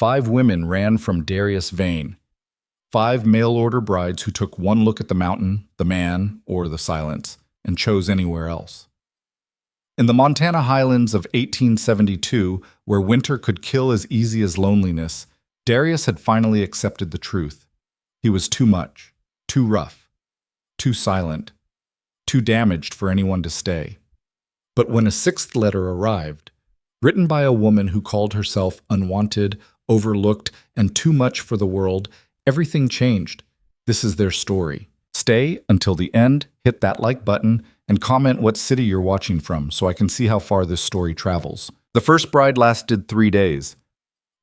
5 women ran from Darius Vane. 5 mail-order brides who took one look at the mountain, the man, or the silence, and chose anywhere else. In the Montana highlands of 1872, where winter could kill as easy as loneliness, Darius had finally accepted the truth. He was too much, too rough, too silent, too damaged for anyone to stay. But when a 6th letter arrived, written by a woman who called herself unwanted, overlooked, and too much for the world, everything changed. This is their story. Stay until the end, hit that like button, and comment what city you're watching from so I can see how far this story travels. The first bride lasted 3 days.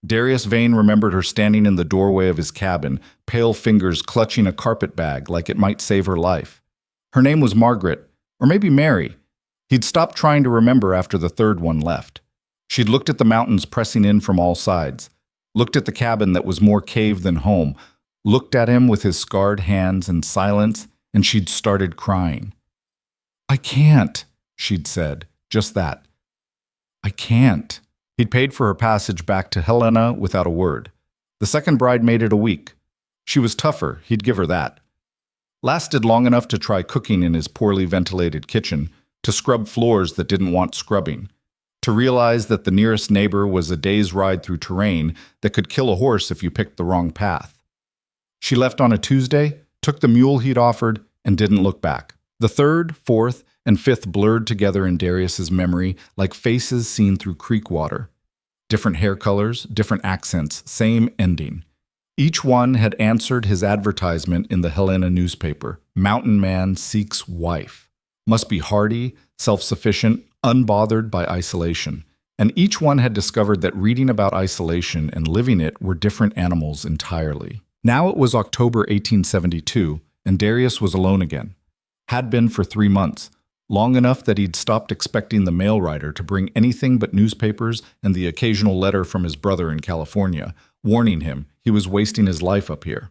Darius Vane remembered her standing in the doorway of his cabin, pale fingers clutching a carpet bag like it might save her life. Her name was Margaret, or maybe Mary. He'd stopped trying to remember after the 3rd one left. She'd looked at the mountains pressing in from all sides, looked at the cabin that was more cave than home, looked at him with his scarred hands in silence, and she'd started crying. "I can't," she'd said, just that. "I can't." He'd paid for her passage back to Helena without a word. The second bride made it a week. She was tougher, he'd give her that. Lasted long enough to try cooking in his poorly ventilated kitchen, to scrub floors that didn't want scrubbing, to realize that the nearest neighbor was a day's ride through terrain that could kill a horse if you picked the wrong path. She left on a Tuesday, took the mule he'd offered, and didn't look back. The 3rd, 4th, and 5th blurred together in Darius's memory like faces seen through creek water. Different hair colors, different accents, same ending. Each one had answered his advertisement in the Helena newspaper. Mountain man seeks wife. Must be hardy, self-sufficient, unbothered by isolation. And each one had discovered that reading about isolation and living it were different animals entirely. Now it was October 1872, and Darius was alone again. Had been for 3 months, long enough that he'd stopped expecting the mail rider to bring anything but newspapers and the occasional letter from his brother in California, warning him he was wasting his life up here.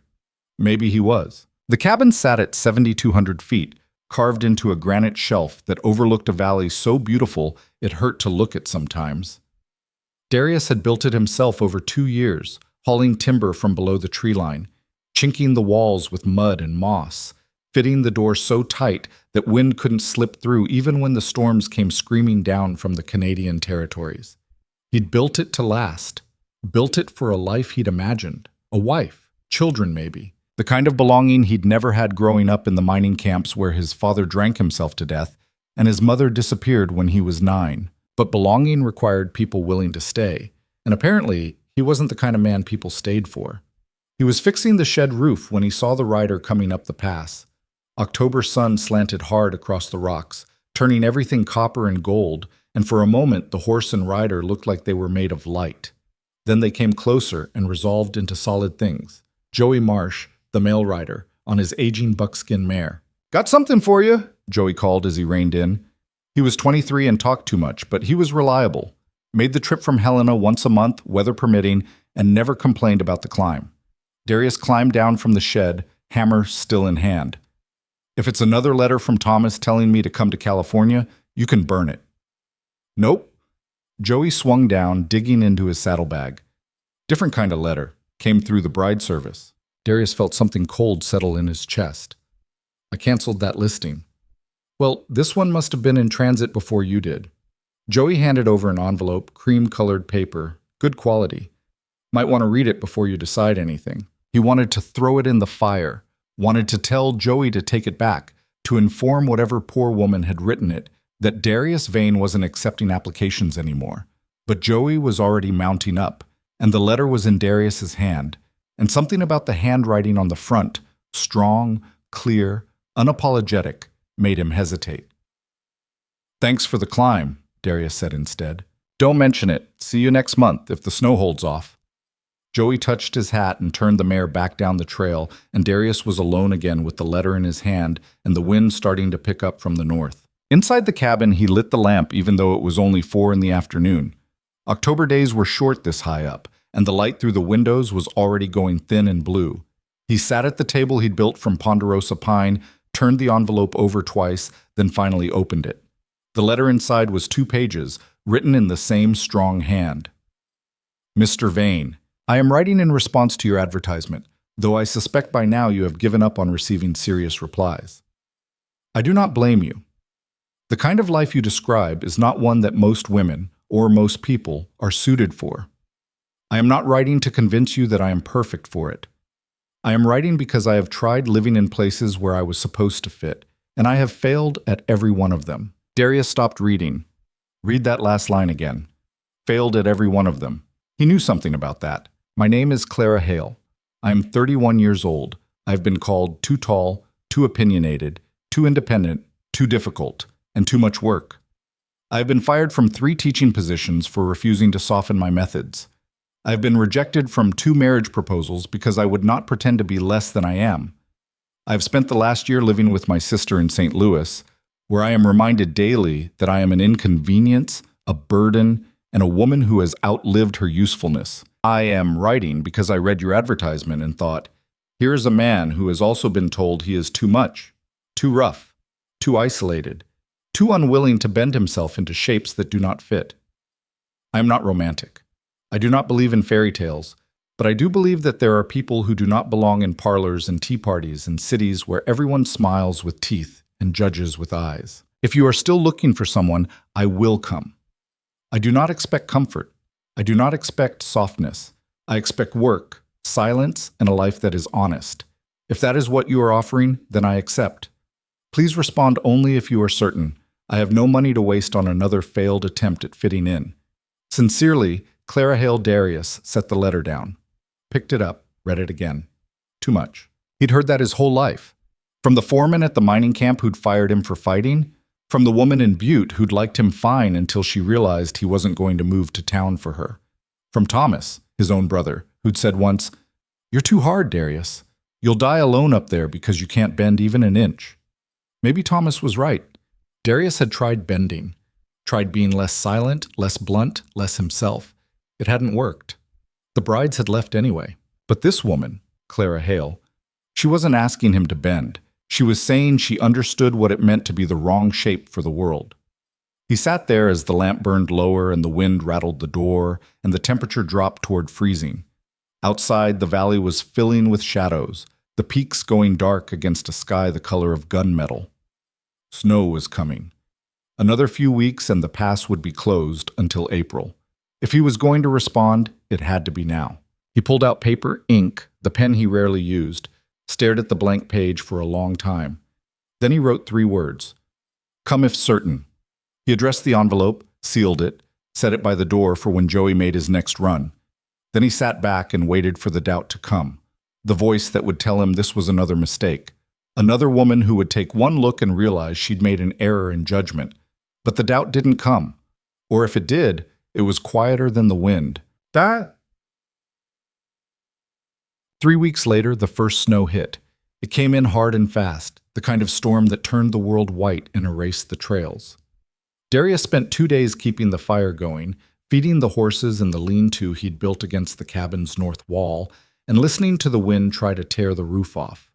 Maybe he was. The cabin sat at 7,200 feet, carved into a granite shelf that overlooked a valley so beautiful it hurt to look at sometimes. Darius had built it himself over 2 years, hauling timber from below the tree line, chinking the walls with mud and moss, fitting the door so tight that wind couldn't slip through even when the storms came screaming down from the Canadian territories. He'd built it to last, built it for a life he'd imagined, a wife, children maybe, the kind of belonging he'd never had growing up in the mining camps where his father drank himself to death and his mother disappeared when he was 9. But belonging required people willing to stay, and apparently he wasn't the kind of man people stayed for. He was fixing the shed roof when he saw the rider coming up the pass. October sun slanted hard across the rocks, turning everything copper and gold, and for a moment the horse and rider looked like they were made of light. Then they came closer and resolved into solid things. Joey Marsh, the mail rider, on his aging buckskin mare. "Got something for you," Joey called as he reined in. He was 23 and talked too much, but he was reliable. Made the trip from Helena once a month, weather permitting, and never complained about the climb. Darius climbed down from the shed, hammer still in hand. "If it's another letter from Thomas telling me to come to California, you can burn it." "Nope." Joey swung down, digging into his saddlebag. Different kind of letter. Came through the bride service. Darius felt something cold settle in his chest. "I canceled that listing." "Well, this one must have been in transit before you did." Joey handed over an envelope, cream-colored paper, good quality. Might want to read it before you decide anything. He wanted to throw it in the fire, wanted to tell Joey to take it back, to inform whatever poor woman had written it that Darius Vane wasn't accepting applications anymore. But Joey was already mounting up, and the letter was in Darius's hand, and something about the handwriting on the front, strong, clear, unapologetic, made him hesitate. "Thanks for the climb," Darius said instead. "Don't mention it. See you next month if the snow holds off." Joey touched his hat and turned the mare back down the trail, and Darius was alone again with the letter in his hand and the wind starting to pick up from the north. Inside the cabin, he lit the lamp even though it was only 4 in the afternoon. October days were short this high up, and the light through the windows was already going thin and blue. He sat at the table he'd built from ponderosa pine, turned the envelope over twice, then finally opened it. The letter inside was 2 pages, written in the same strong hand. "Mr. Vane, I am writing in response to your advertisement, though I suspect by now you have given up on receiving serious replies. I do not blame you. The kind of life you describe is not one that most women, or most people, are suited for. I am not writing to convince you that I am perfect for it. I am writing because I have tried living in places where I was supposed to fit, and I have failed at every one of them. Darius stopped reading. Read that last line again. Failed at every one of them. He knew something about that. My name is Clara Hale. I am 31 years old. I have been called too tall, too opinionated, too independent, too difficult, and too much work. I have been fired from 3 teaching positions for refusing to soften my methods. I have been rejected from 2 marriage proposals because I would not pretend to be less than I am. I have spent the last year living with my sister in St. Louis, where I am reminded daily that I am an inconvenience, a burden, and a woman who has outlived her usefulness. I am writing because I read your advertisement and thought, here is a man who has also been told he is too much, too rough, too isolated, too unwilling to bend himself into shapes that do not fit. I am not romantic. I do not believe in fairy tales, but I do believe that there are people who do not belong in parlors and tea parties in cities where everyone smiles with teeth and judges with eyes. If you are still looking for someone, I will come. I do not expect comfort. I do not expect softness. I expect work, silence, and a life that is honest. If that is what you are offering, then I accept. Please respond only if you are certain. I have no money to waste on another failed attempt at fitting in. Sincerely, Clara Hale. Darius set the letter down, picked it up, read it again. Too much. He'd heard that his whole life. From the foreman at the mining camp who'd fired him for fighting, from the woman in Butte who'd liked him fine until she realized he wasn't going to move to town for her. From Thomas, his own brother, who'd said once, "You're too hard, Darius. You'll die alone up there because you can't bend even an inch." Maybe Thomas was right. Darius had tried bending, tried being less silent, less blunt, less himself. It hadn't worked. The brides had left anyway. But this woman, Clara Hale, she wasn't asking him to bend. She was saying she understood what it meant to be the wrong shape for the world. He sat there as the lamp burned lower and the wind rattled the door and the temperature dropped toward freezing. Outside, the valley was filling with shadows, the peaks going dark against a sky the color of gunmetal. Snow was coming. Another few weeks and the pass would be closed until April. If he was going to respond, it had to be now. He pulled out paper, ink, the pen he rarely used, stared at the blank page for a long time. Then he wrote 3 words. Come if certain. He addressed the envelope, sealed it, set it by the door for when Joey made his next run. Then he sat back and waited for the doubt to come, the voice that would tell him this was another mistake, another woman who would take one look and realize she'd made an error in judgment. But the doubt didn't come. Or if it did, it was quieter than the wind. 3 weeks later, the first snow hit. It came in hard and fast, the kind of storm that turned the world white and erased the trails. Darius spent 2 days keeping the fire going, feeding the horses in the lean-to he'd built against the cabin's north wall, and listening to the wind try to tear the roof off.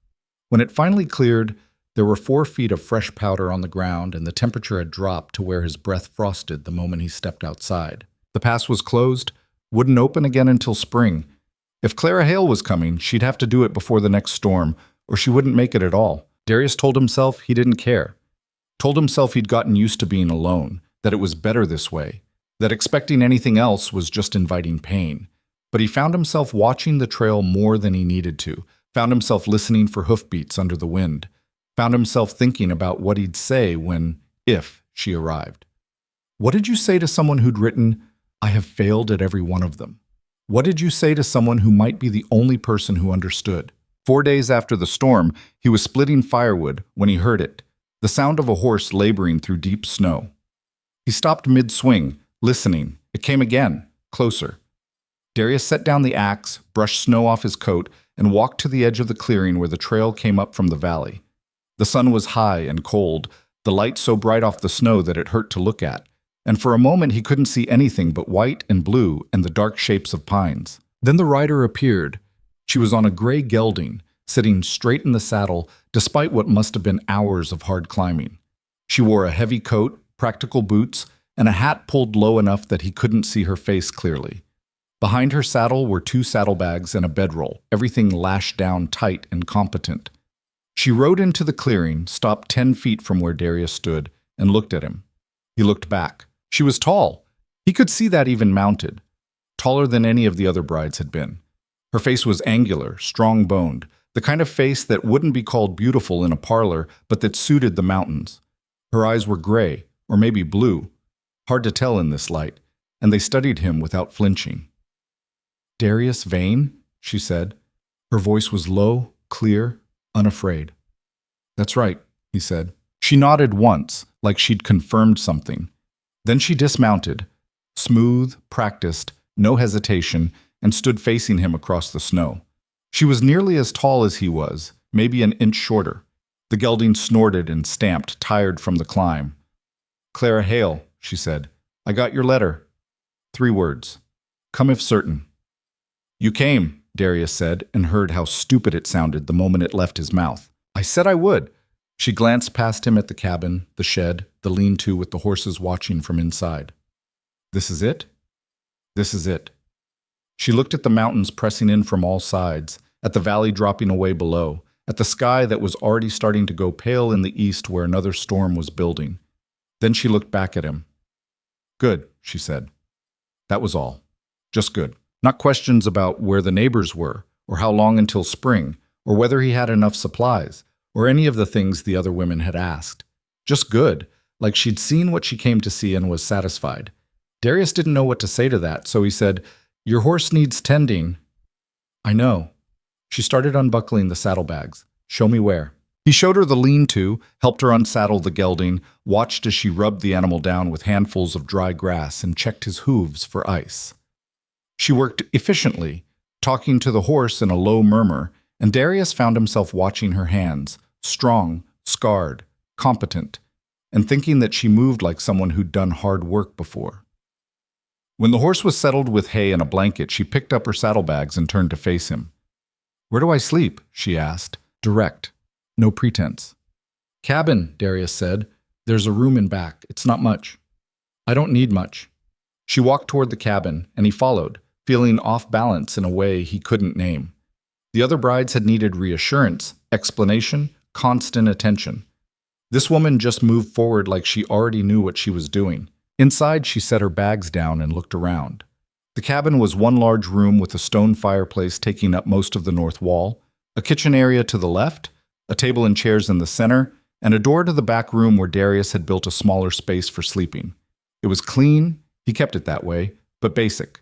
When it finally cleared, there were 4 feet of fresh powder on the ground, and the temperature had dropped to where his breath frosted the moment he stepped outside. The pass was closed, wouldn't open again until spring. If Clara Hale was coming, she'd have to do it before the next storm, or she wouldn't make it at all. Darius told himself he didn't care. Told himself he'd gotten used to being alone, that it was better this way, that expecting anything else was just inviting pain. But he found himself watching the trail more than he needed to, found himself listening for hoofbeats under the wind, found himself thinking about what he'd say if she arrived. What did you say to someone who'd written, "I have failed at every one of them"? What did you say to someone who might be the only person who understood? 4 days after the storm, he was splitting firewood when he heard it, the sound of a horse laboring through deep snow. He stopped mid-swing, listening. It came again, closer. Darius set down the axe, brushed snow off his coat, and walked to the edge of the clearing where the trail came up from the valley. The sun was high and cold, the light so bright off the snow that it hurt to look at, and for a moment he couldn't see anything but white and blue and the dark shapes of pines. Then the rider appeared. She was on a gray gelding, sitting straight in the saddle despite what must have been hours of hard climbing. She wore a heavy coat, practical boots, and a hat pulled low enough that he couldn't see her face clearly. Behind her saddle were 2 saddlebags and a bedroll, everything lashed down tight and competent. She rode into the clearing, stopped 10 feet from where Darius stood, and looked at him. He looked back. She was tall. He could see that even mounted. Taller than any of the other brides had been. Her face was angular, strong-boned, the kind of face that wouldn't be called beautiful in a parlor, but that suited the mountains. Her eyes were gray, or maybe blue, hard to tell in this light, and they studied him without flinching. "Darius Vane?" she said. Her voice was low, clear, unafraid. "That's right," he said. She nodded once, like she'd confirmed something. Then she dismounted, smooth, practiced, no hesitation, and stood facing him across the snow. She was nearly as tall as he was, maybe an inch shorter. The gelding snorted and stamped, tired from the climb. "Clara Hale," she said. "I got your letter." 3 words. "Come if certain." "You came," Darius said, and heard how stupid it sounded the moment it left his mouth. "I said I would." She glanced past him at the cabin, the shed, the lean-to with the horses watching from inside. "This is it?" "This is it." She looked at the mountains pressing in from all sides, at the valley dropping away below, at the sky that was already starting to go pale in the east where another storm was building. Then she looked back at him. "Good," she said. That was all. Just good. Not questions about where the neighbors were, or how long until spring, or whether he had enough supplies, or any of the things the other women had asked. Just good, like she'd seen what she came to see and was satisfied. Darius didn't know what to say to that, so he said, "Your horse needs tending." "I know." She started unbuckling the saddlebags. "Show me where." He showed her the lean-to, helped her unsaddle the gelding, watched as she rubbed the animal down with handfuls of dry grass and checked his hooves for ice. She worked efficiently, talking to the horse in a low murmur, and Darius found himself watching her hands, strong, scarred, competent, and thinking that she moved like someone who'd done hard work before. When the horse was settled with hay and a blanket, she picked up her saddlebags and turned to face him. "Where do I sleep?" she asked. Direct. No pretense. "Cabin," Darius said. "There's a room in back. It's not much." "I don't need much." She walked toward the cabin, and he followed, feeling off balance in a way he couldn't name. The other brides had needed reassurance, explanation, constant attention. This woman just moved forward like she already knew what she was doing. Inside, she set her bags down and looked around. The cabin was one large room with a stone fireplace taking up most of the north wall, a kitchen area to the left, a table and chairs in the center, and a door to the back room where Darius had built a smaller space for sleeping. It was clean, he kept it that way, but basic.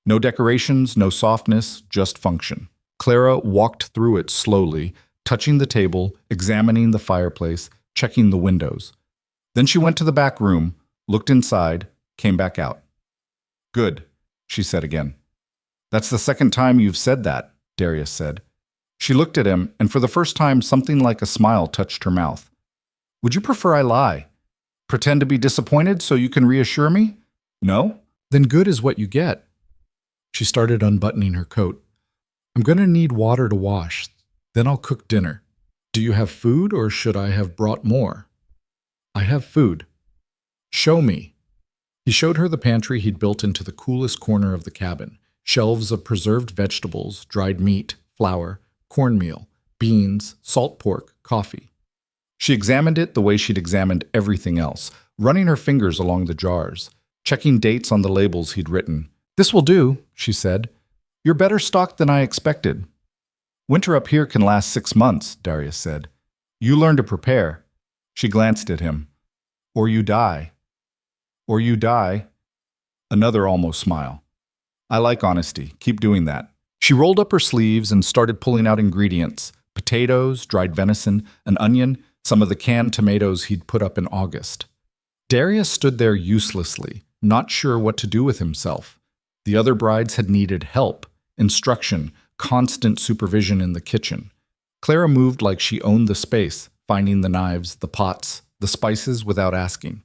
No decorations, no softness, just function. Clara walked through it slowly, touching the table, examining the fireplace, checking the windows. Then she went to the back room, looked inside, came back out. "Good," she said again. "That's the second time you've said that," Darius said. She looked at him, and for the first time something like a smile touched her mouth. "Would you prefer I lie? Pretend to be disappointed so you can reassure me? No? Then good is what you get." She started unbuttoning her coat. "I'm going to need water to wash. Then I'll cook dinner. Do you have food, or should I have brought more?" "I have food." "Show me." He showed her the pantry he'd built into the coolest corner of the cabin. Shelves of preserved vegetables, dried meat, flour, cornmeal, beans, salt pork, coffee. She examined it the way she'd examined everything else, running her fingers along the jars, checking dates on the labels he'd written. "This will do," she said. "You're better stocked than I expected." "Winter up here can last 6 months, Darius said. "You learn to prepare." She glanced at him. "Or you die." "Or you die." Another almost smile. "I like honesty. Keep doing that." She rolled up her sleeves and started pulling out ingredients: potatoes, dried venison, an onion, some of the canned tomatoes he'd put up in August. Darius stood there uselessly, not sure what to do with himself. The other brides had needed help, instruction, constant supervision in the kitchen. Clara moved like she owned the space, finding the knives, the pots, the spices without asking.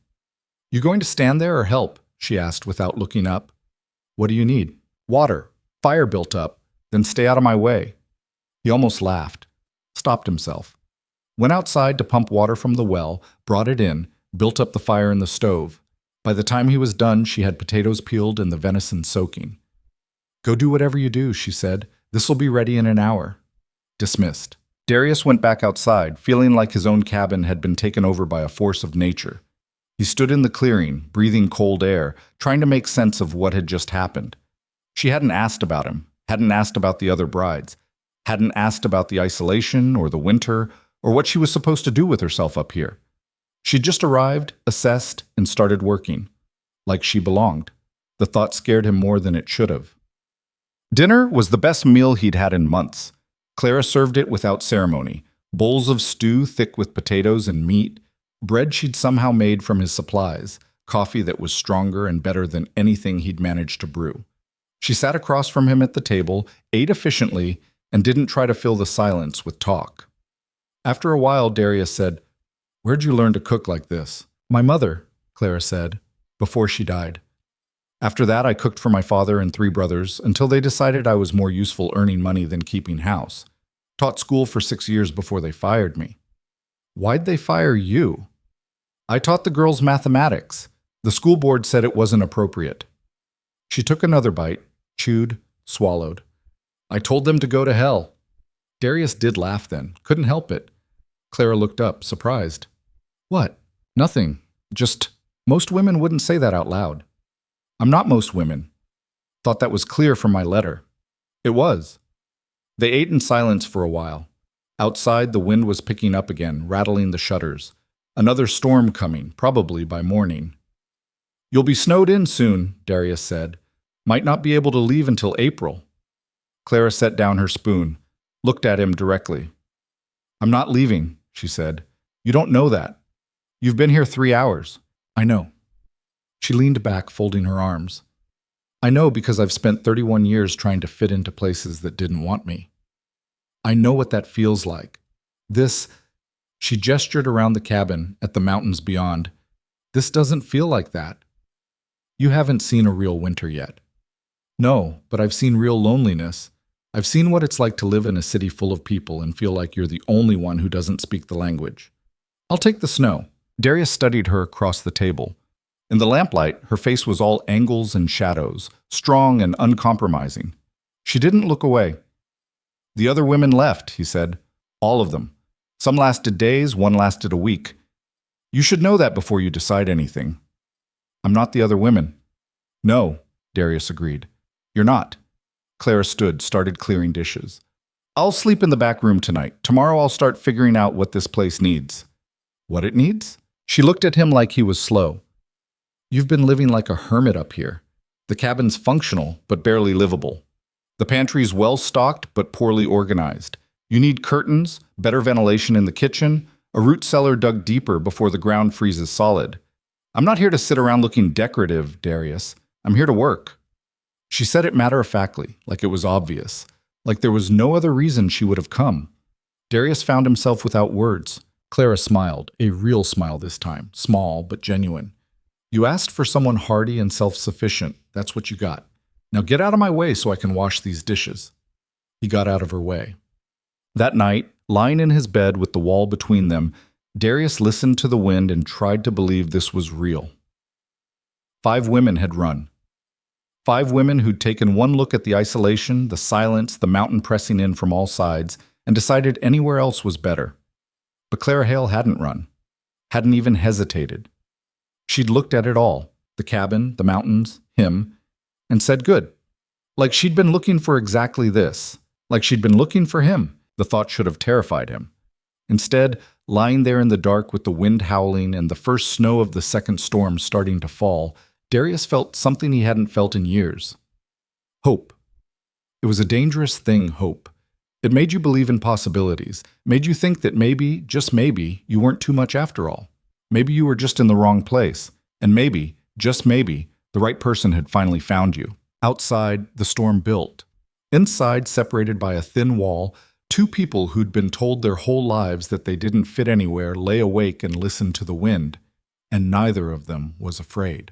"You going to stand there or help?" she asked without looking up. "What do you need?" "Water. Fire built up. Then stay out of my way." He almost laughed, stopped himself. Went outside to pump water from the well, brought it in, built up the fire in the stove. By the time he was done, she had potatoes peeled and the venison soaking. Go do whatever you do, she said. This'll be ready in an hour. Dismissed. Darius went back outside, feeling like his own cabin had been taken over by a force of nature. He stood in the clearing, breathing cold air, trying to make sense of what had just happened. She hadn't asked about him, hadn't asked about the other brides, hadn't asked about the isolation or the winter or what she was supposed to do with herself up here. She'd just arrived, assessed, and started working. Like she belonged. The thought scared him more than it should have. Dinner was the best meal he'd had in months. Clara served it without ceremony. Bowls of stew thick with potatoes and meat, bread she'd somehow made from his supplies, coffee that was stronger and better than anything he'd managed to brew. She sat across from him at the table, ate efficiently, and didn't try to fill the silence with talk. After a while, Darius said, "Where'd you learn to cook like this?" "My mother," Clara said, "before she died. After that, I cooked for my father and 3 brothers until they decided I was more useful earning money than keeping house. Taught school for 6 years before they fired me." "Why'd they fire you?" "I taught the girls mathematics. The school board said it wasn't appropriate." She took another bite, chewed, swallowed. "I told them to go to hell." Darius did laugh then, couldn't help it. Clara looked up, surprised. "What?" "Nothing. Just, most women wouldn't say that out loud." "I'm not most women." "Thought that was clear from my letter." It was. They ate in silence for a while. Outside, the wind was picking up again, rattling the shutters. Another storm coming, probably by morning. "You'll be snowed in soon," Darius said. "Might not be able to leave until April." Clara set down her spoon, looked at him directly. "I'm not leaving," she said. "You don't know that. You've been here 3 hours." "I know." She leaned back, folding her arms. "I know because I've spent 31 years trying to fit into places that didn't want me. I know what that feels like. This," she gestured around the cabin at the mountains beyond, "this doesn't feel like that. You haven't seen a real winter yet." "No, but I've seen real loneliness. I've seen what it's like to live in a city full of people and feel like you're the only one who doesn't speak the language." "I'll take the snow." Darius studied her across the table. In the lamplight, her face was all angles and shadows, strong and uncompromising. She didn't look away. "The other women left," he said. "All of them. Some lasted days, one lasted a week. You should know that before you decide anything." "I'm not the other women." "No," Darius agreed. "You're not." Clara stood, started clearing dishes. "I'll sleep in the back room tonight. Tomorrow I'll start figuring out what this place needs." "What it needs?" She looked at him like he was slow. "You've been living like a hermit up here. The cabin's functional, but barely livable. The pantry's well-stocked, but poorly organized. You need curtains, better ventilation in the kitchen, a root cellar dug deeper before the ground freezes solid. I'm not here to sit around looking decorative, Darius. I'm here to work." She said it matter-of-factly, like it was obvious, like there was no other reason she would have come. Darius found himself without words. Clara smiled, a real smile this time, small but genuine. "You asked for someone hardy and self-sufficient. That's what you got. Now get out of my way so I can wash these dishes." He got out of her way. That night, lying in his bed with the wall between them, Darius listened to the wind and tried to believe this was real. 5 women had run. 5 women who'd taken one look at the isolation, the silence, the mountain pressing in from all sides, and decided anywhere else was better. But Clara Hale hadn't run, hadn't even hesitated. She'd looked at it all, the cabin, the mountains, him, and said good. Like she'd been looking for exactly this, like she'd been looking for him. The thought should have terrified him. Instead, lying there in the dark with the wind howling and the first snow of the second storm starting to fall, Darius felt something he hadn't felt in years. Hope. It was a dangerous thing, hope. It made you believe in possibilities, made you think that maybe, just maybe, you weren't too much after all. Maybe you were just in the wrong place, and maybe, just maybe, the right person had finally found you. Outside, the storm built. Inside, separated by a thin wall, 2 people who'd been told their whole lives that they didn't fit anywhere lay awake and listened to the wind, and neither of them was afraid.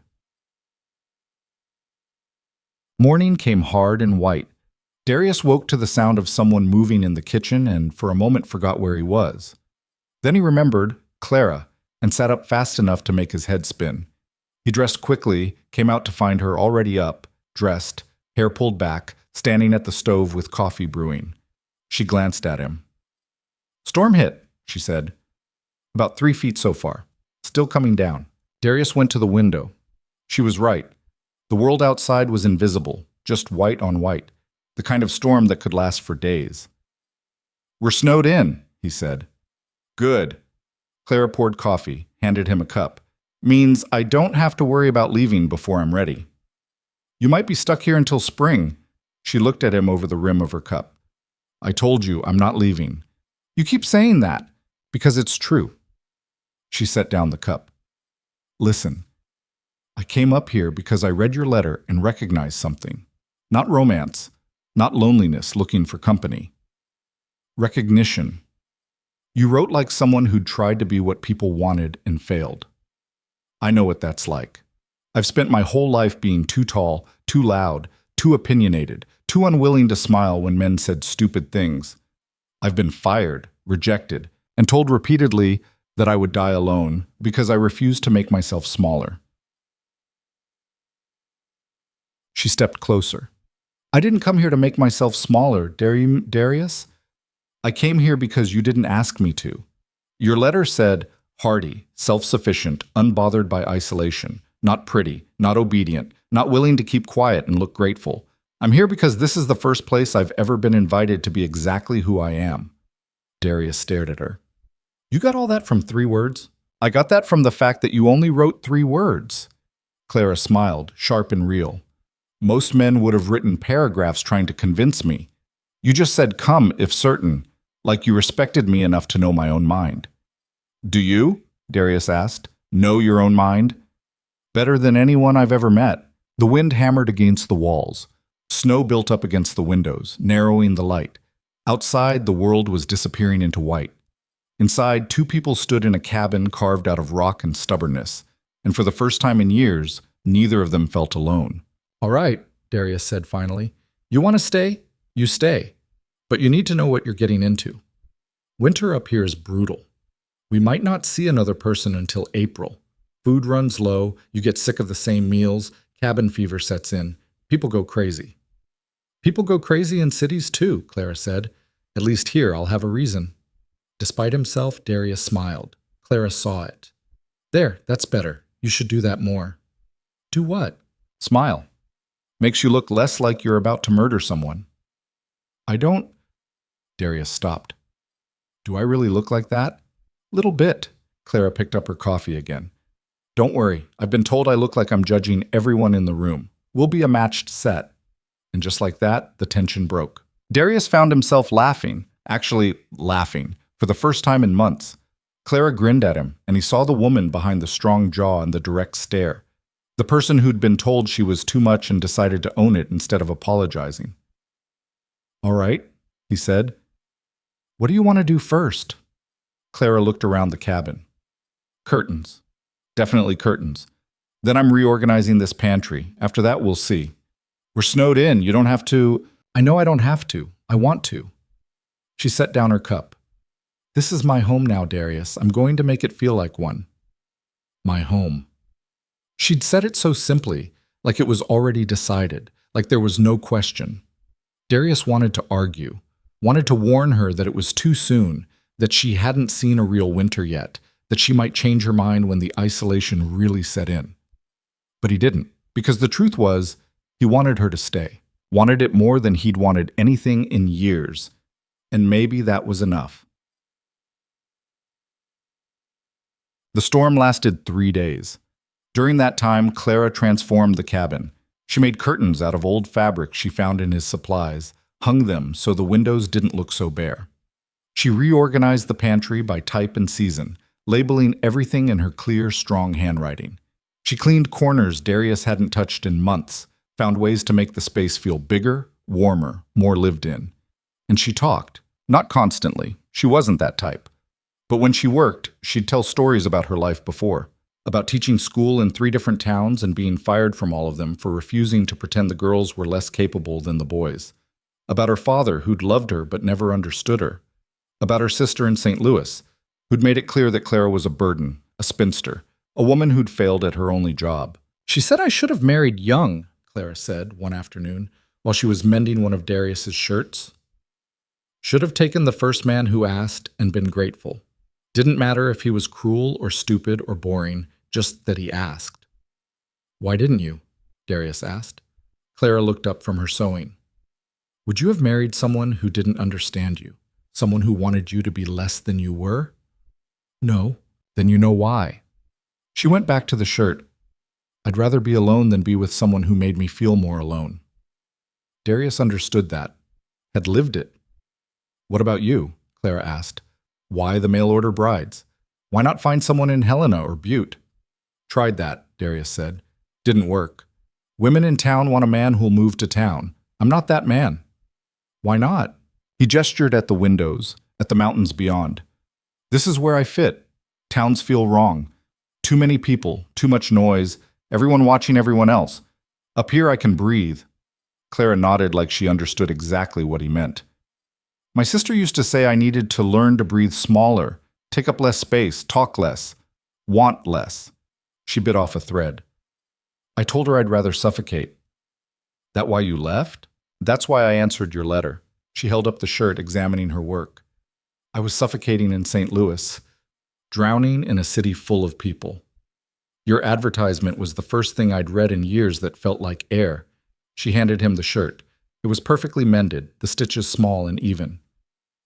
Morning came hard and white. Darius woke to the sound of someone moving in the kitchen and for a moment forgot where he was. Then he remembered Clara and sat up fast enough to make his head spin. He dressed quickly, came out to find her already up, dressed, hair pulled back, standing at the stove with coffee brewing. She glanced at him. "Storm hit," she said. "About 3 feet so far. Still coming down." Darius went to the window. She was right. The world outside was invisible, just white on white, the kind of storm that could last for days. "We're snowed in," he said. "Good." Clara poured coffee, handed him a cup. "Means I don't have to worry about leaving before I'm ready." "You might be stuck here until spring." She looked at him over the rim of her cup. "I told you I'm not leaving." "You keep saying that." "Because it's true." She set down the cup. "Listen, I came up here because I read your letter and recognized something. Not romance, not loneliness looking for company. Recognition. You wrote like someone who'd tried to be what people wanted and failed. I know what that's like. I've spent my whole life being too tall, too loud, too opinionated, too unwilling to smile when men said stupid things. I've been fired, rejected, and told repeatedly that I would die alone because I refused to make myself smaller." She stepped closer. "I didn't come here to make myself smaller, Darius. I came here because you didn't ask me to. Your letter said, hardy, self-sufficient, unbothered by isolation, not pretty, not obedient, not willing to keep quiet and look grateful. I'm here because this is the first place I've ever been invited to be exactly who I am." Darius stared at her. "You got all that from 3 words?" "I got that from the fact that you only wrote 3 words. Clara smiled, sharp and real. "Most men would have written paragraphs trying to convince me. You just said come if certain, like you respected me enough to know my own mind." "Do you?" Darius asked. "Know your own mind?" "Better than anyone I've ever met." The wind hammered against the walls. Snow built up against the windows, narrowing the light. Outside, the world was disappearing into white. Inside, 2 people stood in a cabin carved out of rock and stubbornness, and for the first time in years, neither of them felt alone. "All right," Darius said finally. "You want to stay? You stay. But you need to know what you're getting into. Winter up here is brutal. We might not see another person until April. Food runs low, you get sick of the same meals, cabin fever sets in. People go crazy." "People go crazy in cities too," Clara said. "At least here I'll have a reason." Despite himself, Darius smiled. Clara saw it. "There, that's better. You should do that more." "Do what?" "Smile. Makes you look less like you're about to murder someone." "I don't—" Darius stopped. "Do I really look like that?" "Little bit." Clara picked up her coffee again. "Don't worry. I've been told I look like I'm judging everyone in the room. We'll be a matched set." And just like that, the tension broke. Darius found himself laughing, actually laughing, for the first time in months. Clara grinned at him, and he saw the woman behind the strong jaw and the direct stare. The person who'd been told she was too much and decided to own it instead of apologizing. "All right," he said. "What do you want to do first?" Clara looked around the cabin. "Curtains. Definitely curtains. Then I'm reorganizing this pantry. After that, we'll see. We're snowed in. You don't have to—" "I know I don't have to. I want to." She set down her cup. "This is my home now, Darius. I'm going to make it feel like one." My home. She'd said it so simply, like it was already decided, like there was no question. Darius wanted to argue, wanted to warn her that it was too soon, that she hadn't seen a real winter yet, that she might change her mind when the isolation really set in. But he didn't, because the truth was, he wanted her to stay, wanted it more than he'd wanted anything in years, and maybe that was enough. The storm lasted 3 days. During that time, Clara transformed the cabin. She made curtains out of old fabric she found in his supplies, hung them so the windows didn't look so bare. She reorganized the pantry by type and season, labeling everything in her clear, strong handwriting. She cleaned corners Darius hadn't touched in months, found ways to make the space feel bigger, warmer, more lived in. And she talked. Not constantly. She wasn't that type. But when she worked, she'd tell stories about her life before, about teaching school in 3 different towns and being fired from all of them for refusing to pretend the girls were less capable than the boys, about her father who'd loved her but never understood her, about her sister in St. Louis, who'd made it clear that Clara was a burden, a spinster, a woman who'd failed at her only job. "She said I should have married young," Clara said one afternoon, while she was mending one of Darius's shirts. Should have taken the first man who asked and been grateful. Didn't matter if he was cruel or stupid or boring, just that he asked. Why didn't you? Darius asked. Clara looked up from her sewing. Would you have married someone who didn't understand you? Someone who wanted you to be less than you were? No. Then you know why. She went back to the shirt. I'd rather be alone than be with someone who made me feel more alone. Darius understood that, had lived it. What about you? Clara asked. Why the mail-order brides? Why not find someone in Helena or Butte? Tried that, Darius said. Didn't work. Women in town want a man who'll move to town. I'm not that man. Why not? He gestured at the windows, at the mountains beyond. This is where I fit. Towns feel wrong. Too many people, too much noise, everyone watching everyone else. Up here I can breathe. Clara nodded like she understood exactly what he meant. My sister used to say I needed to learn to breathe smaller, take up less space, talk less, want less. She bit off a thread. I told her I'd rather suffocate. That why you left? That's why I answered your letter. She held up the shirt, examining her work. I was suffocating in St. Louis, drowning in a city full of people. Your advertisement was the first thing I'd read in years that felt like air. She handed him the shirt. It was perfectly mended, the stitches small and even.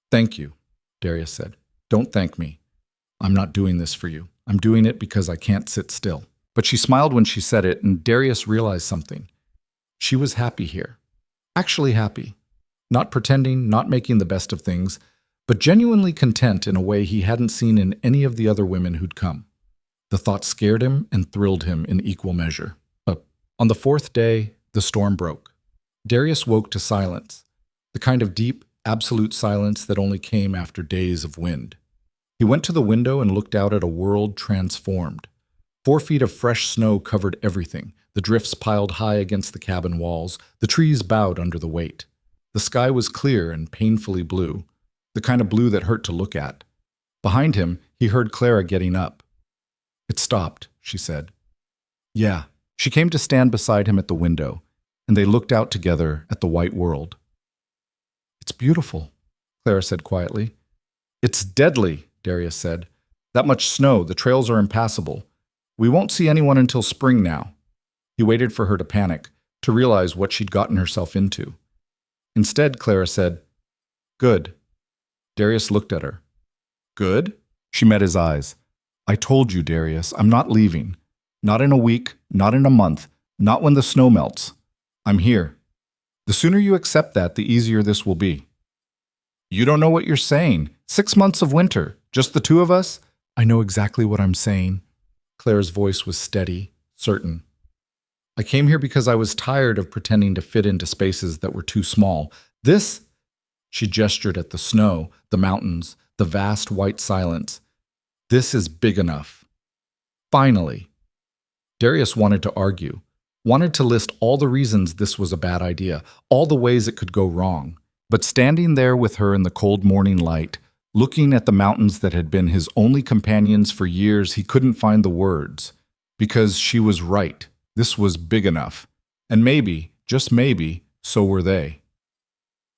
Thank you, Darius said. Don't thank me. I'm not doing this for you. I'm doing it because I can't sit still. But she smiled when she said it, and Darius realized something. She was happy here. Actually happy. Not pretending, not making the best of things, but genuinely content in a way he hadn't seen in any of the other women who'd come. The thought scared him and thrilled him in equal measure. On the fourth day, the storm broke. Darius woke to silence, the kind of deep, absolute silence that only came after days of wind. He went to the window and looked out at a world transformed. 4 feet of fresh snow covered everything, the drifts piled high against the cabin walls, the trees bowed under the weight. The sky was clear and painfully blue, the kind of blue that hurt to look at. Behind him, he heard Clara getting up. It stopped, she said. Yeah. She came to stand beside him at the window, and they looked out together at the white world. It's beautiful, Clara said quietly. It's deadly, Darius said. That much snow, the trails are impassable. We won't see anyone until spring now. He waited for her to panic, to realize what she'd gotten herself into. Instead, Clara said, Good. Darius looked at her. Good? She met his eyes. I told you, Darius, I'm not leaving. Not in a week, not in a month, not when the snow melts. I'm here. The sooner you accept that, the easier this will be. You don't know what you're saying. 6 months of winter, just the two of us? I know exactly what I'm saying. Claire's voice was steady, certain. I came here because I was tired of pretending to fit into spaces that were too small. This, she gestured at the snow, the mountains, the vast white silence. This is big enough. Finally. Darius wanted to argue, wanted to list all the reasons this was a bad idea, all the ways it could go wrong. But standing there with her in the cold morning light, looking at the mountains that had been his only companions for years, he couldn't find the words. Because she was right. This was big enough. And maybe, just maybe, so were they.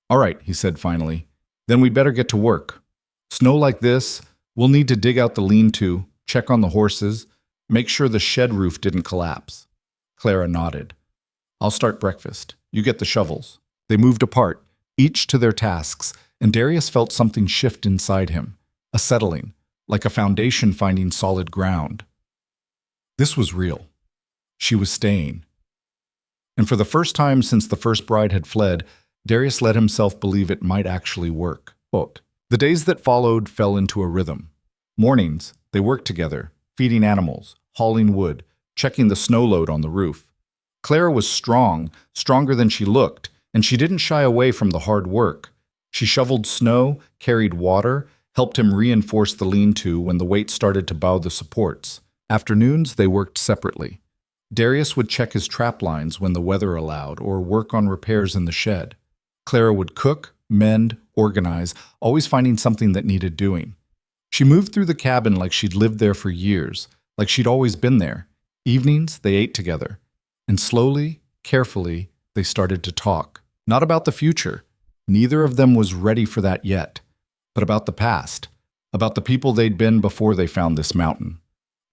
All right, he said finally. Then we'd better get to work. Snow like this, we'll need to dig out the lean-to, check on the horses, make sure the shed roof didn't collapse. Clara nodded. I'll start breakfast. You get the shovels. They moved apart, each to their tasks, and Darius felt something shift inside him, a settling, like a foundation finding solid ground. This was real. She was staying. And for the first time since the first bride had fled, Darius let himself believe it might actually work. Quote, the days that followed fell into a rhythm. Mornings, they worked together, feeding animals, hauling wood, checking the snow load on the roof. Clara was strong, stronger than she looked, and she didn't shy away from the hard work. She shoveled snow, carried water, helped him reinforce the lean-to when the weight started to bow the supports. Afternoons, they worked separately. Darius would check his trap lines when the weather allowed or work on repairs in the shed. Clara would cook, mend, organize, always finding something that needed doing. She moved through the cabin like she'd lived there for years, like she'd always been there. Evenings, they ate together. And slowly, carefully, they started to talk. Not about the future. Neither of them was ready for that yet. But about the past. About the people they'd been before they found this mountain.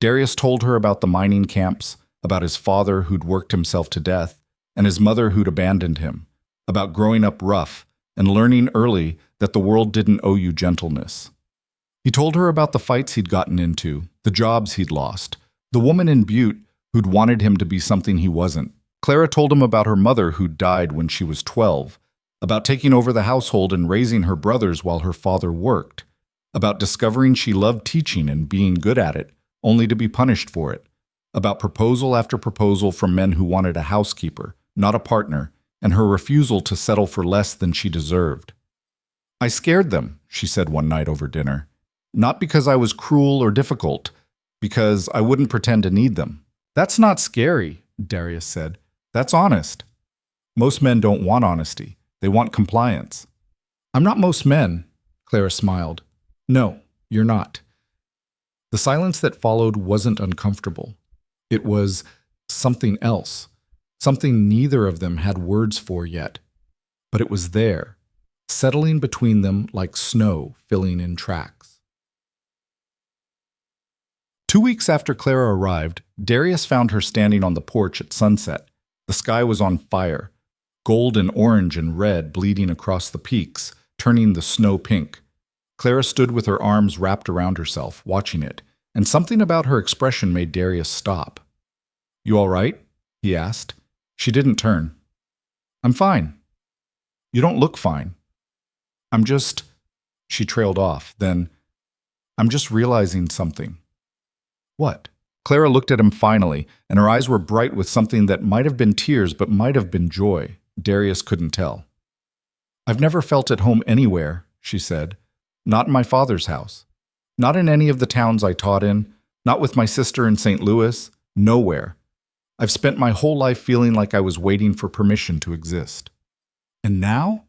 Darius told her about the mining camps, about his father who'd worked himself to death, and his mother who'd abandoned him, about growing up rough and learning early that the world didn't owe you gentleness. He told her about the fights he'd gotten into, the jobs he'd lost, the woman in Butte who'd wanted him to be something he wasn't. Clara told him about her mother who'd died when she was 12, about taking over the household and raising her brothers while her father worked, about discovering she loved teaching and being good at it, only to be punished for it, about proposal after proposal from men who wanted a housekeeper, not a partner, and her refusal to settle for less than she deserved. I scared them, she said one night over dinner. Not because I was cruel or difficult, because I wouldn't pretend to need them. That's not scary, Darius said. That's honest. Most men don't want honesty. They want compliance. I'm not most men, Clara smiled. No, you're not. The silence that followed wasn't uncomfortable. It was something else, something neither of them had words for yet. But it was there, settling between them like snow filling in tracks. 2 weeks after Clara arrived, Darius found her standing on the porch at sunset. The sky was on fire, gold and orange and red bleeding across the peaks, turning the snow pink. Clara stood with her arms wrapped around herself, watching it, and something about her expression made Darius stop. You all right? He asked. She didn't turn. I'm fine. You don't look fine. I'm just... She trailed off. Then, I'm just realizing something. What? Clara looked at him finally, and her eyes were bright with something that might have been tears but might have been joy. Darius couldn't tell. I've never felt at home anywhere, she said. Not in my father's house. Not in any of the towns I taught in. Not with my sister in St. Louis. Nowhere. I've spent my whole life feeling like I was waiting for permission to exist. And now?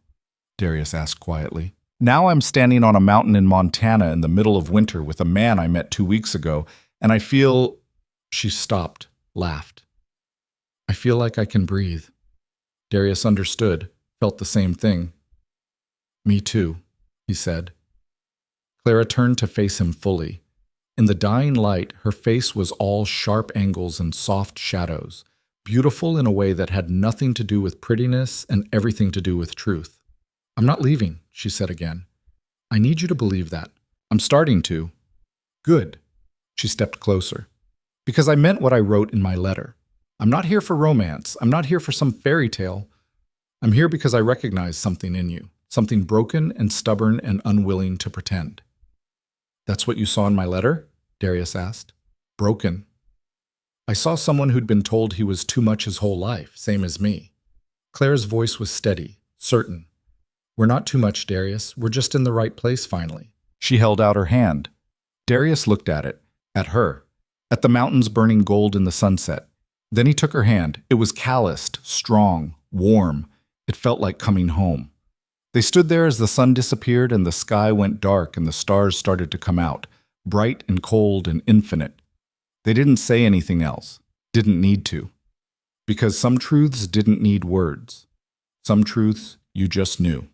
Darius asked quietly. Now I'm standing on a mountain in Montana in the middle of winter with a man I met 2 weeks ago, and I feel... She stopped, laughed. I feel like I can breathe. Darius understood, felt the same thing. Me too, he said. Clara turned to face him fully. In the dying light, her face was all sharp angles and soft shadows, beautiful in a way that had nothing to do with prettiness and everything to do with truth. I'm not leaving, she said again. I need you to believe that. I'm starting to. Good. She stepped closer. Because I meant what I wrote in my letter. I'm not here for romance. I'm not here for some fairy tale. I'm here because I recognize something in you, something broken and stubborn and unwilling to pretend. That's what you saw in my letter? Darius asked. Broken. I saw someone who'd been told he was too much his whole life, same as me. Clara's voice was steady, certain. We're not too much, Darius. We're just in the right place finally. She held out her hand. Darius looked at it, at her, at the mountains burning gold in the sunset. Then he took her hand. It was calloused, strong, warm. It felt like coming home. They stood there as the sun disappeared and the sky went dark and the stars started to come out, bright and cold and infinite. They didn't say anything else, didn't need to. Because some truths didn't need words. Some truths you just knew.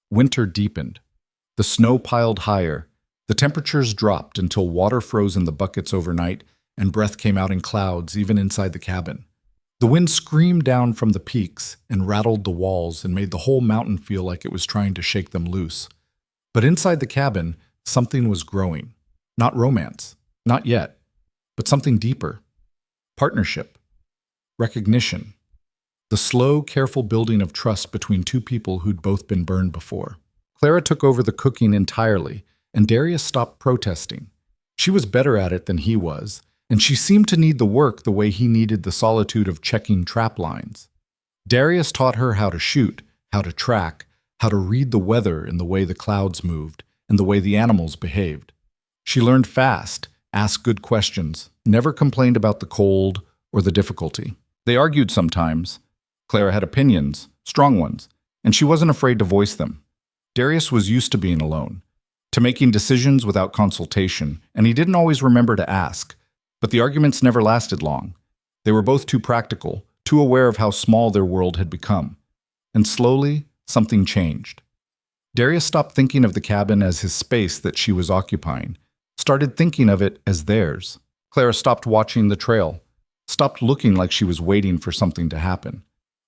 Winter deepened. The snow piled higher. The temperatures dropped until water froze in the buckets overnight and breath came out in clouds even inside the cabin. The wind screamed down from the peaks and rattled the walls and made the whole mountain feel like it was trying to shake them loose. But inside the cabin, something was growing. Not romance, not yet, but something deeper. Partnership. Recognition. The slow, careful building of trust between two people who'd both been burned before. Clara took over the cooking entirely, and Darius stopped protesting. She was better at it than he was, and she seemed to need the work the way he needed the solitude of checking trap lines. Darius taught her how to shoot, how to track, how to read the weather in the way the clouds moved, and the way the animals behaved. She learned fast, asked good questions, never complained about the cold or the difficulty. They argued sometimes. Clara had opinions, strong ones, and she wasn't afraid to voice them. Darius was used to being alone, to making decisions without consultation, and he didn't always remember to ask. But the arguments never lasted long. They were both too practical, too aware of how small their world had become. And slowly, something changed. Darius stopped thinking of the cabin as his space that she was occupying, started thinking of it as theirs. Clara stopped watching the trail, stopped looking like she was waiting for something to happen,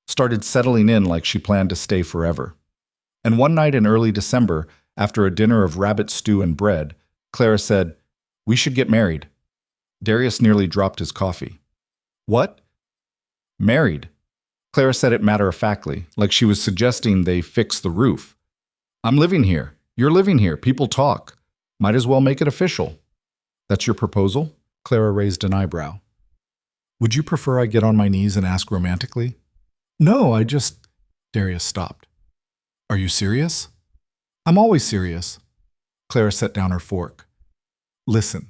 started settling in like she planned to stay forever. And one night in early December, after a dinner of rabbit stew and bread, Clara said, "We should get married." Darius nearly dropped his coffee. "What?" "Married." Clara said it matter-of-factly, like she was suggesting they fix the roof. "I'm living here. You're living here. People talk. Might as well make it official." "That's your proposal?" Clara raised an eyebrow. "Would you prefer I get on my knees and ask romantically?" "No, I just—" Darius stopped. "Are you serious?" "I'm always serious." Clara set down her fork. "Listen,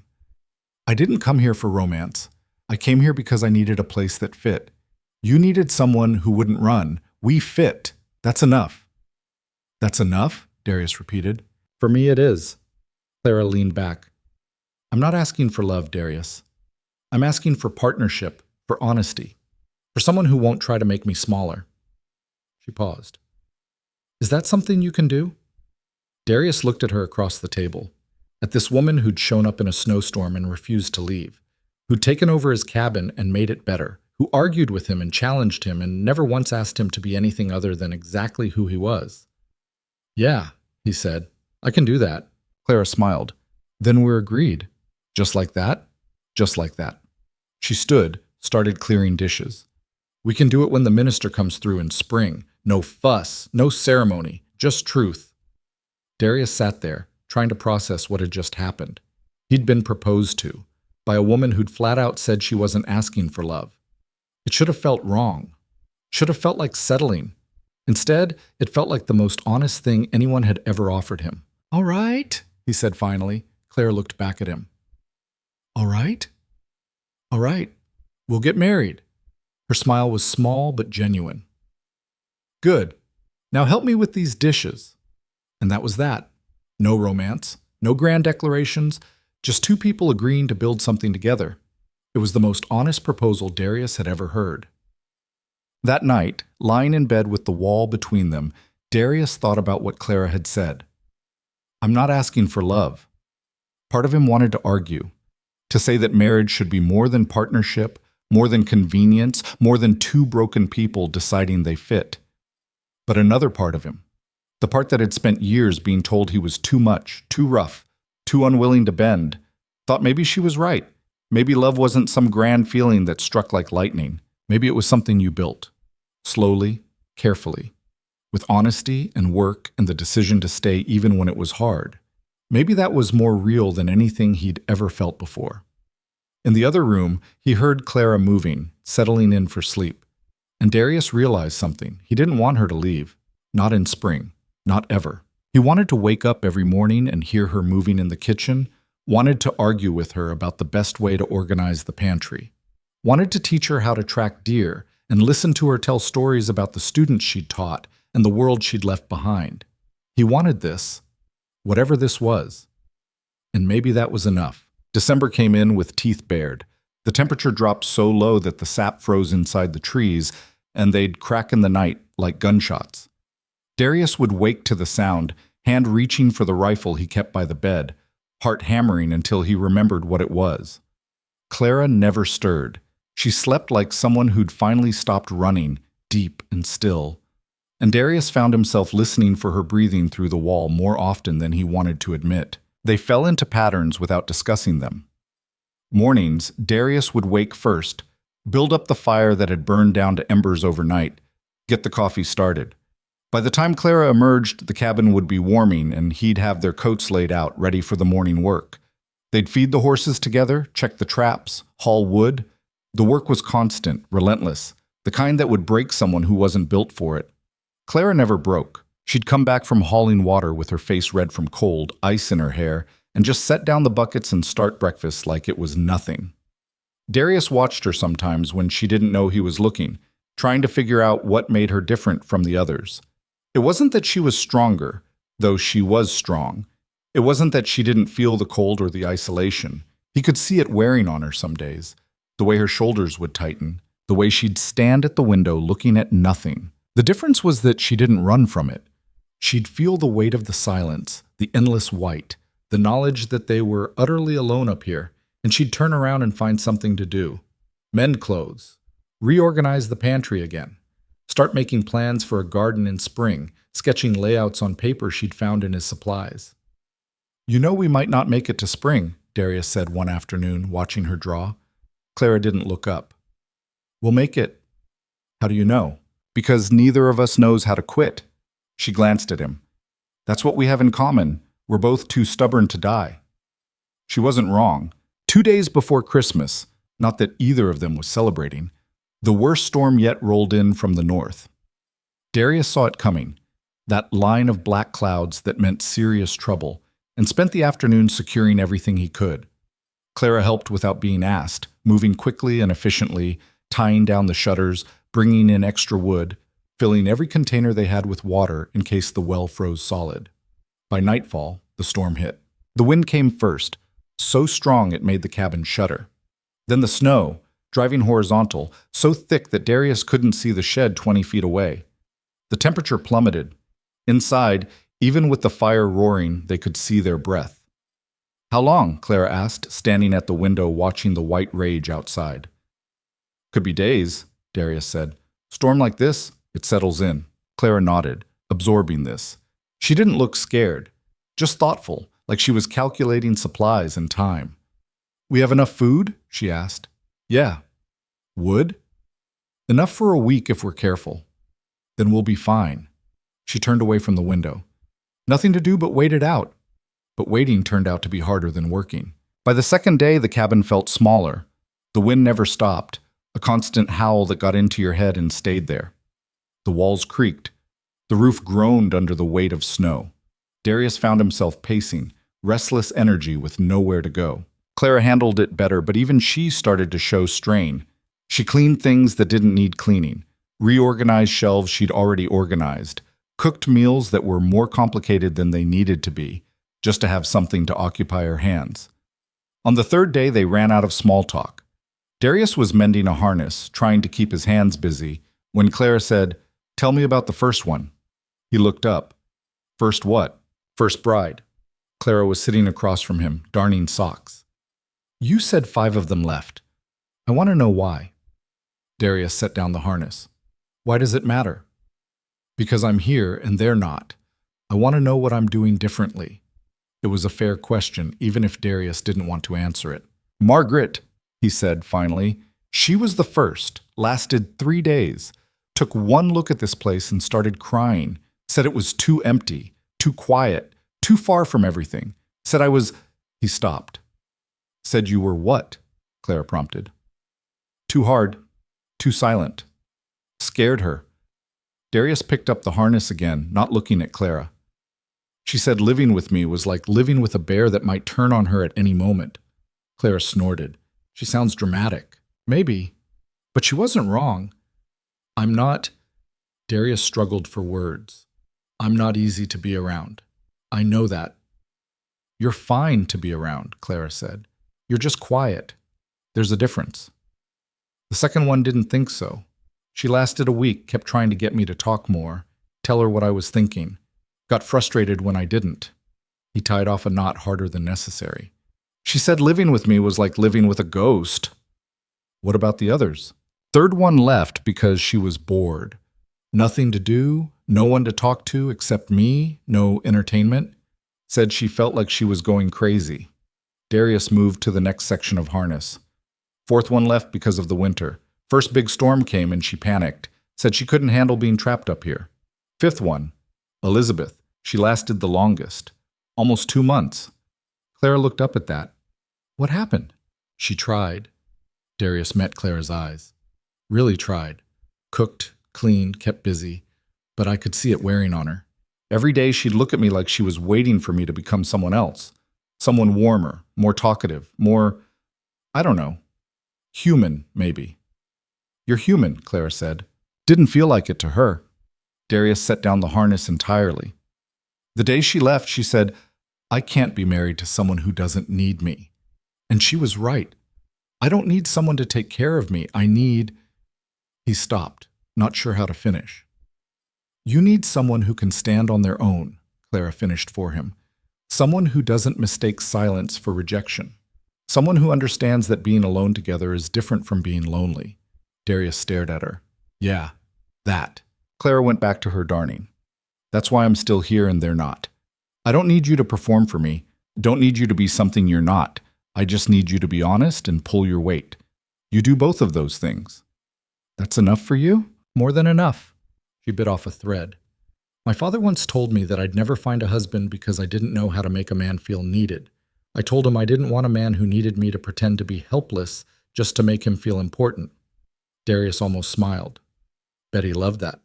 I didn't come here for romance. I came here because I needed a place that fit. You needed someone who wouldn't run. We fit. That's enough." "That's enough?" Darius repeated. "For me it is." Clara leaned back. "I'm not asking for love, Darius. I'm asking for partnership, for honesty, for someone who won't try to make me smaller." She paused. "Is that something you can do?" Darius looked at her across the table, at this woman who'd shown up in a snowstorm and refused to leave, who'd taken over his cabin and made it better, who argued with him and challenged him and never once asked him to be anything other than exactly who he was. "Yeah," he said, "I can do that." Clara smiled. "Then we're agreed." "Just like that?" "Just like that." She stood, started clearing dishes. "We can do it when the minister comes through in spring. No fuss, no ceremony, just truth." Darius sat there, trying to process what had just happened. He'd been proposed to, by a woman who'd flat out said she wasn't asking for love. It should have felt wrong. Should have felt like settling. Instead, it felt like the most honest thing anyone had ever offered him. "All right," he said finally. Claire looked back at him. "All right? All right. We'll get married." Her smile was small but genuine. "Good. Now help me with these dishes." And that was that. No romance, no grand declarations, just two people agreeing to build something together. It was the most honest proposal Darius had ever heard. That night, lying in bed with the wall between them, Darius thought about what Clara had said. "I'm not asking for love." Part of him wanted to argue, to say that marriage should be more than partnership, more than convenience, more than two broken people deciding they fit. But another part of him, the part that had spent years being told he was too much, too rough, too unwilling to bend, thought maybe she was right. Maybe love wasn't some grand feeling that struck like lightning. Maybe it was something you built, slowly, carefully, with honesty and work and the decision to stay even when it was hard. Maybe that was more real than anything he'd ever felt before. In the other room, he heard Clara moving, settling in for sleep. And Darius realized something. He didn't want her to leave. Not in spring. Not ever. He wanted to wake up every morning and hear her moving in the kitchen, wanted to argue with her about the best way to organize the pantry, wanted to teach her how to track deer and listen to her tell stories about the students she'd taught and the world she'd left behind. He wanted this, whatever this was. And maybe that was enough. December came in with teeth bared. The temperature dropped so low that the sap froze inside the trees, and they'd crack in the night like gunshots. Darius would wake to the sound, hand reaching for the rifle he kept by the bed, heart hammering until he remembered what it was. Clara never stirred. She slept like someone who'd finally stopped running, deep and still. And Darius found himself listening for her breathing through the wall more often than he wanted to admit. They fell into patterns without discussing them. Mornings, Darius would wake first, build up the fire that had burned down to embers overnight, get the coffee started. By the time Clara emerged, the cabin would be warming and he'd have their coats laid out, ready for the morning work. They'd feed the horses together, check the traps, haul wood. The work was constant, relentless, the kind that would break someone who wasn't built for it. Clara never broke. She'd come back from hauling water with her face red from cold, ice in her hair, and just set down the buckets and start breakfast like it was nothing. Darius watched her sometimes when she didn't know he was looking, trying to figure out what made her different from the others. It wasn't that she was stronger, though she was strong. It wasn't that she didn't feel the cold or the isolation. He could see it wearing on her some days, the way her shoulders would tighten, the way she'd stand at the window looking at nothing. The difference was that she didn't run from it. She'd feel the weight of the silence, the endless white, the knowledge that they were utterly alone up here, and she'd turn around and find something to do. Mend clothes, reorganize the pantry again, start making plans for a garden in spring, sketching layouts on paper she'd found in his supplies. "You know we might not make it to spring," Darius said one afternoon, watching her draw. Clara didn't look up. "We'll make it." "How do you know?" "Because neither of us knows how to quit." She glanced at him. "That's what we have in common. We're both too stubborn to die." She wasn't wrong. 2 days before Christmas, not that either of them was celebrating, the worst storm yet rolled in from the north. Darius saw it coming, that line of black clouds that meant serious trouble, and spent the afternoon securing everything he could. Clara helped without being asked, moving quickly and efficiently, tying down the shutters, bringing in extra wood, filling every container they had with water in case the well froze solid. By nightfall, the storm hit. The wind came first, so strong it made the cabin shudder. Then the snow, driving horizontal, so thick that Darius couldn't see the shed 20 feet away. The temperature plummeted. Inside, even with the fire roaring, they could see their breath. "How long?" Clara asked, standing at the window watching the white rage outside. "Could be days," Darius said. "Storm like this, it settles in." Clara nodded, absorbing this. She didn't look scared, just thoughtful, like she was calculating supplies and time. "We have enough food?" she asked. "Yeah." "Wood?" "Enough for a week if we're careful." "Then we'll be fine." She turned away from the window. Nothing to do but wait it out. But waiting turned out to be harder than working. By the second day, the cabin felt smaller. The wind never stopped, a constant howl that got into your head and stayed there. The walls creaked. The roof groaned under the weight of snow. Darius found himself pacing, restless energy with nowhere to go. Clara handled it better, but even she started to show strain. She cleaned things that didn't need cleaning, reorganized shelves she'd already organized, cooked meals that were more complicated than they needed to be, just to have something to occupy her hands. On the third day, they ran out of small talk. Darius was mending a harness, trying to keep his hands busy, when Clara said, "Tell me about the first one." He looked up. "First what?" "First bride." Clara was sitting across from him, darning socks. "You said 5 of them left. I want to know why." Darius set down the harness. "Why does it matter?" "Because I'm here and they're not. I want to know what I'm doing differently." It was a fair question, even if Darius didn't want to answer it. "Margaret," he said finally. "She was the first, lasted 3 days, took one look at this place and started crying, said it was too empty, too quiet, too far from everything, said I was—" He stopped. "Said you were what?" Clara prompted. "Too hard, too silent." Scared her. Darius picked up the harness again, not looking at Clara. "She said living with me was like living with a bear that might turn on her at any moment." Clara snorted. "She sounds dramatic." "Maybe. But she wasn't wrong. I'm not—" Darius struggled for words. "I'm not easy to be around. I know that." "You're fine to be around," Clara said. "You're just quiet. There's a difference." The second one didn't think so. She lasted a week, kept trying to get me to talk more, tell her what I was thinking. Got frustrated when I didn't. He tied off a knot harder than necessary. "She said living with me was like living with a ghost." "What about the others?" "Third one left because she was bored. Nothing to do, no one to talk to except me, no entertainment. Said she felt like she was going crazy." Darius moved to the next section of harness. "Fourth one left because of the winter. First big storm came and she panicked. Said she couldn't handle being trapped up here." "Fifth one, Elizabeth. She lasted the longest. Almost 2 months." Clara looked up at that. "What happened?" "She tried." Darius met Clara's eyes. "Really tried. Cooked, cleaned, kept busy. But I could see it wearing on her. Every day she'd look at me like she was waiting for me to become someone else. Someone warmer, more talkative, more, I don't know, human, maybe." "You're human," Clara said. Didn't feel like it to her. Darius set down the harness entirely. The day she left, she said, "I can't be married to someone who doesn't need me." And she was right. I don't need someone to take care of me. I need He stopped, not sure how to finish. You need someone who can stand on their own, Clara finished for him. Someone who doesn't mistake silence for rejection. Someone who understands that being alone together is different from being lonely. Darius stared at her. Yeah, that. Clara went back to her darning. That's why I'm still here and they're not. I don't need you to perform for me. Don't need you to be something you're not. I just need you to be honest and pull your weight. You do both of those things. That's enough for you? More than enough. She bit off a thread. My father once told me that I'd never find a husband because I didn't know how to make a man feel needed. I told him I didn't want a man who needed me to pretend to be helpless just to make him feel important. Darius almost smiled. Betty loved that.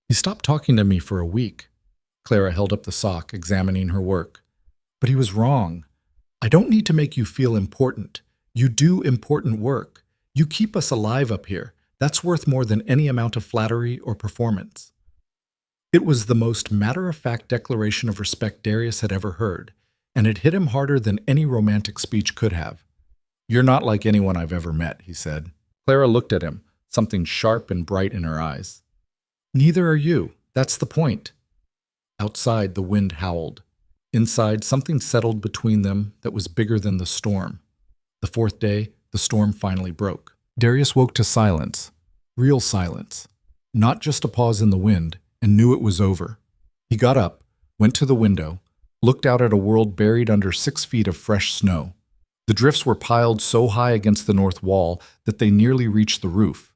He stopped talking to me for a week. Clara held up the sock, examining her work. But he was wrong. I don't need to make you feel important. You do important work. You keep us alive up here. That's worth more than any amount of flattery or performance. It was the most matter-of-fact declaration of respect Darius had ever heard, and it hit him harder than any romantic speech could have. You're not like anyone I've ever met, he said. Clara looked at him, something sharp and bright in her eyes. Neither are you. That's the point. Outside, the wind howled. Inside, something settled between them that was bigger than the storm. The fourth day, the storm finally broke. Darius woke to silence. Real silence. Not just a pause in the wind, and knew it was over. He got up, went to the window, looked out at a world buried under 6 feet of fresh snow. The drifts were piled so high against the north wall that they nearly reached the roof.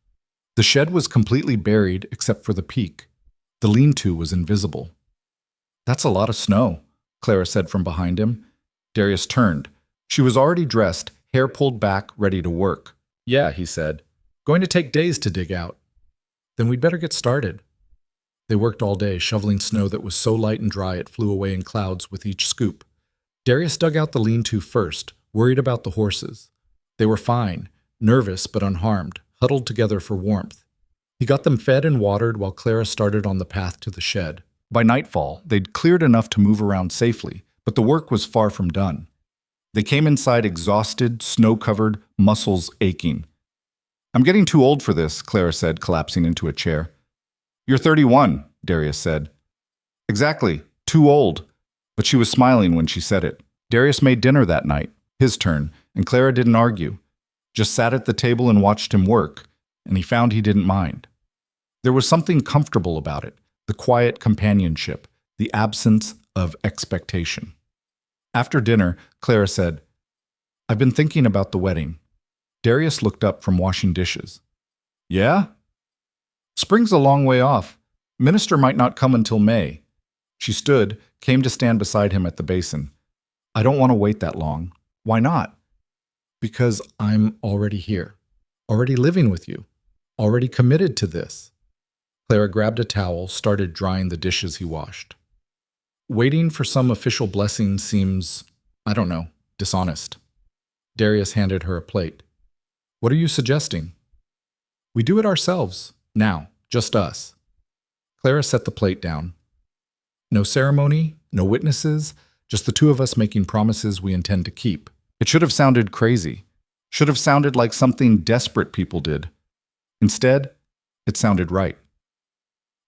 The shed was completely buried except for the peak. The lean-to was invisible. That's a lot of snow, Clara said from behind him. Darius turned. She was already dressed, hair pulled back, ready to work. Yeah, he said. Going to take days to dig out. Then we'd better get started. They worked all day, shoveling snow that was so light and dry it flew away in clouds with each scoop. Darius dug out the lean-to first, worried about the horses. They were fine, nervous but unharmed, huddled together for warmth. He got them fed and watered while Clara started on the path to the shed. By nightfall, they'd cleared enough to move around safely, but the work was far from done. They came inside exhausted, snow-covered, muscles aching. I'm getting too old for this, Clara said, collapsing into a chair. You're 31, Darius said. Exactly, too old. But she was smiling when she said it. Darius made dinner that night, his turn, and Clara didn't argue. Just sat at the table and watched him work, and he found he didn't mind. There was something comfortable about it, the quiet companionship, the absence of expectation. After dinner, Clara said, I've been thinking about the wedding. Darius looked up from washing dishes. Yeah? Spring's a long way off. Minister might not come until May. She stood, came to stand beside him at the basin. I don't want to wait that long. Why not? Because I'm already here, already living with you, already committed to this. Clara grabbed a towel, started drying the dishes he washed. Waiting for some official blessing seems, I don't know, dishonest. Darius handed her a plate. What are you suggesting? We do it ourselves, now, just us. Clara set the plate down. No ceremony, no witnesses, just the two of us making promises we intend to keep. It should have sounded crazy. Should have sounded like something desperate people did. Instead, it sounded right.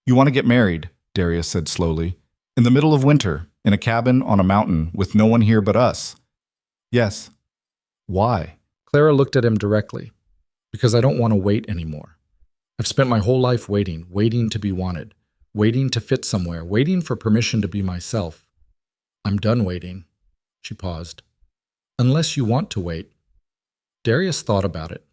You want to get married, Darius said slowly. In the middle of winter, in a cabin on a mountain with no one here but us. Yes. Why? Clara looked at him directly. Because I don't want to wait anymore. I've spent my whole life waiting, waiting to be wanted, waiting to fit somewhere, waiting for permission to be myself. I'm done waiting. She paused. Unless you want to wait. Darius thought about it.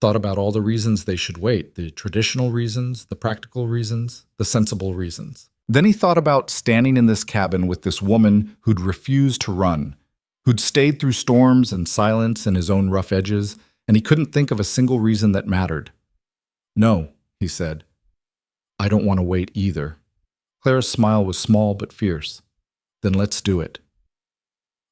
Thought about all the reasons they should wait, the traditional reasons, the practical reasons, the sensible reasons. Then he thought about standing in this cabin with this woman who'd refused to run, who'd stayed through storms and silence and his own rough edges, and he couldn't think of a single reason that mattered. No, he said. I don't want to wait either. Clara's smile was small but fierce. Then let's do it.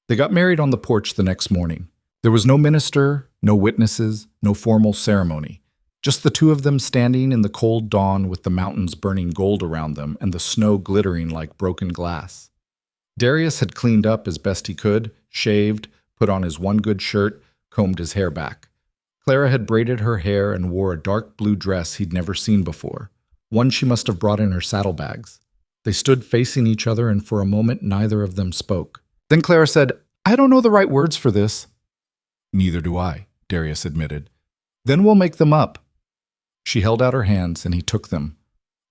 They got married on the porch the next morning. There was no minister, no witnesses, no formal ceremony. Just the two of them standing in the cold dawn with the mountains burning gold around them and the snow glittering like broken glass. Darius had cleaned up as best he could, shaved, put on his one good shirt, combed his hair back. Clara had braided her hair and wore a dark blue dress he'd never seen before, one she must have brought in her saddlebags. They stood facing each other, and for a moment neither of them spoke. Then Clara said, "I don't know the right words for this." "Neither do I," Darius admitted. "Then we'll make them up." She held out her hands, and he took them.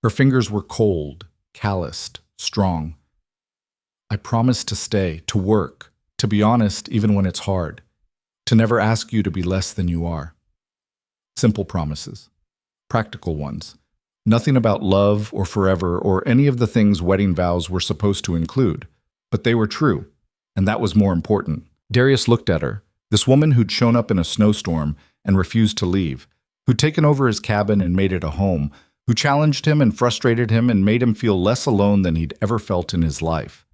Her fingers were cold, calloused, strong. "I promise to stay, to work, to be honest even when it's hard, to never ask you to be less than you are." Simple promises. Practical ones. Nothing about love or forever or any of the things wedding vows were supposed to include. But they were true, and that was more important. Darius looked at her, this woman who'd shown up in a snowstorm and refused to leave, who'd taken over his cabin and made it a home, who challenged him and frustrated him and made him feel less alone than he'd ever felt in his life.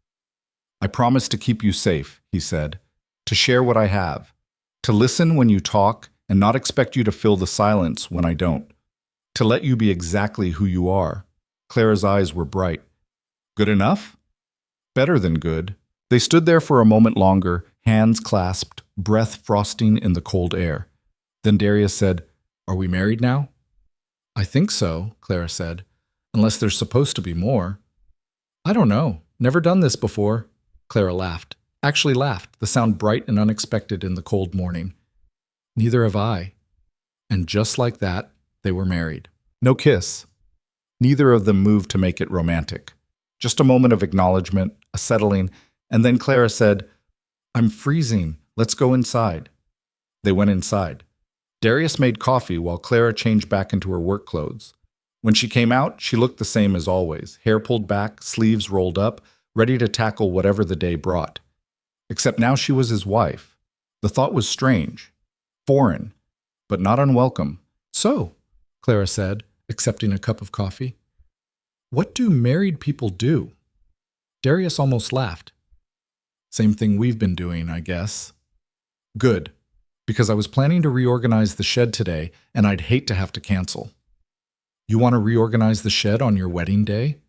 "I promise to keep you safe," he said, "to share what I have, to listen when you talk and not expect you to fill the silence when I don't, to let you be exactly who you are." Clara's eyes were bright. "Good enough?" "Better than good." They stood there for a moment longer, hands clasped, breath frosting in the cold air. Then Darius said, "Are we married now?" "I think so," Clara said, "unless there's supposed to be more." "I don't know. Never done this before." Clara laughed. Actually laughed, the sound bright and unexpected in the cold morning. "Neither have I." And just like that, they were married. No kiss. Neither of them moved to make it romantic. Just a moment of acknowledgement, a settling, and then Clara said, "I'm freezing. Let's go inside." They went inside. Darius made coffee while Clara changed back into her work clothes. When she came out, she looked the same as always, hair pulled back, sleeves rolled up, ready to tackle whatever the day brought. Except now she was his wife. The thought was strange, foreign, but not unwelcome. "So," Clara said, accepting a cup of coffee, "what do married people do?" Darius almost laughed. "Same thing we've been doing, I guess." "Good, because I was planning to reorganize the shed today, and I'd hate to have to cancel." "You want to reorganize the shed on your wedding day?"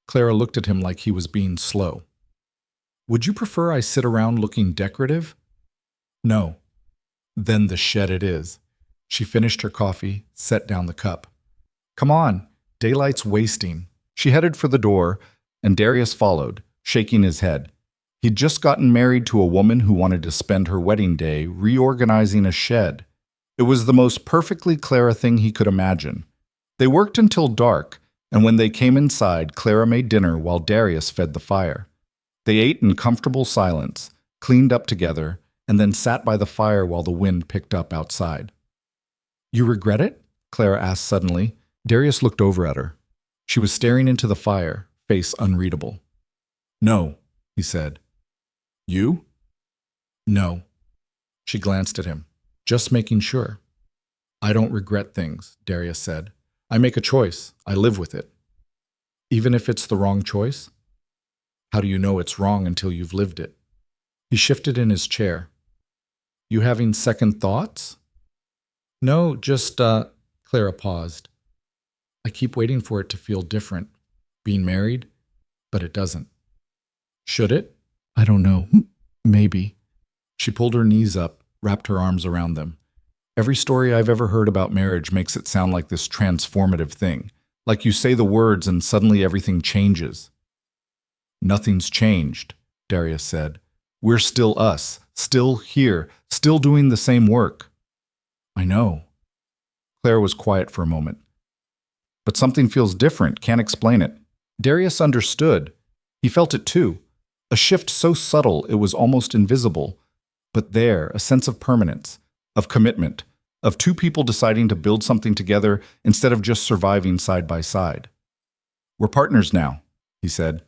Clara looked at him like he was being slow. "Would you prefer I sit around looking decorative?" "No." "Then the shed it is." She finished her coffee, set down the cup. "Come on, daylight's wasting." She headed for the door, and Darius followed, shaking his head. He'd just gotten married to a woman who wanted to spend her wedding day reorganizing a shed. It was the most perfectly Clara thing he could imagine. They worked until dark, and when they came inside, Clara made dinner while Darius fed the fire. They ate in comfortable silence, cleaned up together, and then sat by the fire while the wind picked up outside. "You regret it?" Clara asked suddenly. Darius looked over at her. She was staring into the fire, face unreadable. "No," he said. "You?" "No." She glanced at him, just making sure. "I don't regret things," Darius said. "I make a choice. I live with it." "Even if it's the wrong choice?" "How do you know it's wrong until you've lived it?" He shifted in his chair. "You having second thoughts?" "No, just, Clara paused. "I keep waiting for it to feel different, being married, but it doesn't." "Should it?" "I don't know. Maybe." She pulled her knees up, wrapped her arms around them. "Every story I've ever heard about marriage makes it sound like this transformative thing, like you say the words and suddenly everything changes." "Nothing's changed," Darius said. "We're still us, still here, still doing the same work." "I know." Clara was quiet for a moment. "But something feels different, can't explain it." Darius understood. He felt it too. A shift so subtle it was almost invisible. But there, a sense of permanence, of commitment, of two people deciding to build something together instead of just surviving side by side. "We're partners now," he said.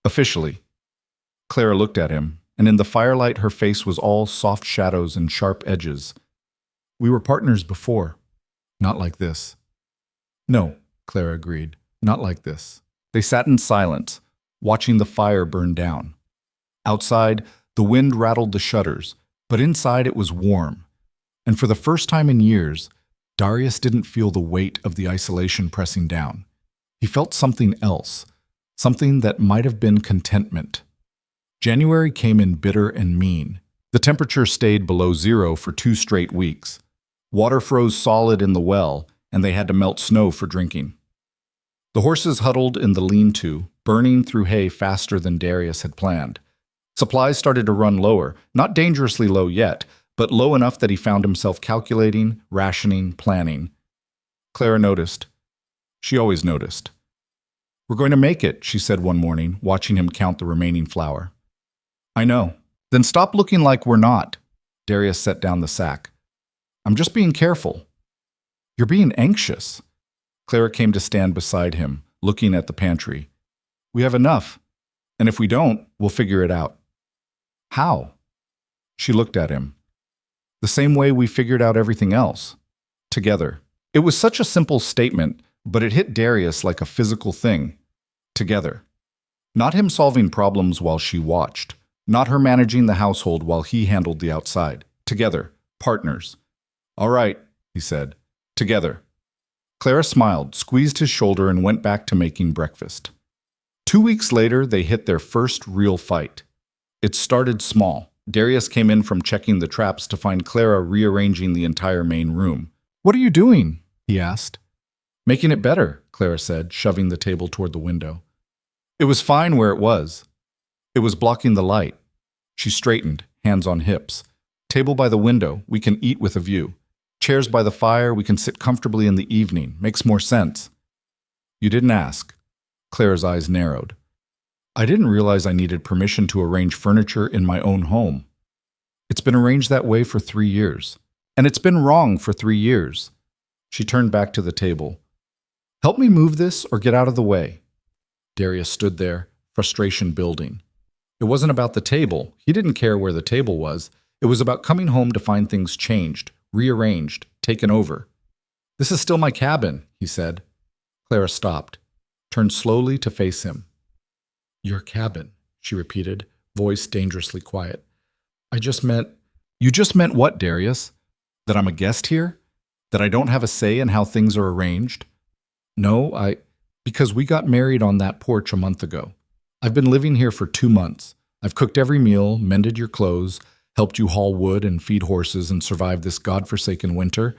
"Officially." Clara looked at him, and in the firelight her face was all soft shadows and sharp edges. "We were partners before. Not like this." "No," Clara agreed. "Not like this." They sat in silence, watching the fire burn down. Outside, the wind rattled the shutters, but inside it was warm. And for the first time in years, Darius didn't feel the weight of the isolation pressing down. He felt something else, something that might have been contentment. January came in bitter and mean. The temperature stayed below zero for 2 straight weeks. Water froze solid in the well, and they had to melt snow for drinking. The horses huddled in the lean-to, burning through hay faster than Darius had planned. Supplies started to run lower, not dangerously low yet, but low enough that he found himself calculating, rationing, planning. Clara noticed. She always noticed. "We're going to make it," she said one morning, watching him count the remaining flour. "I know." "Then stop looking like we're not." Darius set down the sack. "I'm just being careful." "You're being anxious." Clara came to stand beside him, looking at the pantry. "We have enough, and if we don't, we'll figure it out." "How?" She looked at him. "The same way we figured out everything else. Together." It was such a simple statement, but it hit Darius like a physical thing. Together. Not him solving problems while she watched. Not her managing the household while he handled the outside. Together. Partners. "All right," he said. "Together." Clara smiled, squeezed his shoulder, and went back to making breakfast. 2 weeks later, they hit their first real fight. It started small. Darius came in from checking the traps to find Clara rearranging the entire main room. "What are you doing?" he asked. "Making it better," Clara said, shoving the table toward the window. It was fine where it was. It was blocking the light. She straightened, hands on hips. "Table by the window, we can eat with a view. Chairs by the fire, we can sit comfortably in the evening. Makes more sense." "You didn't ask." Clara's eyes narrowed. "I didn't realize I needed permission to arrange furniture in my own home. It's been arranged that way for 3 years. And it's been wrong for 3 years." She turned back to the table. "Help me move this or get out of the way." Darius stood there, frustration building. It wasn't about the table. He didn't care where the table was. It was about coming home to find things changed, rearranged, taken over. "This is still my cabin," he said. Clara stopped, turned slowly to face him. "Your cabin," she repeated, voice dangerously quiet. "I just meant—" "You just meant what, Darius? That I'm a guest here? That I don't have a say in how things are arranged?" "No, because we got married on that porch a month ago. I've been living here for 2 months. I've cooked every meal, mended your clothes, helped you haul wood and feed horses and survive this godforsaken winter.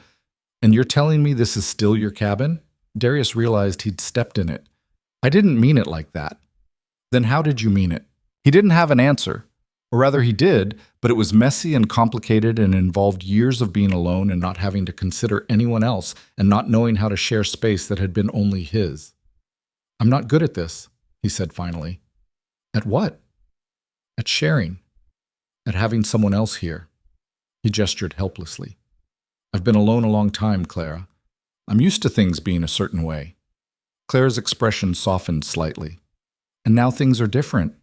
And you're telling me this is still your cabin?" Darius realized he'd stepped in it. "I didn't mean it like that." "Then how did you mean it?" He didn't have an answer. Or rather, he did, but it was messy and complicated and involved years of being alone and not having to consider anyone else and not knowing how to share space that had been only his. "I'm not good at this," he said finally. "At what?" "At sharing. At having someone else here." He gestured helplessly. "I've been alone a long time, Clara. I'm used to things being a certain way." Clara's expression softened slightly. "And now things are different."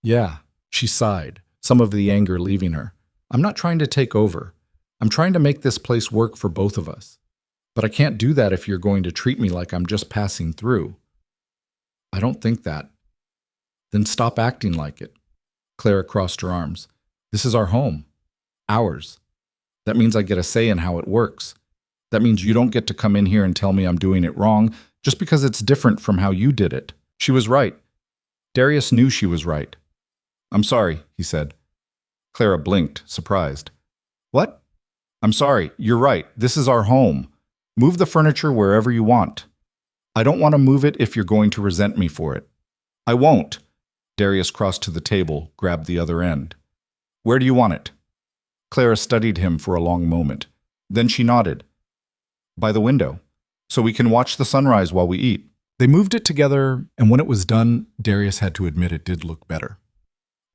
"Yeah." She sighed, some of the anger leaving her. "I'm not trying to take over. I'm trying to make this place work for both of us. But I can't do that if you're going to treat me like I'm just passing through." "I don't think that." "Then stop acting like it." Clara crossed her arms. "This is our home. Ours. That means I get a say in how it works. That means you don't get to come in here and tell me I'm doing it wrong just because it's different from how you did it." She was right. Darius knew she was right. "I'm sorry," he said. Clara blinked, surprised. "What?" "I'm sorry. You're right. This is our home. Move the furniture wherever you want. I don't want to move it if you're going to resent me for it." "I won't." Darius crossed to the table, grabbed the other end. "Where do you want it?" Clara studied him for a long moment. Then she nodded. "By the window, so we can watch the sunrise while we eat." They moved it together, and when it was done, Darius had to admit it did look better.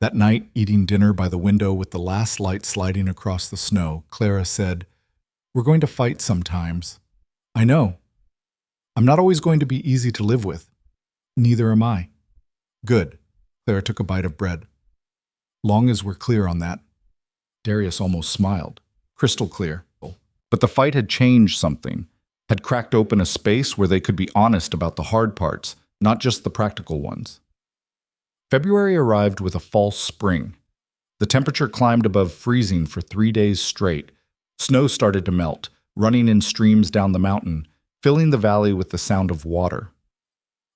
That night, eating dinner by the window with the last light sliding across the snow, Clara said, "We're going to fight sometimes." "I know. I'm not always going to be easy to live with." "Neither am I." "Good." Clara took a bite of bread. "Long as we're clear on that." Darius almost smiled. Crystal clear. But the fight had changed something, had cracked open a space where they could be honest about the hard parts, not just the practical ones. February arrived with a false spring. The temperature climbed above freezing for 3 days straight. Snow started to melt, running in streams down the mountain, filling the valley with the sound of water.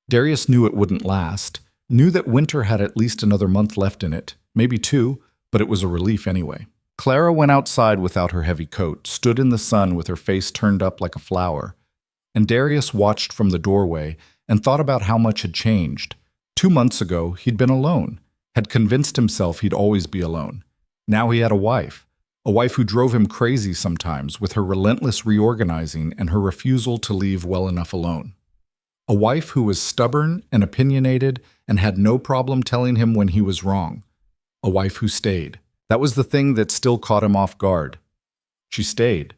Darius knew it wouldn't last, knew that winter had at least another month left in it, maybe 2, but it was a relief anyway. Clara went outside without her heavy coat, stood in the sun with her face turned up like a flower, and Darius watched from the doorway and thought about how much had changed. 2 months ago, he'd been alone, had convinced himself he'd always be alone. Now he had a wife who drove him crazy sometimes with her relentless reorganizing and her refusal to leave well enough alone. A wife who was stubborn and opinionated and had no problem telling him when he was wrong. A wife who stayed. That was the thing that still caught him off guard. She stayed.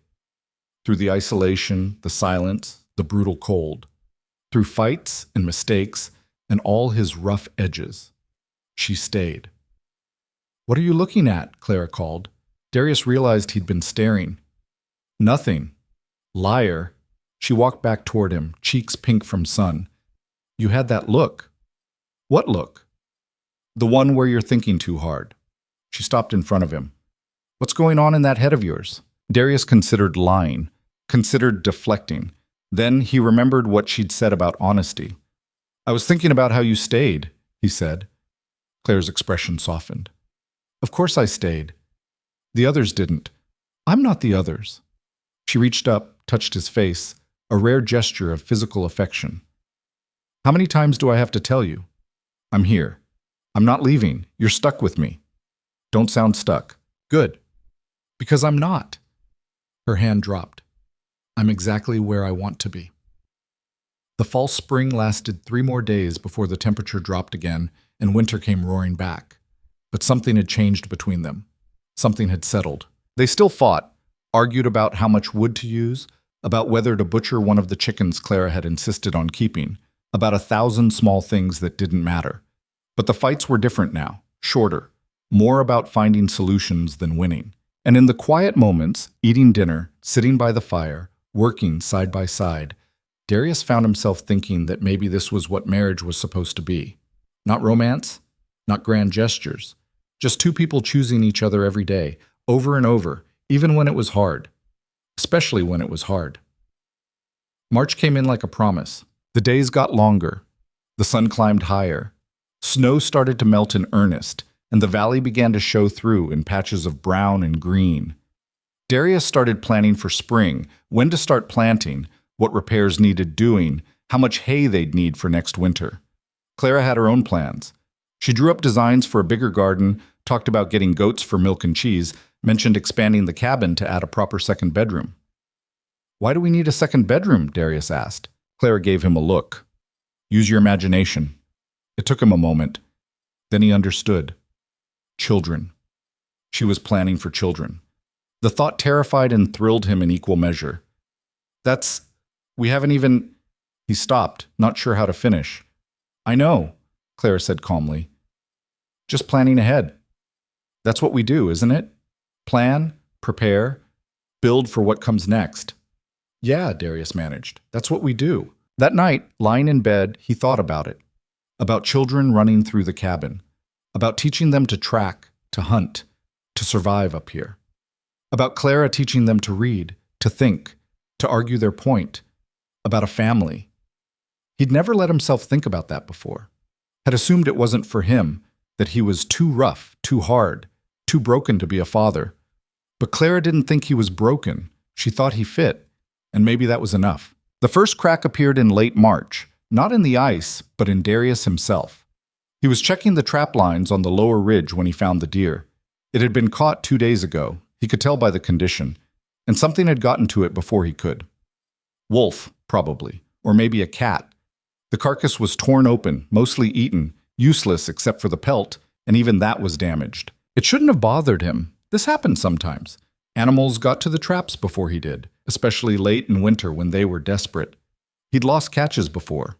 Through the isolation, the silence, the brutal cold. Through fights and mistakes and all his rough edges. She stayed. "What are you looking at?" Clara called. Darius realized he'd been staring. "Nothing." "Liar." She walked back toward him, cheeks pink from sun. "You had that look." "What look?" "The one where you're thinking too hard." She stopped in front of him. "What's going on in that head of yours?" Darius considered lying, considered deflecting. Then he remembered what she'd said about honesty. "I was thinking about how you stayed," he said. Claire's expression softened. "Of course I stayed. The others didn't. I'm not the others." She reached up, touched his face, a rare gesture of physical affection. "How many times do I have to tell you? I'm here. I'm not leaving. You're stuck with me." "Don't sound stuck." "Good. Because I'm not." Her hand dropped. "I'm exactly where I want to be." The false spring lasted 3 more days before the temperature dropped again and winter came roaring back. But something had changed between them. Something had settled. They still fought, argued about how much wood to use, about whether to butcher one of the chickens Clara had insisted on keeping, about 1,000 small things that didn't matter. But the fights were different now, shorter, more about finding solutions than winning. And in the quiet moments, eating dinner, sitting by the fire, working side by side, Darius found himself thinking that maybe this was what marriage was supposed to be. Not romance, not grand gestures, just 2 people choosing each other every day, over and over, even when it was hard. Especially when it was hard. March came in like a promise. The days got longer. The sun climbed higher. Snow started to melt in earnest, and the valley began to show through in patches of brown and green. Darius started planning for spring, when to start planting, what repairs needed doing, how much hay they'd need for next winter. Clara had her own plans. She drew up designs for a bigger garden, talked about getting goats for milk and cheese, mentioned expanding the cabin to add a proper second bedroom. "Why do we need a second bedroom?" Darius asked. Clara gave him a look. "Use your imagination." It took him a moment. Then he understood. Children. She was planning for children. The thought terrified and thrilled him in equal measure. We haven't even..." He stopped, not sure how to finish. "I know," Clara said calmly. "Just planning ahead. That's what we do, isn't it? Plan, prepare, build for what comes next." "Yeah," Darius managed. "That's what we do." That night, lying in bed, he thought about it. About children running through the cabin. About teaching them to track, to hunt, to survive up here. About Clara teaching them to read, to think, to argue their point. About a family. He'd never let himself think about that before. Had assumed it wasn't for him, that he was too rough, too hard, too broken to be a father. But Clara didn't think he was broken. She thought he fit, and maybe that was enough. The first crack appeared in late March, not in the ice, but in Darius himself. He was checking the trap lines on the lower ridge when he found the deer. It had been caught 2 days ago. He could tell by the condition, and something had gotten to it before he could. Wolf, probably, or maybe a cat. The carcass was torn open, mostly eaten, useless except for the pelt, and even that was damaged. It shouldn't have bothered him. This happened sometimes. Animals got to the traps before he did, especially late in winter when they were desperate. He'd lost catches before.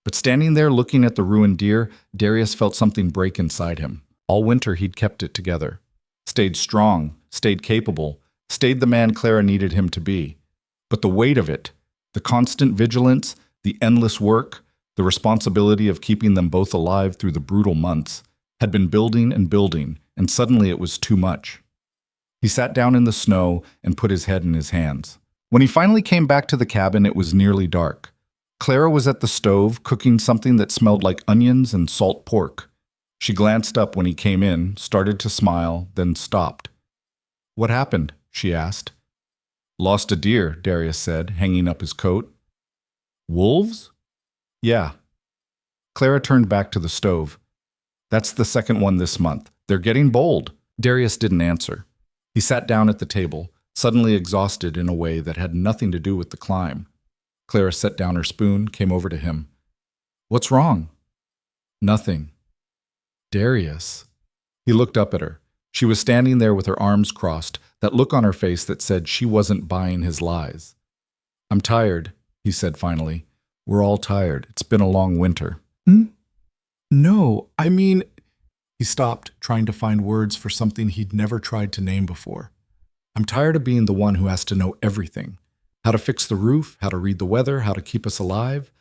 But standing there looking at the ruined deer, Darius felt something break inside him. All winter he'd kept it together. Stayed strong, stayed capable, stayed the man Clara needed him to be. But the weight of it, the constant vigilance, the endless work, the responsibility of keeping them both alive through the brutal months, had been building, and suddenly it was too much. He sat down in the snow and put his head in his hands. When he finally came back to the cabin, it was nearly dark. Clara was at the stove, cooking something that smelled like onions and salt pork. She glanced up when he came in, started to smile, then stopped. What happened? She asked. Lost a deer, Darius said, hanging up his coat. Wolves? Yeah. Clara turned back to the stove. That's the second one this month. They're getting bold. Darius didn't answer. He sat down at the table, suddenly exhausted in a way that had nothing to do with the climb. Clara set down her spoon, came over to him. What's wrong? Nothing. Darius. He looked up at her. She was standing there with her arms crossed, that look on her face that said she wasn't buying his lies. I'm tired, he said finally. We're all tired. It's been a long winter. No, I mean... He stopped, trying to find words for something he'd never tried to name before. I'm tired of being the one who has to know everything. How to fix the roof, how to read the weather, how to keep us alive.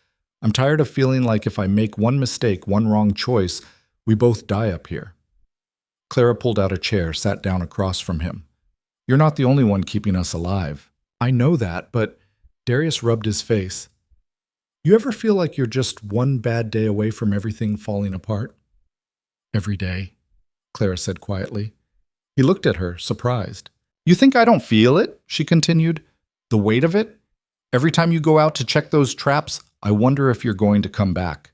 I'm tired of feeling like if I make one mistake, one wrong choice, we both die up here. Clara pulled out a chair, sat down across from him. You're not the only one keeping us alive. I know that, but... Darius rubbed his face. You ever feel like you're just one bad day away from everything falling apart? Every day, Clara said quietly. He looked at her, surprised. You think I don't feel it? She continued. The weight of it? Every time you go out to check those traps, I wonder if you're going to come back.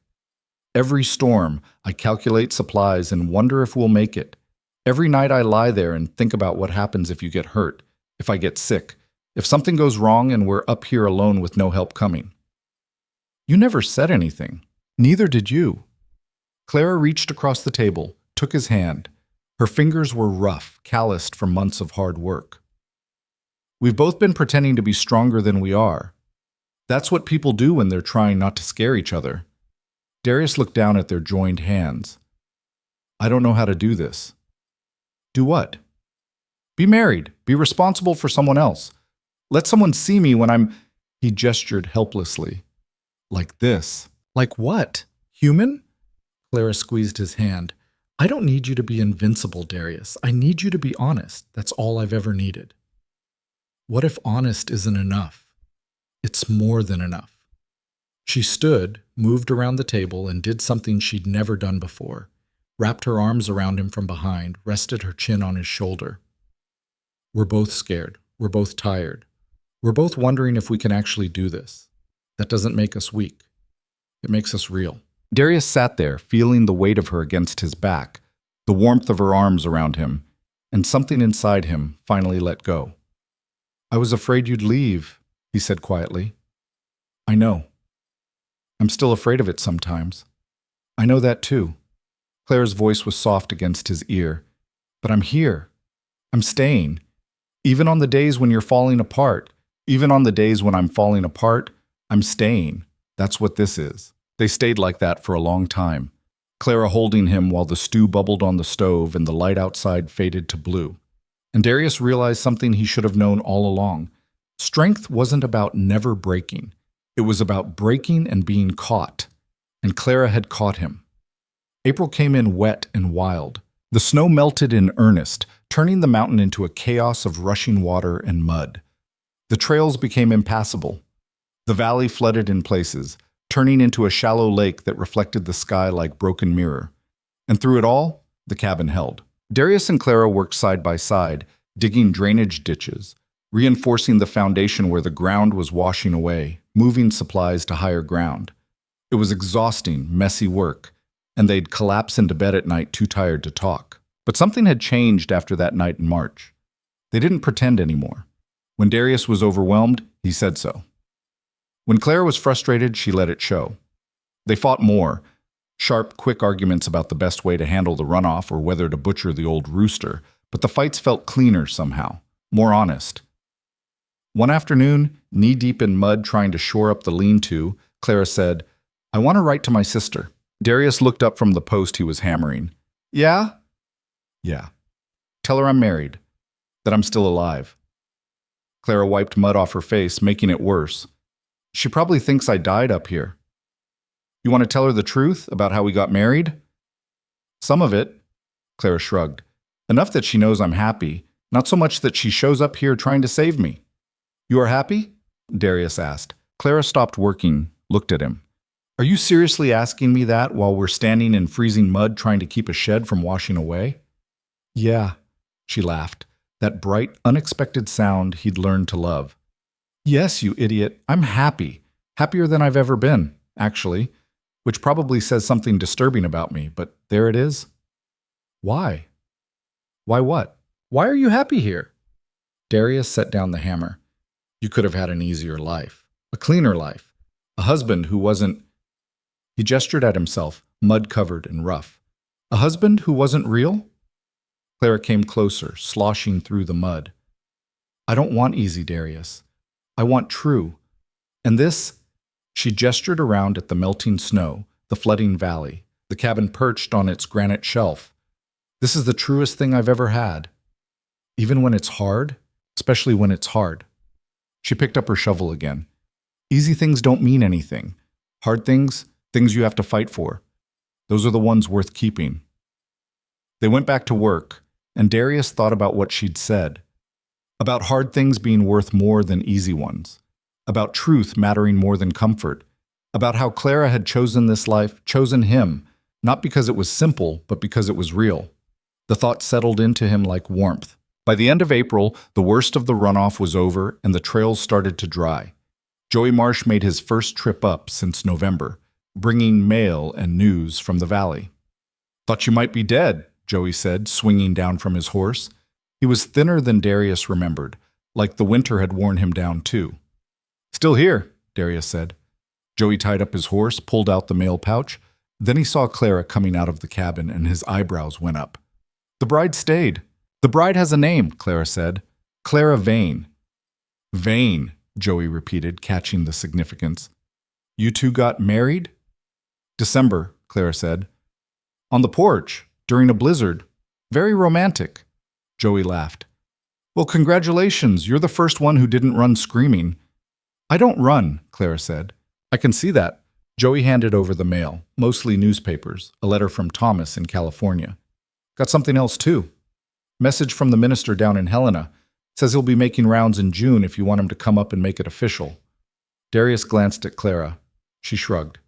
Every storm, I calculate supplies and wonder if we'll make it. Every night I lie there and think about what happens if you get hurt, if I get sick, if something goes wrong and we're up here alone with no help coming. You never said anything. Neither did you. Clara reached across the table, took his hand. Her fingers were rough, calloused from months of hard work. We've both been pretending to be stronger than we are. That's what people do when they're trying not to scare each other. Darius looked down at their joined hands. I don't know how to do this. Do what? Be married. Be responsible for someone else. Let someone see me when I'm... He gestured helplessly. Like this. Like what? Human? Clara squeezed his hand. I don't need you to be invincible, Darius. I need you to be honest. That's all I've ever needed. What if honest isn't enough? It's more than enough. She stood, moved around the table, and did something she'd never done before. Wrapped her arms around him from behind, rested her chin on his shoulder. We're both scared. We're both tired. We're both wondering if we can actually do this. That doesn't make us weak. It makes us real. Darius sat there, feeling the weight of her against his back, the warmth of her arms around him, and something inside him finally let go. I was afraid you'd leave, he said quietly. I know. I'm still afraid of it sometimes. I know that too. Claire's voice was soft against his ear. But I'm here. I'm staying. Even on the days when you're falling apart, even on the days when I'm falling apart, I'm staying. That's what this is. They stayed like that for a long time, Clara holding him while the stew bubbled on the stove and the light outside faded to blue. And Darius realized something he should have known all along. Strength wasn't about never breaking. It was about breaking and being caught. And Clara had caught him. April came in wet and wild. The snow melted in earnest, turning the mountain into a chaos of rushing water and mud. The trails became impassable. The valley flooded in places, turning into a shallow lake that reflected the sky like broken mirror. And through it all, the cabin held. Darius and Clara worked side by side, digging drainage ditches, reinforcing the foundation where the ground was washing away, moving supplies to higher ground. It was exhausting, messy work, and they'd collapse into bed at night too tired to talk. But something had changed after that night in March. They didn't pretend anymore. When Darius was overwhelmed, he said so. When Clara was frustrated, she let it show. They fought more, sharp, quick arguments about the best way to handle the runoff or whether to butcher the old rooster, but the fights felt cleaner somehow, more honest. One afternoon, knee-deep in mud trying to shore up the lean-to, Clara said, I want to write to my sister. Darius looked up from the post he was hammering. Yeah? Yeah. Tell her I'm married, that I'm still alive. Clara wiped mud off her face, making it worse. She probably thinks I died up here. You want to tell her the truth about how we got married? Some of it, Clara shrugged. Enough that she knows I'm happy, not so much that she shows up here trying to save me. You are happy? Darius asked. Clara stopped working, looked at him. Are you seriously asking me that while we're standing in freezing mud trying to keep a shed from washing away? Yeah, she laughed. that bright, unexpected sound he'd learned to love. Yes, you idiot, I'm happy. Happier than I've ever been, actually, which probably says something disturbing about me, but there it is. Why? Why what? Why are you happy here? Darius set down the hammer. You could have had an easier life, a cleaner life, a husband who wasn't. He gestured at himself, mud-covered and rough. A husband who wasn't real? Clara came closer, sloshing through the mud. I don't want easy, Darius. I want true. And this, she gestured around at the melting snow, the flooding valley, the cabin perched on its granite shelf. This is the truest thing I've ever had. Even when it's hard, especially when it's hard. She picked up her shovel again. Easy things don't mean anything. Hard things, things you have to fight for. Those are the ones worth keeping. They went back to work, and Darius thought about what she'd said. About hard things being worth more than easy ones. About truth mattering more than comfort. About how Clara had chosen this life, chosen him, not because it was simple, but because it was real. The thought settled into him like warmth. By the end of April, the worst of the runoff was over and the trails started to dry. Joey Marsh made his first trip up since November, bringing mail and news from the valley. Thought you might be dead, Joey said, swinging down from his horse. He was thinner than Darius remembered, like the winter had worn him down too. Still here, Darius said. Joey tied up his horse, pulled out the mail pouch. Then he saw Clara coming out of the cabin and his eyebrows went up. The bride stayed. The bride has a name, Clara said. Clara Vane. Vane, Joey repeated, catching the significance. You two got married? December, Clara said. On the porch, during a blizzard. Very romantic. Joey laughed. Well, congratulations, you're the first one who didn't run screaming. I don't run, Clara said. I can see that. Joey handed over the mail, mostly newspapers, a letter from Thomas in California. Got something else too. Message from the minister down in Helena. Says he'll be making rounds in June if you want him to come up and make it official. Darius glanced at Clara. She shrugged.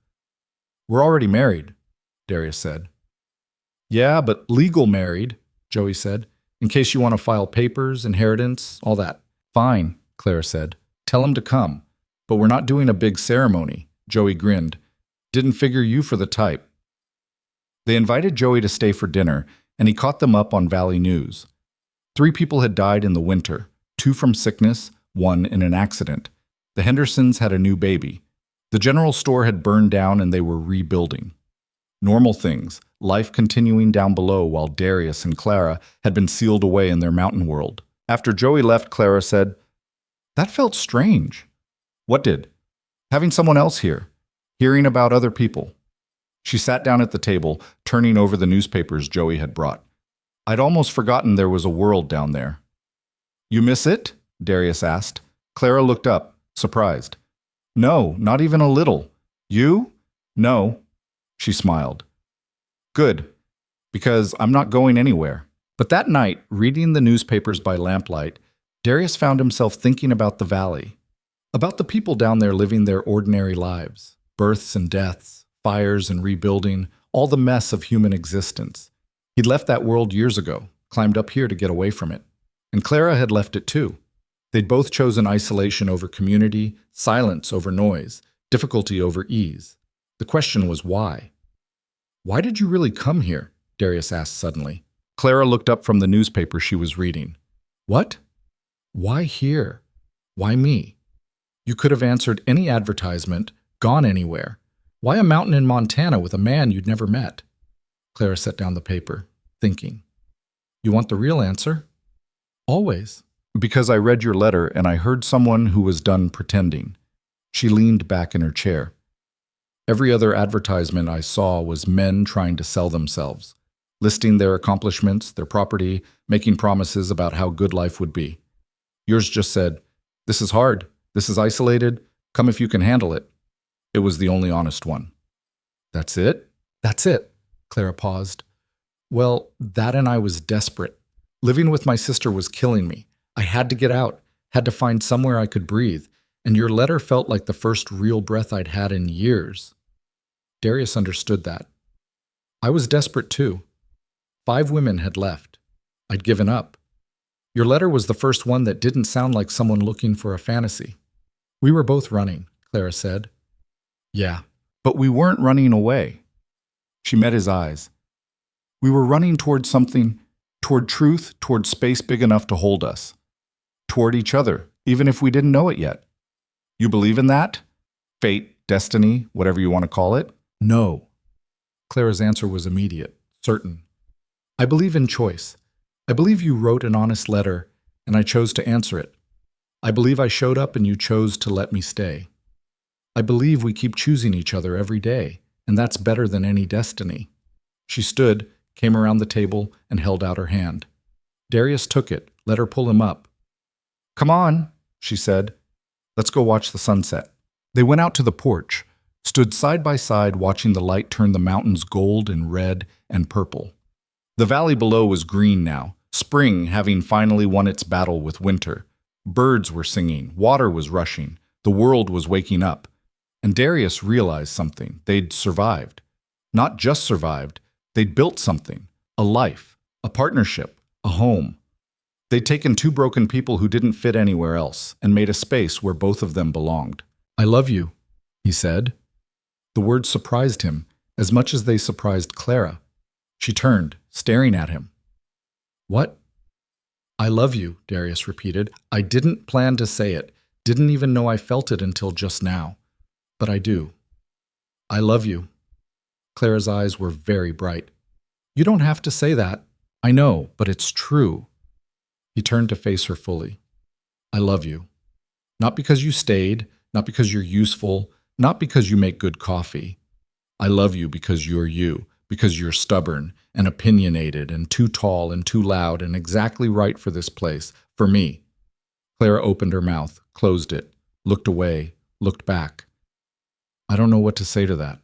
We're already married, Darius said. Yeah, but legal married, Joey said. In case you want to file papers, inheritance, all that. Fine, Clara said. Tell him to come. But we're not doing a big ceremony. Joey grinned. Didn't figure you for the type. They invited Joey to stay for dinner, and he caught them up on Valley News. 3 people had died in the winter, 2 from sickness, 1 in an accident. The Hendersons had a new baby. The general store had burned down and they were rebuilding. Normal things, life continuing down below while Darius and Clara had been sealed away in their mountain world. After Joey left, Clara said, That felt strange. What did? Having someone else here. Hearing about other people. She sat down at the table, turning over the newspapers Joey had brought. I'd almost forgotten there was a world down there. You miss it? Darius asked. Clara looked up, surprised. No, not even a little. You? No. She smiled. Good, because I'm not going anywhere. But that night, reading the newspapers by lamplight, Darius found himself thinking about the valley, about the people down there living their ordinary lives, births and deaths, fires and rebuilding, all the mess of human existence. He'd left that world years ago, climbed up here to get away from it. And Clara had left it too. They'd both chosen isolation over community, silence over noise, difficulty over ease. The question was why? Why did you really come here? Darius asked suddenly. Clara looked up from the newspaper she was reading. What? Why here? Why me? You could have answered any advertisement, gone anywhere. Why a mountain in Montana with a man you'd never met? Clara set down the paper, thinking. You want the real answer? Always. Because I read your letter and I heard someone who was done pretending. She leaned back in her chair. Every other advertisement I saw was men trying to sell themselves, listing their accomplishments, their property, making promises about how good life would be. Yours just said, this is hard, this is isolated, come if you can handle it. It was the only honest one. That's it? That's it. Clara paused. Well, that and I was desperate. Living with my sister was killing me. I had to get out, had to find somewhere I could breathe, and your letter felt like the first real breath I'd had in years. Darius understood that. I was desperate too. 5 women had left. I'd given up. Your letter was the first one that didn't sound like someone looking for a fantasy. We were both running, Clara said. Yeah, but we weren't running away. She met his eyes. We were running toward something, toward truth, toward space big enough to hold us. Toward each other, even if we didn't know it yet. You believe in that? Fate, destiny, whatever you want to call it? No. Clara's answer was immediate, certain. I believe in choice. I believe you wrote an honest letter, and I chose to answer it. I believe I showed up and you chose to let me stay. I believe we keep choosing each other every day, and that's better than any destiny. She stood, came around the table, and held out her hand. Darius took it, let her pull him up. Come on, she said. Let's go watch the sunset. They went out to the porch, stood side by side watching the light turn the mountains gold and red and purple. The valley below was green now, spring having finally won its battle with winter. Birds were singing, water was rushing, the world was waking up. And Darius realized something. They'd survived. Not just survived, they'd built something. A life, a partnership, a home. They'd taken two broken people who didn't fit anywhere else and made a space where both of them belonged. I love you, he said. The words surprised him as much as they surprised Clara. She turned, staring at him. What? I love you, Darius repeated. I didn't plan to say it, didn't even know I felt it until just now. But I do. I love you. Clara's eyes were very bright. You don't have to say that. I know, but it's true. He turned to face her fully. I love you. Not because you stayed, not because you're useful, not because you make good coffee. I love you because you're you, because you're stubborn and opinionated and too tall and too loud and exactly right for this place, for me. Clara opened her mouth, closed it, looked away, looked back. I don't know what to say to that.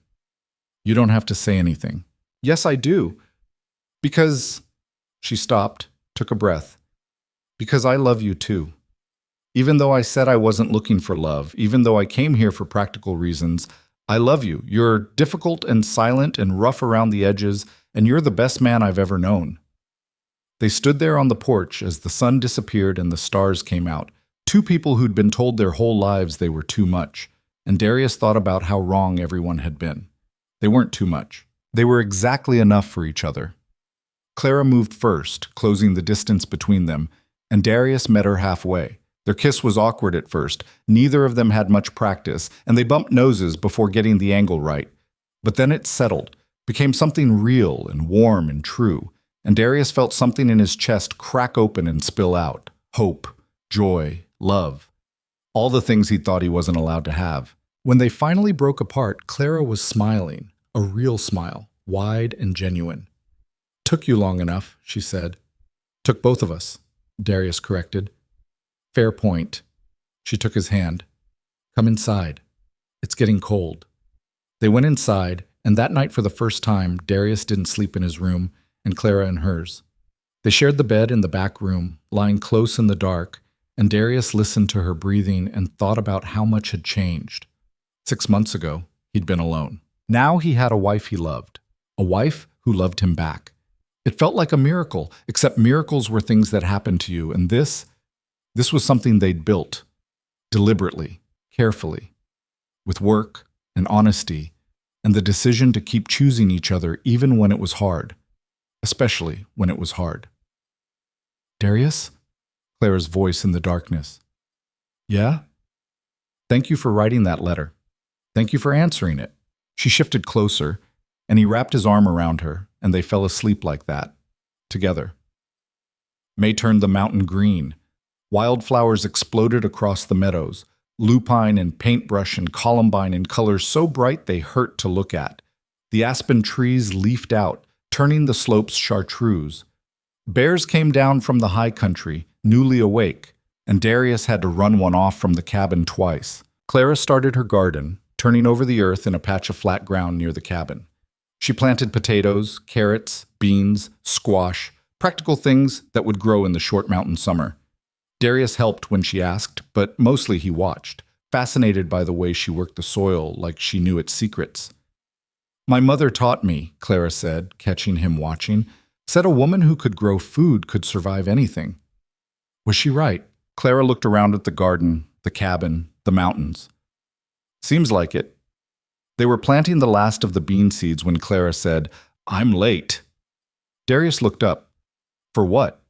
You don't have to say anything. Yes, I do. Because... She stopped, took a breath. Because I love you too. Even though I said I wasn't looking for love, even though I came here for practical reasons, I love you. You're difficult and silent and rough around the edges, and you're the best man I've ever known. They stood there on the porch as the sun disappeared and the stars came out. Two people who'd been told their whole lives they were too much. And Darius thought about how wrong everyone had been. They weren't too much. They were exactly enough for each other. Clara moved first, closing the distance between them, and Darius met her halfway. Their kiss was awkward at first. Neither of them had much practice, and they bumped noses before getting the angle right. But then it settled, became something real and warm and true, and Darius felt something in his chest crack open and spill out. Hope, joy, love. All the things he thought he wasn't allowed to have. When they finally broke apart, Clara was smiling, a real smile, wide and genuine. Took you long enough, she said. Took both of us, Darius corrected. Fair point. She took his hand. Come inside. It's getting cold. They went inside, and that night for the first time, Darius didn't sleep in his room, and Clara in hers. They shared the bed in the back room, lying close in the dark, and Darius listened to her breathing and thought about how much had changed. 6 months ago, he'd been alone. Now he had a wife he loved, a wife who loved him back. It felt like a miracle, except miracles were things that happened to you, and this was something they'd built, deliberately, carefully, with work and honesty, and the decision to keep choosing each other even when it was hard, especially when it was hard. Darius? Clara's voice in the darkness. Yeah? Thank you for writing that letter. Thank you for answering it. She shifted closer, and he wrapped his arm around her, and they fell asleep like that, together. May turned the mountain green. Wildflowers exploded across the meadows, lupine and paintbrush and columbine in colors so bright they hurt to look at. The aspen trees leafed out, turning the slopes chartreuse. Bears came down from the high country, newly awake, and Darius had to run one off from the cabin twice. Clara started her garden, turning over the earth in a patch of flat ground near the cabin. She planted potatoes, carrots, beans, squash, practical things that would grow in the short mountain summer. Darius helped when she asked, but mostly he watched, fascinated by the way she worked the soil like she knew its secrets. My mother taught me, Clara said, catching him watching, said a woman who could grow food could survive anything. Was she right? Clara looked around at the garden, the cabin, the mountains. Seems like it. They were planting the last of the bean seeds when Clara said, "I'm late." Darius looked up. For what?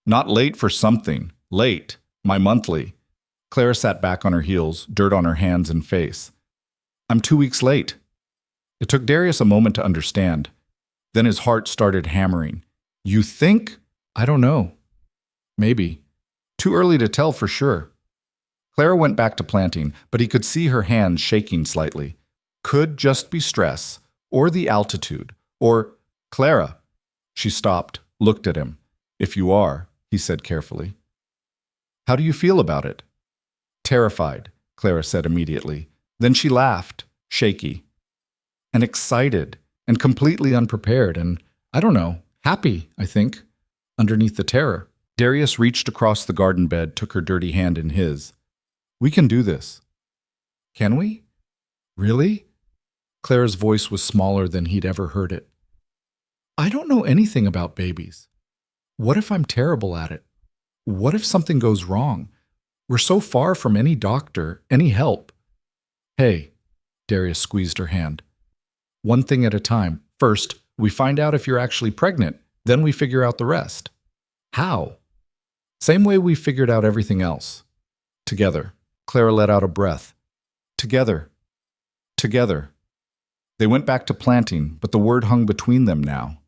Not late for something. Late. My monthly. Clara sat back on her heels, dirt on her hands and face. I'm 2 weeks late. It took Darius a moment to understand. Then his heart started hammering. You think? I don't know. Maybe. Too early to tell for sure. Clara went back to planting, but he could see her hands shaking slightly. Could just be stress, or the altitude, or Clara. She stopped, looked at him. If you are, he said carefully. How do you feel about it? Terrified, Clara said immediately. Then she laughed, shaky, and excited, and completely unprepared, and, I don't know, happy, I think, underneath the terror. Darius reached across the garden bed, took her dirty hand in his. We can do this. Can we? Really? Clara's voice was smaller than he'd ever heard it. I don't know anything about babies. What if I'm terrible at it? What if something goes wrong? We're so far from any doctor, any help. Hey, Darius squeezed her hand. One thing at a time. First, we find out if you're actually pregnant. Then we figure out the rest. How? Same way we figured out everything else. Together. Clara let out a breath. Together. Together. They went back to planting, but the word hung between them now.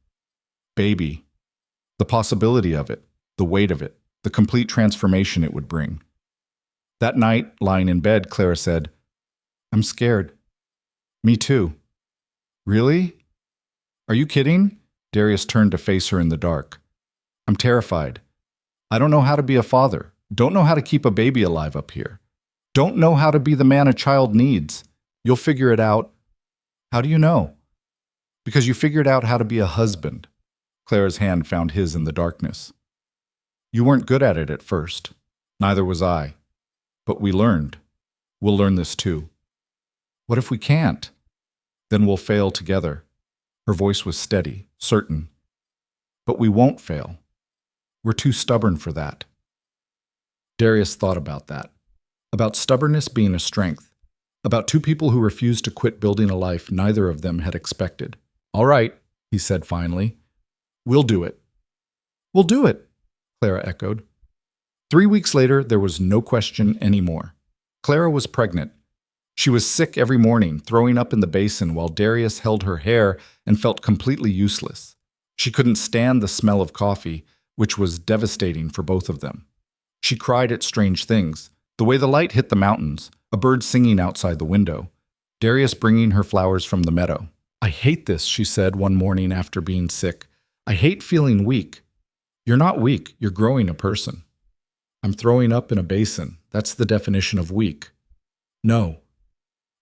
Baby. The possibility of it, the weight of it, the complete transformation it would bring. That night, lying in bed, Clara said, I'm scared. Me too. Really? Are you kidding? Darius turned to face her in the dark. I'm terrified. I don't know how to be a father. Don't know how to keep a baby alive up here. Don't know how to be the man a child needs. You'll figure it out. How do you know? Because you figured out how to be a husband. Clara's hand found his in the darkness. You weren't good at it at first. Neither was I. But we learned. We'll learn this too. What if we can't? Then we'll fail together. Her voice was steady, certain. But we won't fail. We're too stubborn for that. Darius thought about that. About stubbornness being a strength. About two people who refused to quit building a life neither of them had expected. All right, he said finally. We'll do it. We'll do it, Clara echoed. 3 weeks later, there was no question anymore. Clara was pregnant. She was sick every morning, throwing up in the basin while Darius held her hair and felt completely useless. She couldn't stand the smell of coffee, which was devastating for both of them. She cried at strange things, the way the light hit the mountains, a bird singing outside the window, Darius bringing her flowers from the meadow. I hate this, she said one morning after being sick. I hate feeling weak. You're not weak, you're growing a person. I'm throwing up in a basin. That's the definition of weak. No.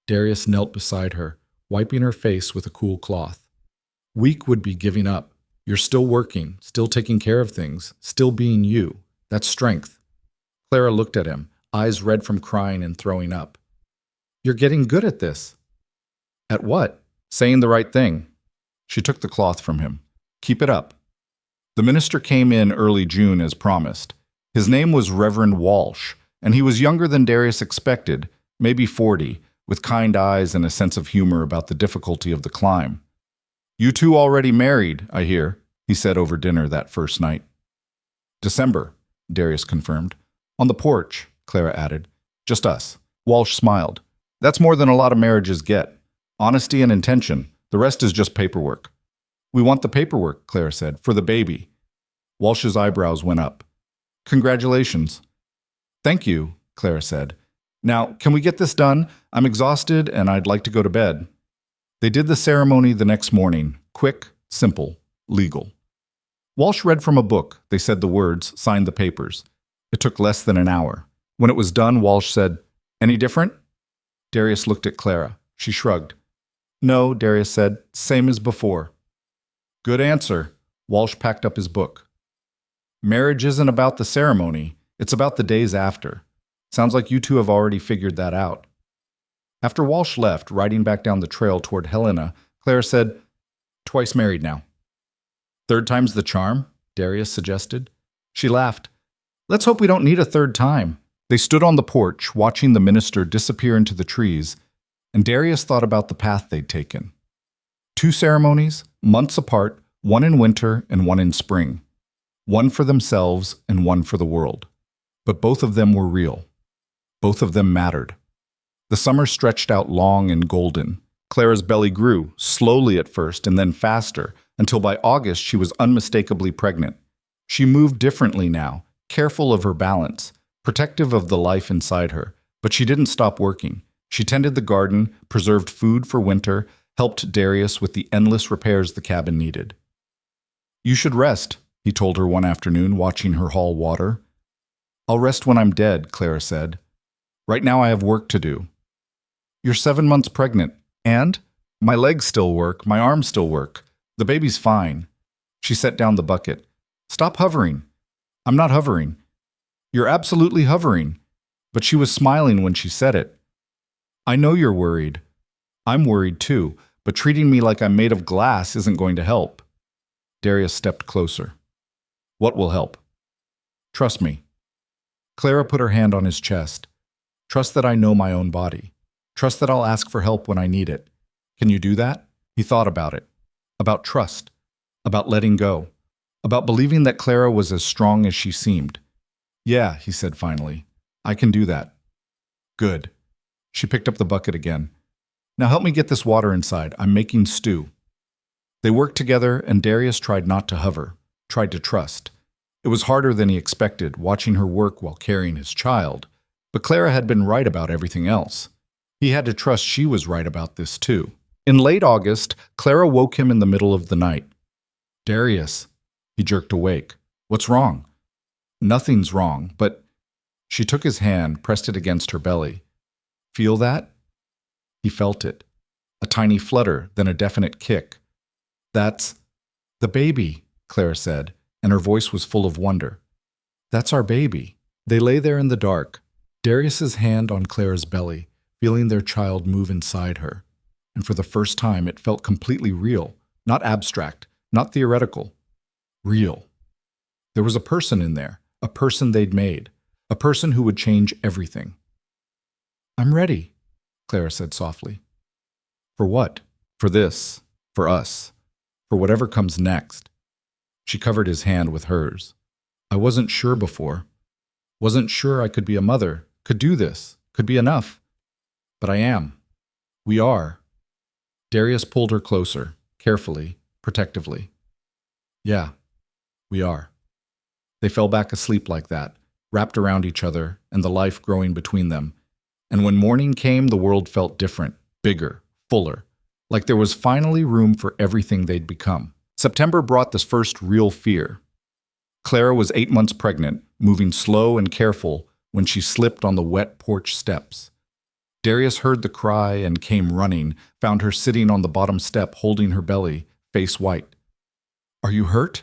Darius knelt beside her, wiping her face with a cool cloth. Weak would be giving up. You're still working, still taking care of things, still being you. That's strength. Clara looked at him, eyes red from crying and throwing up. You're getting good at this. At what? Saying the right thing. She took the cloth from him. Keep it up. The minister came in early June as promised. His name was Reverend Walsh, and he was younger than Darius expected, maybe 40, with kind eyes and a sense of humor about the difficulty of the climb. You two already married, I hear, he said over dinner that first night. December, Darius confirmed. On the porch, Clara added. Just us. Walsh smiled. That's more than a lot of marriages get. Honesty and intention. The rest is just paperwork. We want the paperwork, Clara said, for the baby. Walsh's eyebrows went up. Congratulations. Thank you, Clara said. Now, can we get this done? I'm exhausted and I'd like to go to bed. They did the ceremony the next morning. Quick, simple, legal. Walsh read from a book. They said the words, signed the papers. It took less than an hour. When it was done, Walsh said, Any different? Darius looked at Clara. She shrugged. No, Darius said, same as before. Good answer. Walsh packed up his book. Marriage isn't about the ceremony. It's about the days after. Sounds like you two have already figured that out. After Walsh left, riding back down the trail toward Helena, Clara said, Twice married now. Third time's the charm, Darius suggested. She laughed. Let's hope we don't need a third time. They stood on the porch, watching the minister disappear into the trees, and Darius thought about the path they'd taken. 2 ceremonies, months apart, one in winter and one in spring. One for themselves and one for the world. But both of them were real. Both of them mattered. The summer stretched out long and golden. Clara's belly grew, slowly at first and then faster, until by August she was unmistakably pregnant. She moved differently now, careful of her balance, protective of the life inside her. But she didn't stop working. She tended the garden, preserved food for winter, helped Darius with the endless repairs the cabin needed. "You should rest," he told her one afternoon, watching her haul water. "I'll rest when I'm dead," Clara said. "Right now I have work to do." "You're 7 months pregnant, and?" "My legs still work, my arms still work. The baby's fine." She set down the bucket. "Stop hovering." "I'm not hovering." "You're absolutely hovering." But she was smiling when she said it. "I know you're worried. I'm worried too, but treating me like I'm made of glass isn't going to help." Darius stepped closer. "What will help?" "Trust me." Clara put her hand on his chest. "Trust that I know my own body. Trust that I'll ask for help when I need it. Can you do that?" He thought about it. About trust. About letting go. About believing that Clara was as strong as she seemed. "Yeah," he said finally. "I can do that." "Good." She picked up the bucket again. "Now help me get this water inside. I'm making stew." They worked together, and Darius tried not to hover, tried to trust. It was harder than he expected, watching her work while carrying his child. But Clara had been right about everything else. He had to trust she was right about this too. In late August, Clara woke him in the middle of the night. "Darius." He jerked awake. "What's wrong?" "Nothing's wrong, but..." She took his hand, pressed it against her belly. "Feel that?" He felt it. A tiny flutter, then a definite kick. "That's..." "The baby," Clara said, and her voice was full of wonder. "That's our baby." They lay there in the dark, Darius's hand on Clara's belly, feeling their child move inside her. And for the first time, it felt completely real, not abstract, not theoretical. Real. There was a person in there, a person they'd made, a person who would change everything. "I'm ready," Clara said softly. "For what?" "For this. For us. For whatever comes next." She covered his hand with hers. "I wasn't sure before. Wasn't sure I could be a mother, could do this, could be enough. But I am. We are." Darius pulled her closer, carefully, protectively. "Yeah, we are." They fell back asleep like that, wrapped around each other and the life growing between them. And when morning came, the world felt different, bigger, fuller, like there was finally room for everything they'd become. September brought this first real fear. Clara was 8 months pregnant, moving slow and careful when she slipped on the wet porch steps. Darius heard the cry and came running, found her sitting on the bottom step holding her belly, face white. "Are you hurt?"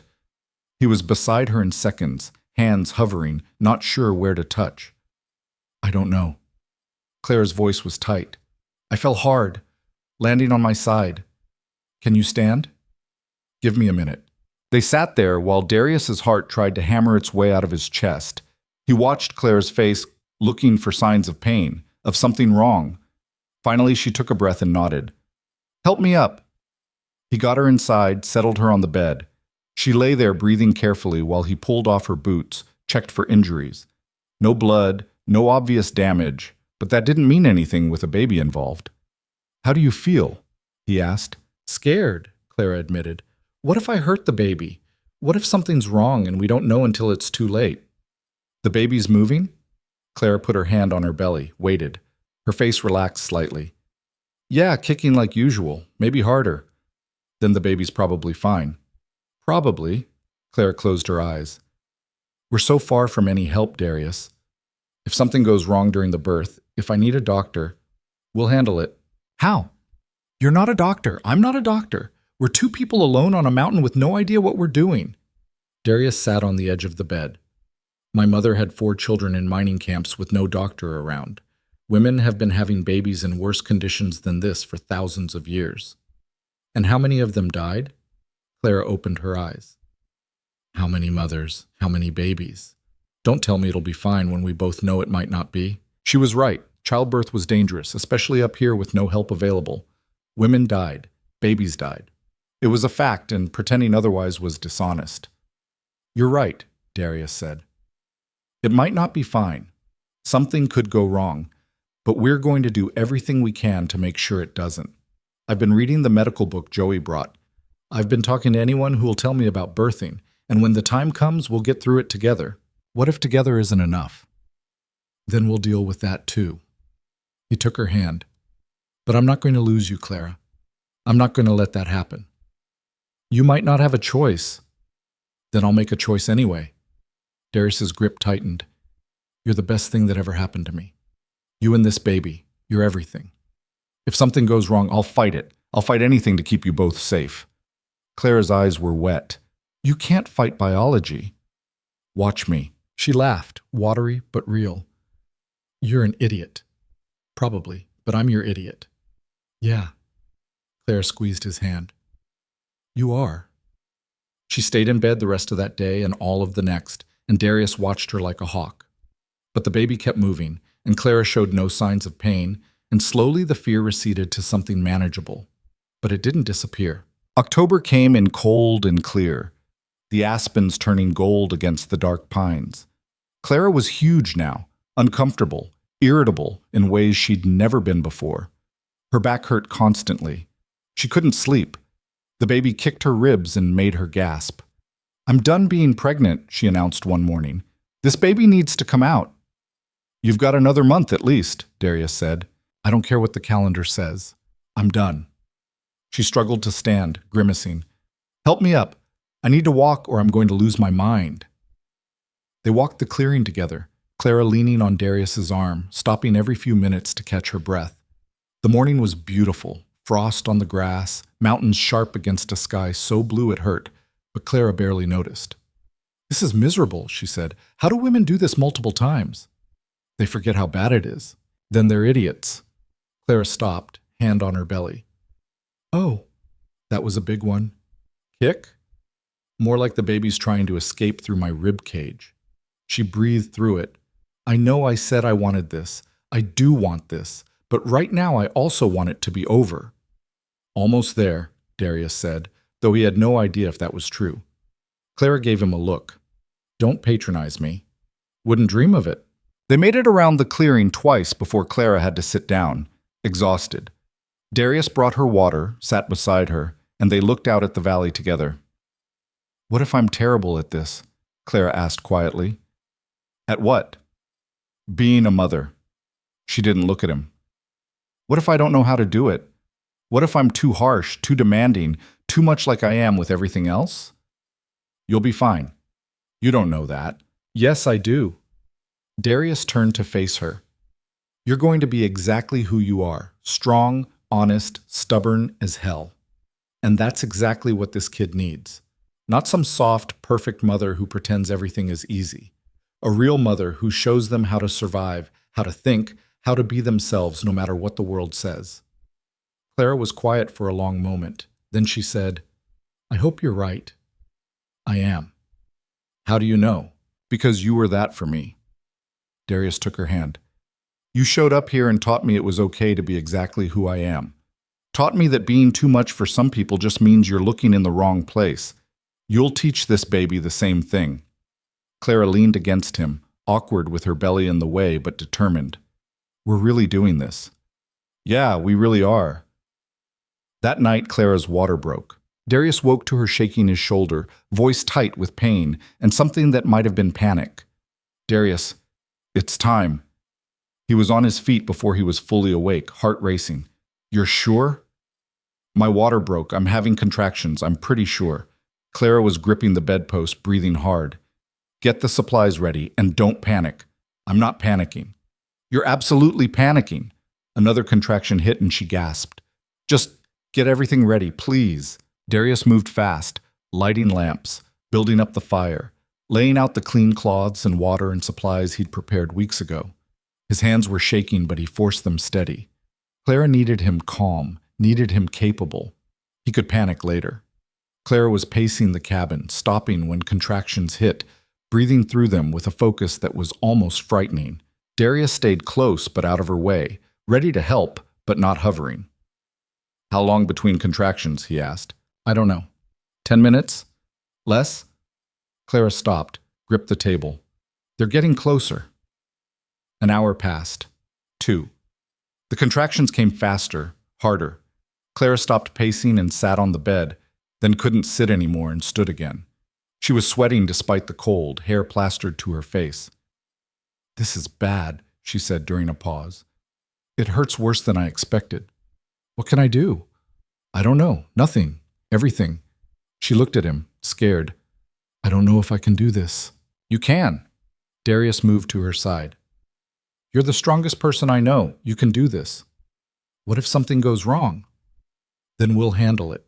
He was beside her in seconds, hands hovering, not sure where to touch. "I don't know." Clara's voice was tight. "I fell hard, landing on my side. Can you stand?" "Give me a minute." They sat there while Darius's heart tried to hammer its way out of his chest. He watched Clara's face, looking for signs of pain, of something wrong. Finally, she took a breath and nodded. "Help me up." He got her inside, settled her on the bed. She lay there breathing carefully while he pulled off her boots, checked for injuries. No blood, no obvious damage, but that didn't mean anything with a baby involved. "How do you feel?" he asked. "Scared," Clara admitted. "What if I hurt the baby? What if something's wrong and we don't know until it's too late?" "The baby's moving?" Clara put her hand on her belly, waited. Her face relaxed slightly. "Yeah, kicking like usual, maybe harder." "Then the baby's probably fine." "Probably." Clara closed her eyes. "We're so far from any help, Darius. If something goes wrong during the birth, if I need a doctor, we'll handle it." "How?" "You're not a doctor. I'm not a doctor. We're 2 people alone on a mountain with no idea what we're doing." Darius sat on the edge of the bed. "My mother had 4 children in mining camps with no doctor around. Women have been having babies in worse conditions than this for thousands of years." "And how many of them died?" Clara opened her eyes. "How many mothers, how many babies?" Don't tell me it'll be fine when we both know it might not be. She was right. Childbirth was dangerous, especially up here with no help available. Women died. Babies died. It was a fact, and pretending otherwise was dishonest. You're right, Darius said. It might not be fine. Something could go wrong, but we're going to do everything we can to make sure it doesn't. I've been reading the medical book Joey brought. I've been talking to anyone who will tell me about birthing, and when the time comes, we'll get through it together. What if together isn't enough? Then we'll deal with that too. He took her hand. But I'm not going to lose you, Clara. I'm not going to let that happen. You might not have a choice. Then I'll make a choice anyway. Darius's grip tightened. You're the best thing that ever happened to me. You and this baby, you're everything. If something goes wrong, I'll fight it. I'll fight anything to keep you both safe. Clara's eyes were wet. You can't fight biology. Watch me. She laughed, watery but real. You're an idiot. Probably, but I'm your idiot. Yeah. Clara squeezed his hand. You are. She stayed in bed the rest of that day and all of the next, and Darius watched her like a hawk. But the baby kept moving, and Clara showed no signs of pain, and slowly the fear receded to something manageable. But it didn't disappear. October came in cold and clear, the aspens turning gold against the dark pines. Clara was huge now, uncomfortable, irritable in ways she'd never been before. Her back hurt constantly. She couldn't sleep. The baby kicked her ribs and made her gasp. I'm done being pregnant, she announced one morning. This baby needs to come out. You've got another month at least, Darius said. I don't care what the calendar says. I'm done. She struggled to stand, grimacing. Help me up. I need to walk or I'm going to lose my mind. They walked the clearing together, Clara leaning on Darius's arm, stopping every few minutes to catch her breath. The morning was beautiful, frost on the grass, mountains sharp against a sky so blue it hurt, but Clara barely noticed. This is miserable, she said. How do women do this multiple times? They forget how bad it is. Then they're idiots. Clara stopped, hand on her belly. Oh, that was a big one. Kick? More like the baby's trying to escape through my rib cage. She breathed through it. I know I said I wanted this. I do want this. But right now I also want it to be over. Almost there, Darius said, though he had no idea if that was true. Clara gave him a look. Don't patronize me. Wouldn't dream of it. They made it around the clearing twice before Clara had to sit down, exhausted. Darius brought her water, sat beside her, and they looked out at the valley together. What if I'm terrible at this? Clara asked quietly. At what? Being a mother. She didn't look at him. What if I don't know how to do it? What if I'm too harsh, too demanding, too much like I am with everything else? You'll be fine. You don't know that. Yes, I do. Darius turned to face her. You're going to be exactly who you are, strong, honest, stubborn as hell. And that's exactly what this kid needs. Not some soft, perfect mother who pretends everything is easy. A real mother who shows them how to survive, how to think, how to be themselves no matter what the world says. Clara was quiet for a long moment. Then she said, I hope you're right. I am. How do you know? Because you were that for me. Darius took her hand. You showed up here and taught me it was okay to be exactly who I am. Taught me that being too much for some people just means you're looking in the wrong place. You'll teach this baby the same thing. Clara leaned against him, awkward with her belly in the way, but determined. We're really doing this. Yeah, we really are. That night, Clara's water broke. Darius woke to her shaking his shoulder, voice tight with pain, and something that might have been panic. Darius, it's time. He was on his feet before he was fully awake, heart racing. You're sure? My water broke. I'm having contractions. I'm pretty sure. Clara was gripping the bedpost, breathing hard. Get the supplies ready, and don't panic. I'm not panicking. You're absolutely panicking. Another contraction hit and she gasped. Just get everything ready, please. Darius moved fast, lighting lamps, building up the fire, laying out the clean cloths and water and supplies he'd prepared weeks ago. His hands were shaking, but he forced them steady. Clara needed him calm, needed him capable. He could panic later. Clara was pacing the cabin, stopping when contractions hit, breathing through them with a focus that was almost frightening. Darius stayed close but out of her way, ready to help but not hovering. "How long between contractions?" he asked. "I don't know. 10 minutes? Less?" Clara stopped, gripped the table. "They're getting closer." An hour passed. 2. The contractions came faster, harder. Clara stopped pacing and sat on the bed, then couldn't sit anymore and stood again. She was sweating despite the cold, hair plastered to her face. "This is bad," she said during a pause. "It hurts worse than I expected. What can I do?" "I don't know. Nothing. Everything." She looked at him, scared. "I don't know if I can do this." "You can." Darius moved to her side. "You're the strongest person I know. You can do this." "What if something goes wrong?" "Then we'll handle it."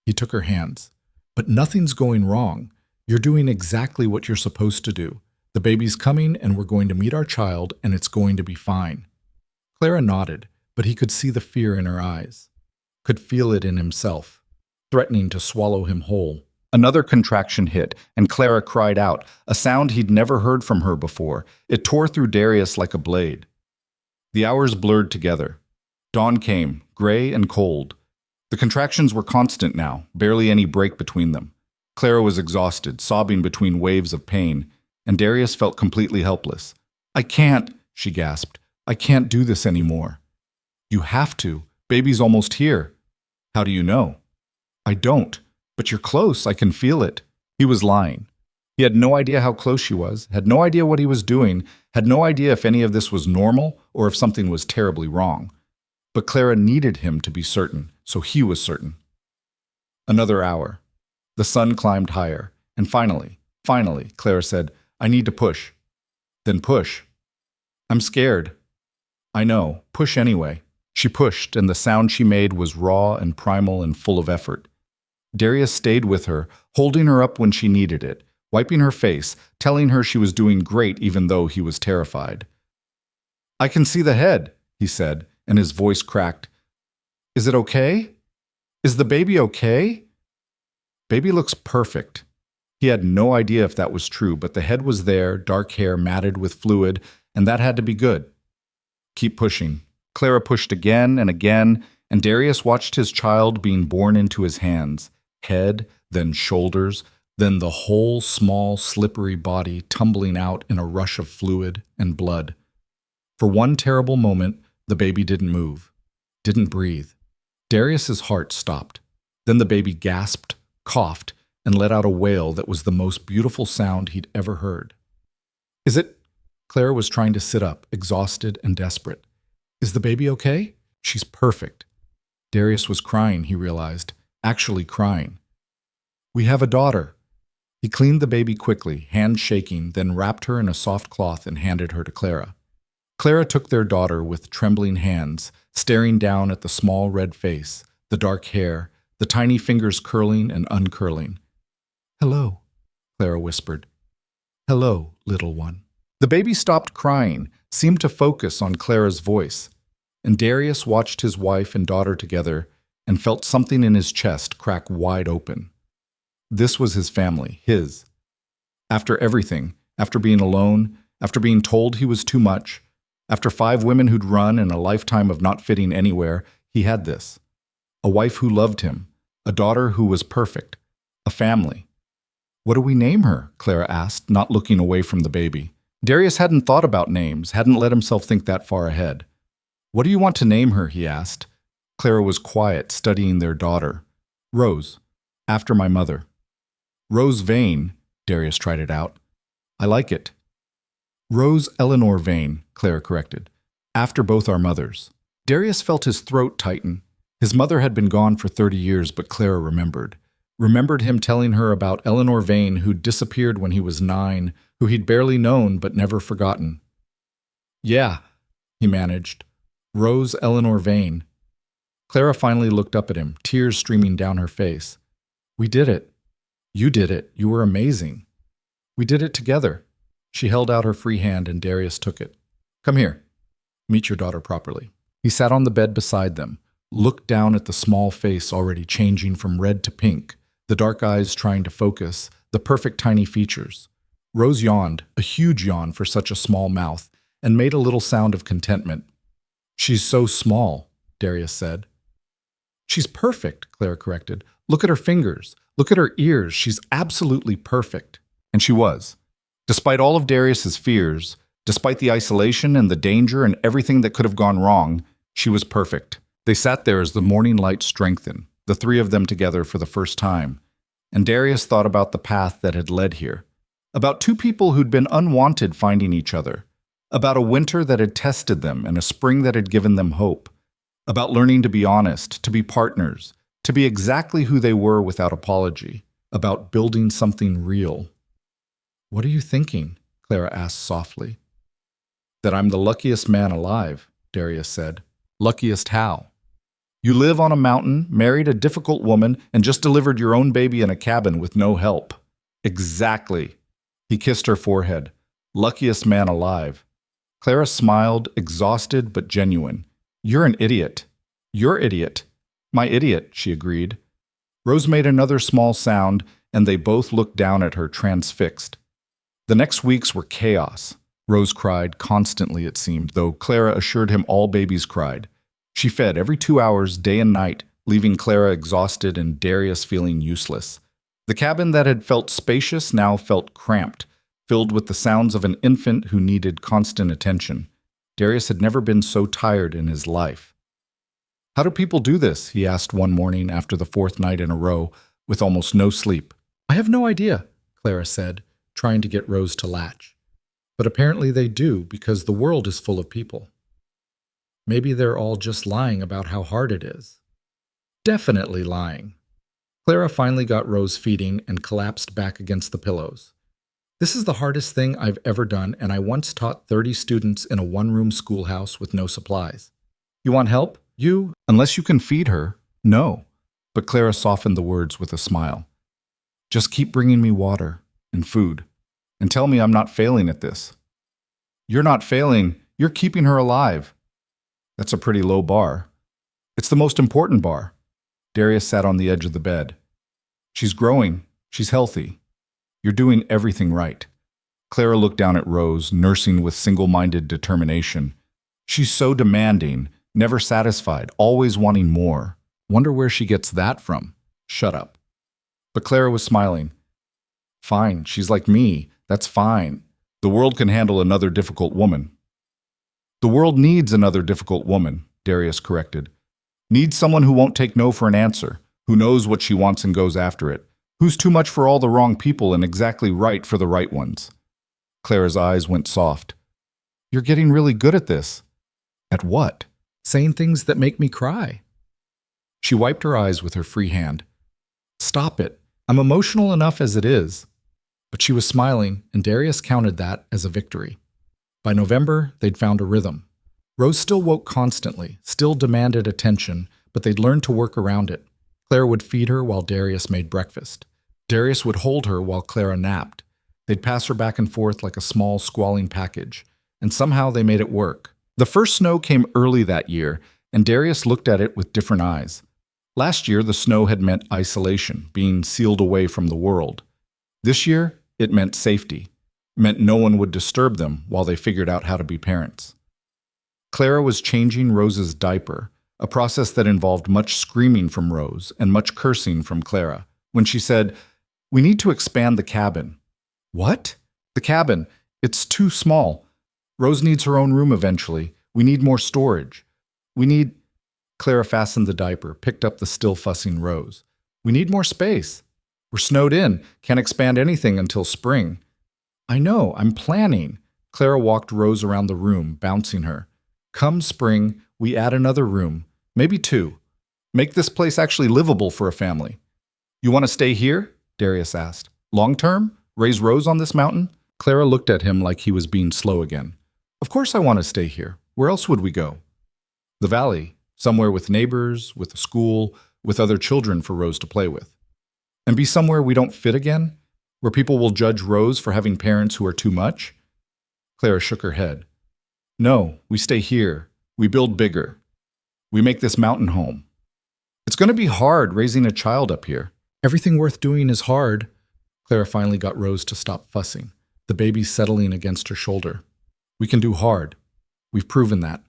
He took her hands. "But nothing's going wrong. You're doing exactly what you're supposed to do. The baby's coming and we're going to meet our child and it's going to be fine." Clara nodded, but he could see the fear in her eyes. Could feel it in himself, threatening to swallow him whole. Another contraction hit, and Clara cried out, a sound he'd never heard from her before. It tore through Darius like a blade. The hours blurred together. Dawn came, gray and cold. The contractions were constant now, barely any break between them. Clara was exhausted, sobbing between waves of pain, and Darius felt completely helpless. "I can't," she gasped. "I can't do this anymore." "You have to. Baby's almost here." "How do you know?" "I don't. But you're close. I can feel it." He was lying. He had no idea how close she was, had no idea what he was doing, had no idea if any of this was normal or if something was terribly wrong. But Clara needed him to be certain, so he was certain. Another hour. The sun climbed higher, and finally, Clara said, "I need to push." "Then push." "I'm scared." "I know. Push anyway." She pushed, and the sound she made was raw and primal and full of effort. Darius stayed with her, holding her up when she needed it, wiping her face, telling her she was doing great even though he was terrified. "I can see the head," he said, and his voice cracked. "Is it okay? Is the baby okay?" "Baby looks perfect." He had no idea if that was true, but the head was there, dark hair matted with fluid, and that had to be good. "Keep pushing." Clara pushed again, and Darius watched his child being born into his hands. Head, then shoulders, then the whole small, slippery body tumbling out in a rush of fluid and blood. For one terrible moment, the baby didn't move, didn't breathe. Darius's heart stopped. Then the baby gasped, coughed, and let out a wail that was the most beautiful sound he'd ever heard. "Is it?" Clara was trying to sit up, exhausted and desperate. "Is the baby okay?" "She's perfect." Darius was crying, he realized. Actually crying. "We have a daughter." He cleaned the baby quickly, hands shaking, then wrapped her in a soft cloth and handed her to Clara. Clara took their daughter with trembling hands, staring down at the small red face, the dark hair, the tiny fingers curling and uncurling. "Hello," Clara whispered. "Hello, little one." The baby stopped crying, seemed to focus on Clara's voice, and Darius watched his wife and daughter together and felt something in his chest crack wide open. This was his family, his. After everything, after being alone, after being told he was too much, after 5 women who'd run and a lifetime of not fitting anywhere, he had this. A wife who loved him, a daughter who was perfect, a family. "What do we name her?" Clara asked, not looking away from the baby. Darius hadn't thought about names, hadn't let himself think that far ahead. "What do you want to name her?" he asked. Clara was quiet, studying their daughter. "Rose, after my mother." "Rose Vane," Darius tried it out. "I like it." "Rose Eleanor Vane," Clara corrected. "After both our mothers." Darius felt his throat tighten. His mother had been gone for 30 years, but Clara remembered. Remembered him telling her about Eleanor Vane, who'd disappeared when he was 9, who he'd barely known but never forgotten. "Yeah," he managed. "Rose Eleanor Vane." Clara finally looked up at him, tears streaming down her face. "We did it. You did it. You were amazing. We did it together." She held out her free hand and Darius took it. "Come here. Meet your daughter properly." He sat on the bed beside them, looked down at the small face already changing from red to pink, the dark eyes trying to focus, the perfect tiny features. Rose yawned, a huge yawn for such a small mouth, and made a little sound of contentment. She's so small, Darius said. She's perfect, Clara corrected. Look at her fingers. Look at her ears. She's absolutely perfect. And she was. Despite all of Darius's fears, despite the isolation and the danger and everything that could have gone wrong, she was perfect. They sat there as the morning light strengthened, the three of them together for the first time. And Darius thought about the path that had led here, about two people who'd been unwanted finding each other, about a winter that had tested them and a spring that had given them hope, about learning to be honest, to be partners, to be exactly who they were without apology, about building something real. "What are you thinking?" Clara asked softly. "That I'm the luckiest man alive," Darius said. "Luckiest how?" "You live on a mountain, married a difficult woman, and just delivered your own baby in a cabin with no help." "Exactly." He kissed her forehead. "Luckiest man alive." Clara smiled, exhausted but genuine. "You're an idiot." "Your idiot." "My idiot," she agreed. Rose made another small sound, and they both looked down at her, transfixed. The next weeks were chaos. Rose cried constantly, it seemed, though Clara assured him all babies cried. She fed every 2 hours, day and night, leaving Clara exhausted and Darius feeling useless. The cabin that had felt spacious now felt cramped, filled with the sounds of an infant who needed constant attention. Darius had never been so tired in his life. "How do people do this?" he asked one morning after the 4th night in a row, with almost no sleep. "I have no idea," Clara said, trying to get Rose to latch. "But apparently they do, because the world is full of people. Maybe they're all just lying about how hard it is." "Definitely lying." Clara finally got Rose feeding and collapsed back against the pillows. "This is the hardest thing I've ever done, and I once taught 30 students in a one-room schoolhouse with no supplies. You want help? You? Unless you can feed her, no." But Clara softened the words with a smile. "Just keep bringing me water and food, and tell me I'm not failing at this." "You're not failing. You're keeping her alive." "That's a pretty low bar." "It's the most important bar." Darius sat on the edge of the bed. "She's growing. She's healthy. You're doing everything right." Clara looked down at Rose, nursing with single-minded determination. "She's so demanding, never satisfied, always wanting more. Wonder where she gets that from." "Shut up." But Clara was smiling. "Fine, she's like me. That's fine. The world can handle another difficult woman." "The world needs another difficult woman," Darius corrected. "Needs someone who won't take no for an answer, who knows what she wants and goes after it, who's too much for all the wrong people and exactly right for the right ones." Clara's eyes went soft. "You're getting really good at this." "At what?" "Saying things that make me cry." She wiped her eyes with her free hand. "Stop it. I'm emotional enough as it is." But she was smiling, and Darius counted that as a victory. By November, they'd found a rhythm. Rose still woke constantly, still demanded attention, but they'd learned to work around it. Clara would feed her while Darius made breakfast. Darius would hold her while Clara napped. They'd pass her back and forth like a small, squalling package, and somehow they made it work. The first snow came early that year, and Darius looked at it with different eyes. Last year, the snow had meant isolation, being sealed away from the world. This year, it meant safety, meant no one would disturb them while they figured out how to be parents. Clara was changing Rose's diaper, a process that involved much screaming from Rose and much cursing from Clara, when she said, "We need to expand the cabin." "What?" "The cabin. It's too small. Rose needs her own room eventually. We need more storage. We need—" Clara fastened the diaper, picked up the still fussing Rose. "We need more space. We're snowed in. Can't expand anything until spring." "I know. I'm planning." Clara walked Rose around the room, bouncing her. "Come spring, we add another room, maybe 2. Make this place actually livable for a family." "You want to stay here?" Darius asked. "Long term? Raise Rose on this mountain?" Clara looked at him like he was being slow again. "Of course I want to stay here. Where else would we go?" "The valley, somewhere with neighbors, with a school, with other children for Rose to play with." "And be somewhere we don't fit again? Where people will judge Rose for having parents who are too much?" Clara shook her head. "No, we stay here. We build bigger. We make this mountain home. It's going to be hard raising a child up here." "Everything worth doing is hard." Clara finally got Rose to stop fussing. the baby settling against her shoulder. We can do hard. We've proven that.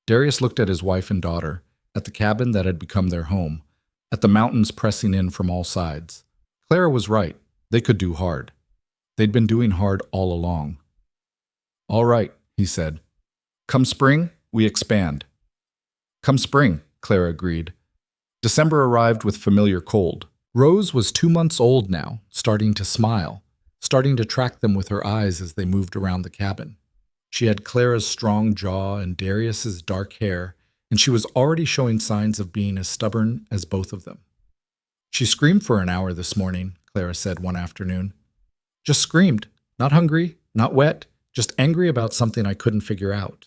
Darius looked at his wife and daughter, at the cabin that had become their home, at the mountains pressing in from all sides. Clara was right. They could do hard. They'd been doing hard all along. All right, he said. Come spring, we expand. Come spring, Clara agreed. December arrived with familiar cold. Rose was 2 months old now, starting to smile, starting to track them with her eyes as they moved around the cabin. She had Clara's strong jaw and Darius's dark hair, and she was already showing signs of being as stubborn as both of them. She screamed for an hour this morning, Clara said one afternoon. Just screamed. Not hungry, not wet, just angry about something I couldn't figure out.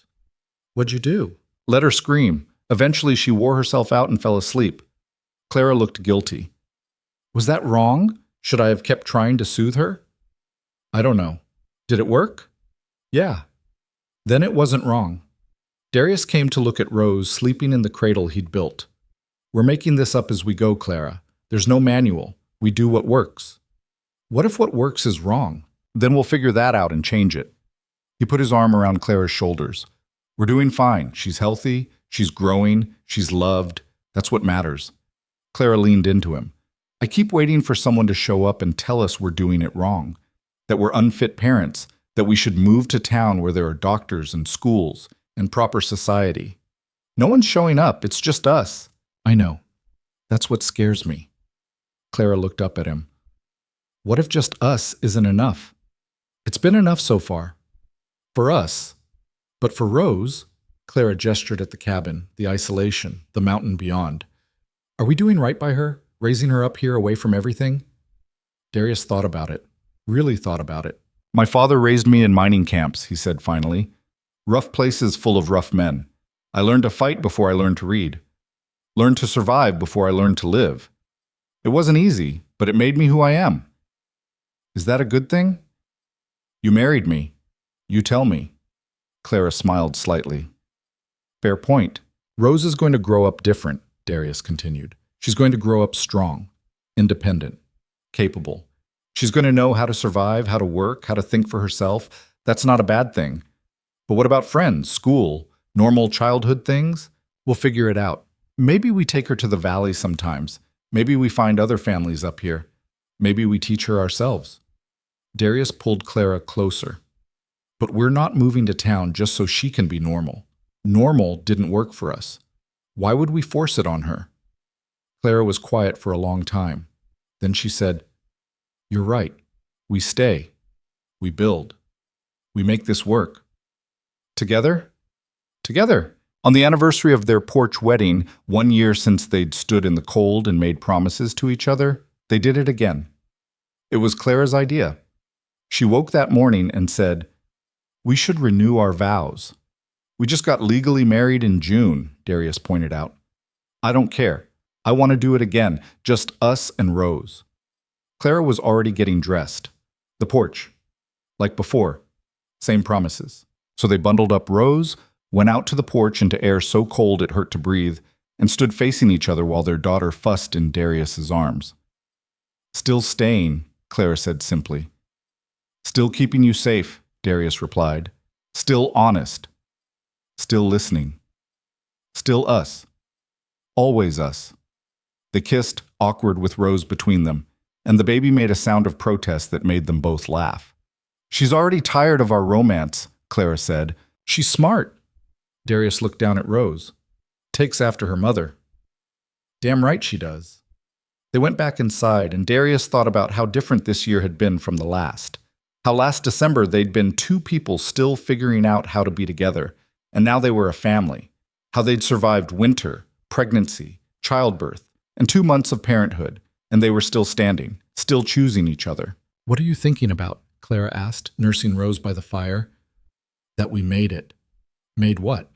What'd you do? Let her scream. Eventually she wore herself out and fell asleep. Clara looked guilty. Was that wrong? Should I have kept trying to soothe her? I don't know. Did it work? Yeah. Then it wasn't wrong. Darius came to look at Rose sleeping in the cradle he'd built. We're making this up as we go, Clara. There's no manual. We do what works. What if what works is wrong? Then we'll figure that out and change it. He put his arm around Clara's shoulders. We're doing fine. She's healthy. She's growing. She's loved. That's what matters. Clara leaned into him. I keep waiting for someone to show up and tell us we're doing it wrong, that we're unfit parents, that we should move to town where there are doctors and schools and proper society. No one's showing up. It's just us. I know. That's what scares me. Clara looked up at him. What if just us isn't enough? It's been enough so far. For us. But for Rose, Clara gestured at the cabin, the isolation, the mountain beyond. Are we doing right by her, raising her up here away from everything? Darius thought about it, really thought about it. My father raised me in mining camps, he said finally. Rough places full of rough men. I learned to fight before I learned to read. Learned to survive before I learned to live. It wasn't easy, but it made me who I am. Is that a good thing? You married me. You tell me. Clara smiled slightly. Fair point. Rose is going to grow up different, Darius continued. She's going to grow up strong, independent, capable. She's going to know how to survive, how to work, how to think for herself. That's not a bad thing. But what about friends, school, normal childhood things? We'll figure it out. Maybe we take her to the valley sometimes. Maybe we find other families up here. Maybe we teach her ourselves. Darius pulled Clara closer. But we're not moving to town just so she can be normal. Normal didn't work for us. Why would we force it on her? Clara was quiet for a long time. Then she said, You're right. We stay. We build. We make this work. Together? Together. On the anniversary of their porch wedding, 1 year since they'd stood in the cold and made promises to each other, they did it again. It was Clara's idea. She woke that morning and said, We should renew our vows. We just got legally married in June, Darius pointed out. I don't care. I want to do it again, just us and Rose. Clara was already getting dressed. The porch. Like before. Same promises. So they bundled up Rose, went out to the porch into air so cold it hurt to breathe, and stood facing each other while their daughter fussed in Darius's arms. Still staying, Clara said simply. Still keeping you safe, Darius replied. Still honest. Still listening. Still us. Always us. They kissed, awkward with Rose between them, and the baby made a sound of protest that made them both laugh. She's already tired of our romance, Clara said. She's smart. Darius looked down at Rose. Takes after her mother. Damn right she does. They went back inside, and Darius thought about how different this year had been from the last. How last December they'd been two people still figuring out how to be together, and now they were a family. How they'd survived winter, pregnancy, childbirth, and 2 months of parenthood, and they were still standing, still choosing each other. What are you thinking about? Clara asked, nursing Rose by the fire. That we made it. Made what?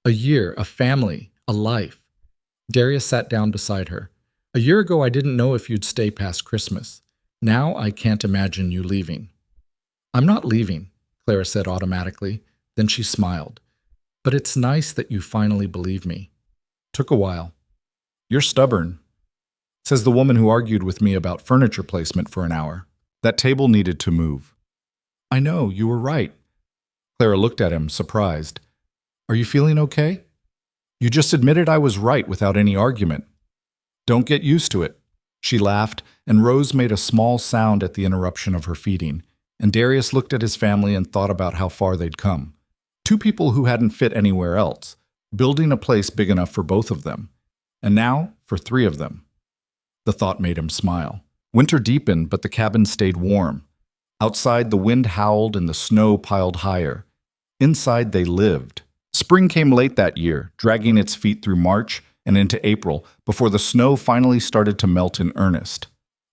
A year, a family, a life. Darius sat down beside her. A year ago I didn't know if you'd stay past Christmas. Now I can't imagine you leaving. I'm not leaving, Clara said automatically. Then she smiled. But it's nice that you finally believe me. Took a while. You're stubborn, says the woman who argued with me about furniture placement for an hour. That table needed to move. I know, you were right. Clara looked at him, surprised. Are you feeling okay? You just admitted I was right without any argument. Don't get used to it. She laughed, and Rose made a small sound at the interruption of her feeding, and Darius looked at his family and thought about how far they'd come. Two people who hadn't fit anywhere else, building a place big enough for both of them, and now for three of them. The thought made him smile. Winter deepened, but the cabin stayed warm. Outside, the wind howled and the snow piled higher. Inside, they lived. Spring came late that year, dragging its feet through March and into April, before the snow finally started to melt in earnest.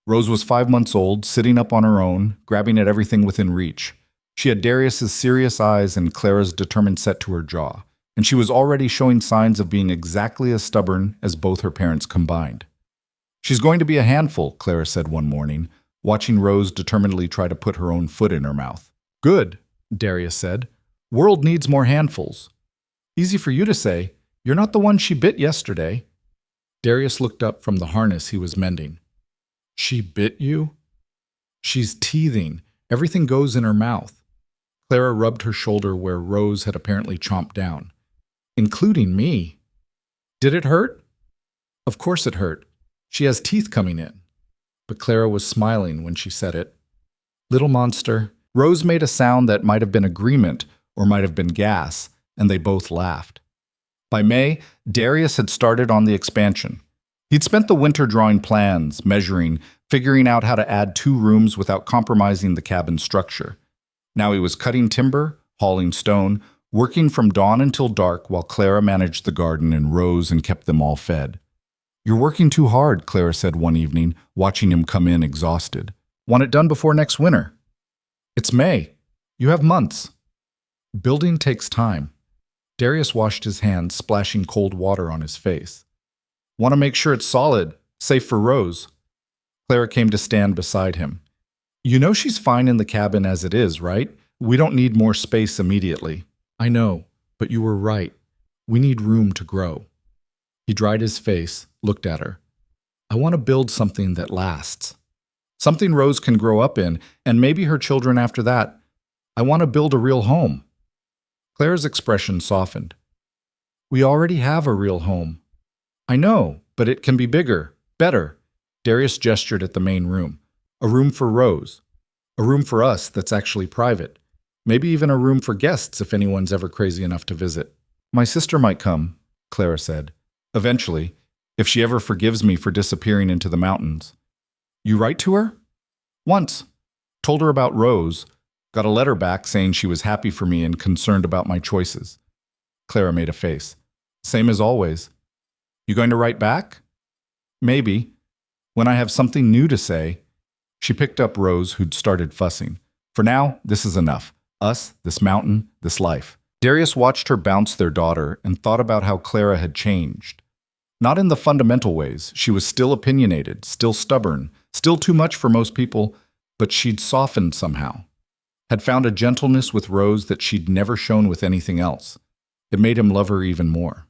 Rose was 5 months old, sitting up on her own, grabbing at everything within reach. She had Darius's serious eyes and Clara's determined set to her jaw, and she was already showing signs of being exactly as stubborn as both her parents combined. She's going to be a handful, Clara said one morning, watching Rose determinedly try to put her own foot in her mouth. Good, Darius said. World needs more handfuls. Easy for you to say. You're not the one she bit yesterday. Darius looked up from the harness he was mending. She bit you? She's teething. Everything goes in her mouth. Clara rubbed her shoulder where Rose had apparently chomped down. Including me. Did it hurt? Of course it hurt. She has teeth coming in. But Clara was smiling when she said it. Little monster. Rose made a sound that might have been agreement or might have been gas, and they both laughed. By May, Darius had started on the expansion. He'd spent the winter drawing plans, measuring, figuring out how to add 2 rooms without compromising the cabin's structure. Now he was cutting timber, hauling stone, working from dawn until dark while Clara managed the garden and Rose and kept them all fed. You're working too hard, Clara said one evening, watching him come in exhausted. Want it done before next winter. It's May. You have months. Building takes time. Darius washed his hands, splashing cold water on his face. Want to make sure it's solid, safe for Rose. Clara came to stand beside him. You know she's fine in the cabin as it is, right? We don't need more space immediately. I know, but you were right. We need room to grow. He dried his face, looked at her. I want to build something that lasts. Something Rose can grow up in, and maybe her children after that. I want to build a real home. Clara's expression softened. We already have a real home. I know, but it can be bigger, better. Darius gestured at the main room. A room for Rose. A room for us that's actually private. Maybe even a room for guests if anyone's ever crazy enough to visit. My sister might come, Clara said. Eventually, if she ever forgives me for disappearing into the mountains. You write to her? Once. Told her about Rose. Got a letter back saying she was happy for me and concerned about my choices. Clara made a face. Same as always. You going to write back? Maybe. When I have something new to say. She picked up Rose, who'd started fussing. For now, this is enough. Us, this mountain, this life. Darius watched her bounce their daughter and thought about how Clara had changed. Not in the fundamental ways. She was still opinionated, still stubborn, still too much for most people, but she'd softened somehow. Had found a gentleness with Rose that she'd never shown with anything else. It made him love her even more.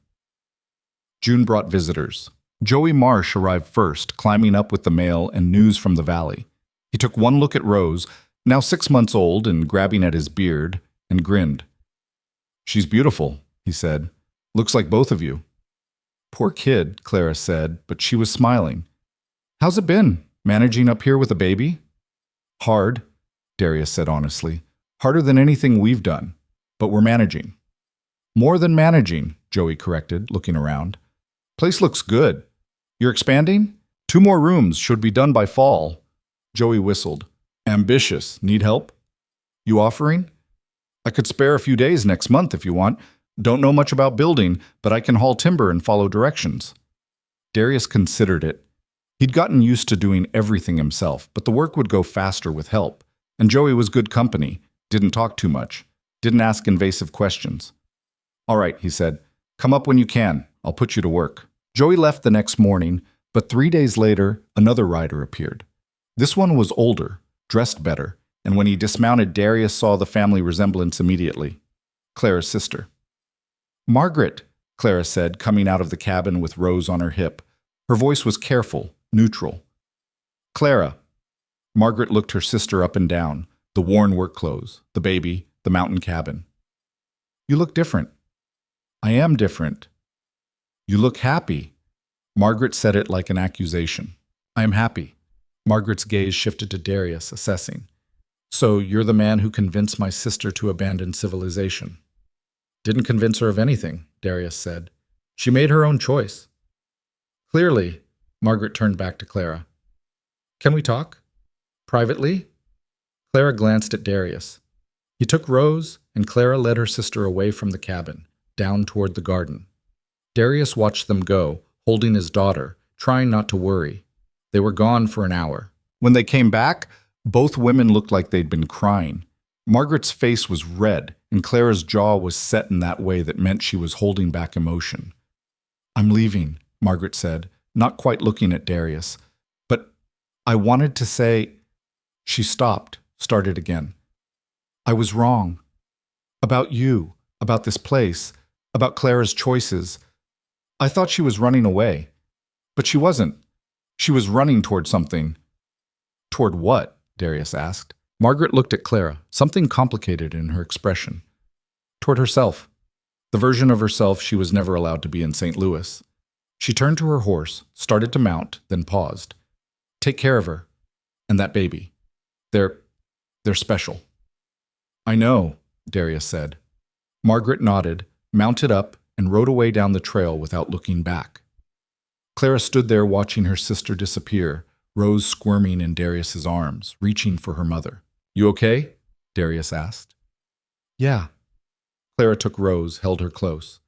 June brought visitors. Joey Marsh arrived first, climbing up with the mail and news from the valley. He took one look at Rose, now 6 months old and grabbing at his beard, and grinned. She's beautiful, he said. Looks like both of you. Poor kid, Clara said, but she was smiling. How's it been, managing up here with a baby? Hard, Darius said honestly. Harder than anything we've done, but we're managing. More than managing, Joey corrected, looking around. Place looks good. You're expanding? 2 more rooms should be done by fall. Joey whistled. Ambitious. Need help? You offering? I could spare a few days next month if you want. Don't know much about building, but I can haul timber and follow directions. Darius considered it. He'd gotten used to doing everything himself, but the work would go faster with help. And Joey was good company, didn't talk too much, didn't ask invasive questions. All right, he said. Come up when you can. I'll put you to work. Joey left the next morning, but 3 days later, another rider appeared. This one was older, dressed better, and when he dismounted, Darius saw the family resemblance immediately. Clara's sister. Margaret, Clara said, coming out of the cabin with Rose on her hip. Her voice was careful, neutral. Clara. Margaret looked her sister up and down, the worn work clothes, the baby, the mountain cabin. You look different. I am different. You look happy. Margaret said it like an accusation. I am happy. Margaret's gaze shifted to Darius, assessing. So you're the man who convinced my sister to abandon civilization. Didn't convince her of anything, Darius said. She made her own choice. Clearly, Margaret turned back to Clara. Can we talk? Privately? Clara glanced at Darius. He took Rose, and Clara led her sister away from the cabin, down toward the garden. Darius watched them go, holding his daughter, trying not to worry. They were gone for an hour. When they came back, both women looked like they'd been crying. Margaret's face was red, and Clara's jaw was set in that way that meant she was holding back emotion. I'm leaving, Margaret said, not quite looking at Darius. But I wanted to say... She stopped, started again. I was wrong. About you, about this place, about Clara's choices. I thought she was running away. But she wasn't. She was running toward something. Toward what? Darius asked. Margaret looked at Clara, something complicated in her expression. Toward herself. The version of herself she was never allowed to be in St. Louis. She turned to her horse, started to mount, then paused. Take care of her. And that baby. They're special. I know, Darius said. Margaret nodded, mounted up, and rode away down the trail without looking back. Clara stood there watching her sister disappear, Rose squirming in Darius's arms, reaching for her mother. You okay? Darius asked. Yeah. Clara took Rose, held her close.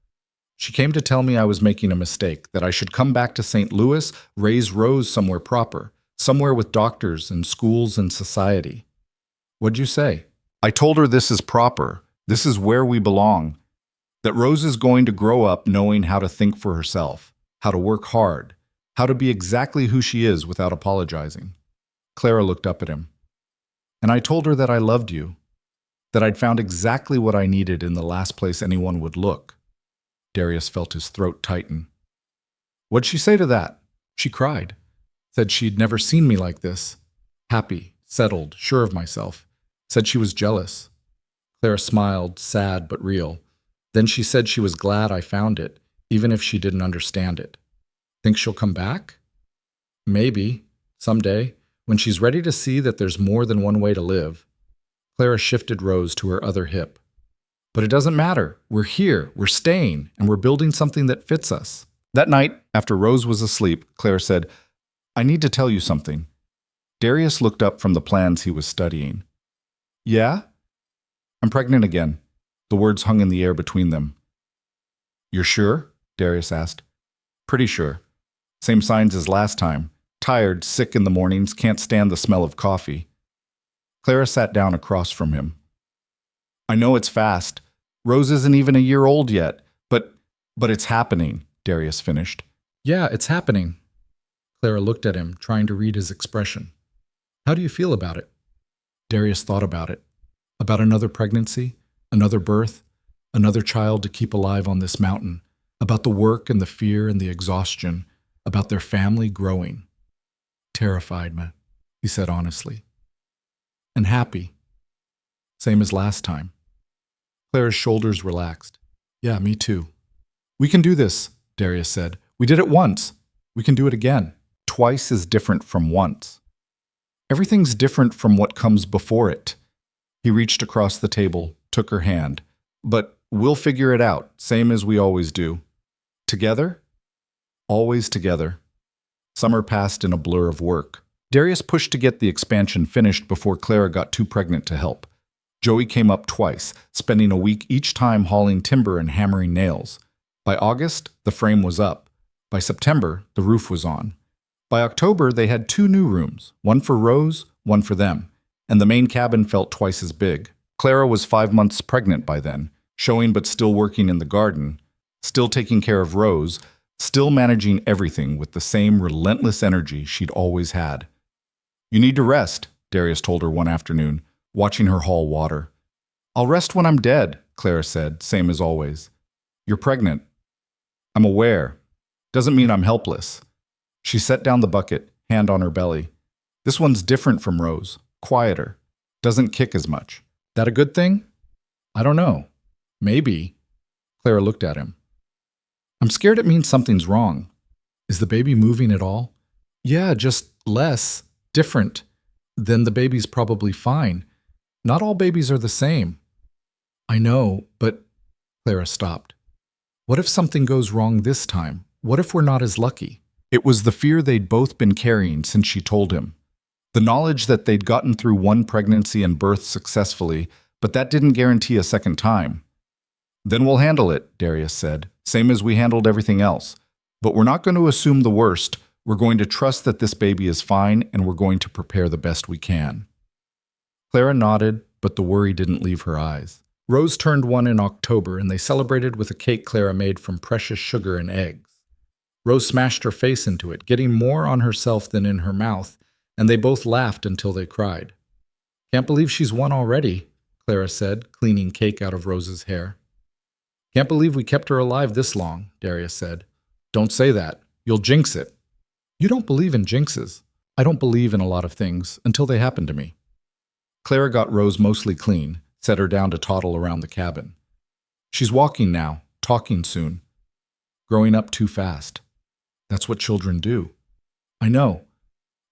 She came to tell me I was making a mistake, that I should come back to St. Louis, raise Rose somewhere proper, somewhere with doctors and schools and society. What'd you say? I told her this is proper, this is where we belong, that Rose is going to grow up knowing how to think for herself, how to work hard, how to be exactly who she is without apologizing. Clara looked up at him. And I told her that I loved you, that I'd found exactly what I needed in the last place anyone would look. Darius felt his throat tighten. What'd she say to that? She cried. Said she'd never seen me like this. Happy, settled, sure of myself. Said she was jealous. Clara smiled, sad but real. Then she said she was glad I found it, even if she didn't understand it. Think she'll come back? Maybe, someday, when she's ready to see that there's more than one way to live. Clara shifted Rose to her other hip. But it doesn't matter. We're here, we're staying, and we're building something that fits us. That night, after Rose was asleep, Clara said, I need to tell you something. Darius looked up from the plans he was studying. Yeah? I'm pregnant again. The words hung in the air between them. You're sure? Darius asked. Pretty sure. Same signs as last time. Tired, sick in the mornings, can't stand the smell of coffee. Clara sat down across from him. I know it's fast. Rose isn't even a year old yet, but it's happening, Darius finished. Yeah, it's happening. Clara looked at him, trying to read his expression. How do you feel about it? Darius thought about it. About another pregnancy, another birth, another child to keep alive on this mountain, about the work and the fear and the exhaustion, about their family growing. Terrified, man, he said honestly. And happy. Same as last time. Clara's shoulders relaxed. Yeah, me too. We can do this, Darius said. We did it once. We can do it again. Twice is different from once. Everything's different from what comes before it. He reached across the table, took her hand. But we'll figure it out, same as we always do. Together? Always together. Summer passed in a blur of work. Darius pushed to get the expansion finished before Clara got too pregnant to help. Joey came up twice, spending a week each time hauling timber and hammering nails. By August, the frame was up. By September, the roof was on. By October, they had 2 new rooms, one for Rose, one for them, and the main cabin felt twice as big. Clara was 5 months pregnant by then, showing but still working in the garden, still taking care of Rose, still managing everything with the same relentless energy she'd always had. You need to rest, Darius told her one afternoon, watching her haul water. I'll rest when I'm dead, Clara said, same as always. You're pregnant. I'm aware. Doesn't mean I'm helpless. She set down the bucket, hand on her belly. This one's different from Rose, quieter. Doesn't kick as much. That a good thing? I don't know. Maybe. Clara looked at him. I'm scared it means something's wrong. Is the baby moving at all? Yeah, just less. Different. Then the baby's probably fine. Not all babies are the same. I know, but... Clara stopped. What if something goes wrong this time? What if we're not as lucky? It was the fear they'd both been carrying since she told him. The knowledge that they'd gotten through one pregnancy and birth successfully, but that didn't guarantee a second time. Then we'll handle it, Darius said, same as we handled everything else. But we're not going to assume the worst. We're going to trust that this baby is fine, and we're going to prepare the best we can. Clara nodded, but the worry didn't leave her eyes. Rose turned 1 in October, and they celebrated with a cake Clara made from precious sugar and eggs. Rose smashed her face into it, getting more on herself than in her mouth, and they both laughed until they cried. Can't believe she's 1 already, Clara said, cleaning cake out of Rose's hair. Can't believe we kept her alive this long, Darius said. Don't say that. You'll jinx it. You don't believe in jinxes. I don't believe in a lot of things until they happen to me. Clara got Rose mostly clean, set her down to toddle around the cabin. She's walking now, talking soon. Growing up too fast. That's what children do. I know,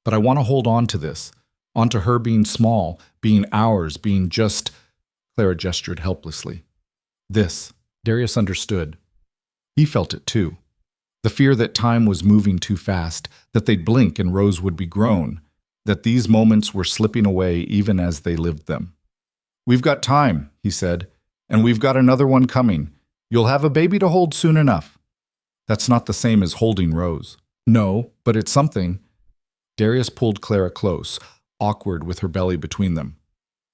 but I want to hold on to this, onto her being small, being ours, being just... Clara gestured helplessly. This. Darius understood. He felt it too. The fear that time was moving too fast, that they'd blink and Rose would be grown, that these moments were slipping away even as they lived them. We've got time, he said, and we've got another one coming. You'll have a baby to hold soon enough. That's not the same as holding Rose. No, but it's something. Darius pulled Clara close, awkward with her belly between them.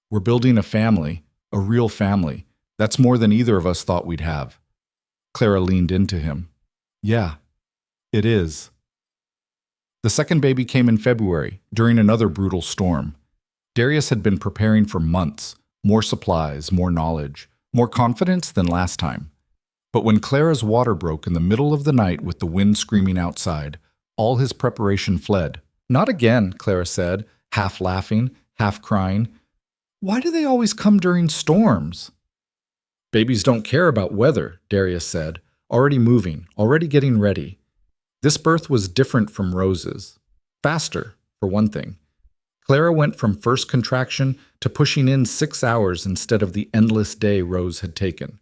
We're building a family, a real family. That's more than either of us thought we'd have. Clara leaned into him. Yeah, it is. The second baby came in February, during another brutal storm. Darius had been preparing for months, more supplies, more knowledge, more confidence than last time. But when Clara's water broke in the middle of the night with the wind screaming outside, all his preparation fled. Not again, Clara said, half laughing, half crying. Why do they always come during storms? Babies don't care about weather, Darius said, already moving, already getting ready. This birth was different from Rose's. Faster, for one thing. Clara went from first contraction to pushing in 6 hours instead of the endless day Rose had taken.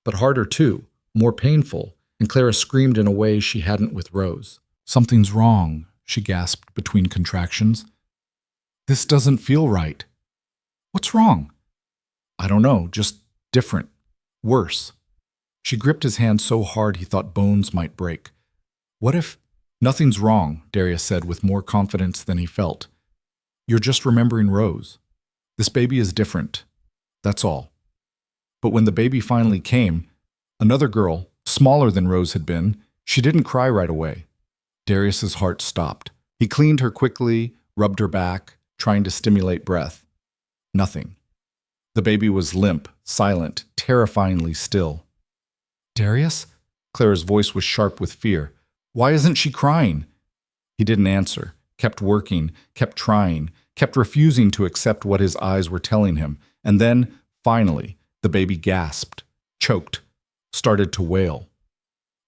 But harder too, more painful, and Clara screamed in a way she hadn't with Rose. Something's wrong, she gasped between contractions. This doesn't feel right. What's wrong? I don't know, just different. Worse. She gripped his hand so hard he thought bones might break. What if... Nothing's wrong, Darius said with more confidence than he felt. You're just remembering Rose. This baby is different. That's all. But when the baby finally came, another girl, smaller than Rose had been, she didn't cry right away. Darius's heart stopped. He cleaned her quickly, rubbed her back, trying to stimulate breath. Nothing. The baby was limp, silent, terrifyingly still. Darius? Clara's voice was sharp with fear. Why isn't she crying? He didn't answer, kept working, kept trying, kept refusing to accept what his eyes were telling him. And then, finally, the baby gasped, choked, started to wail.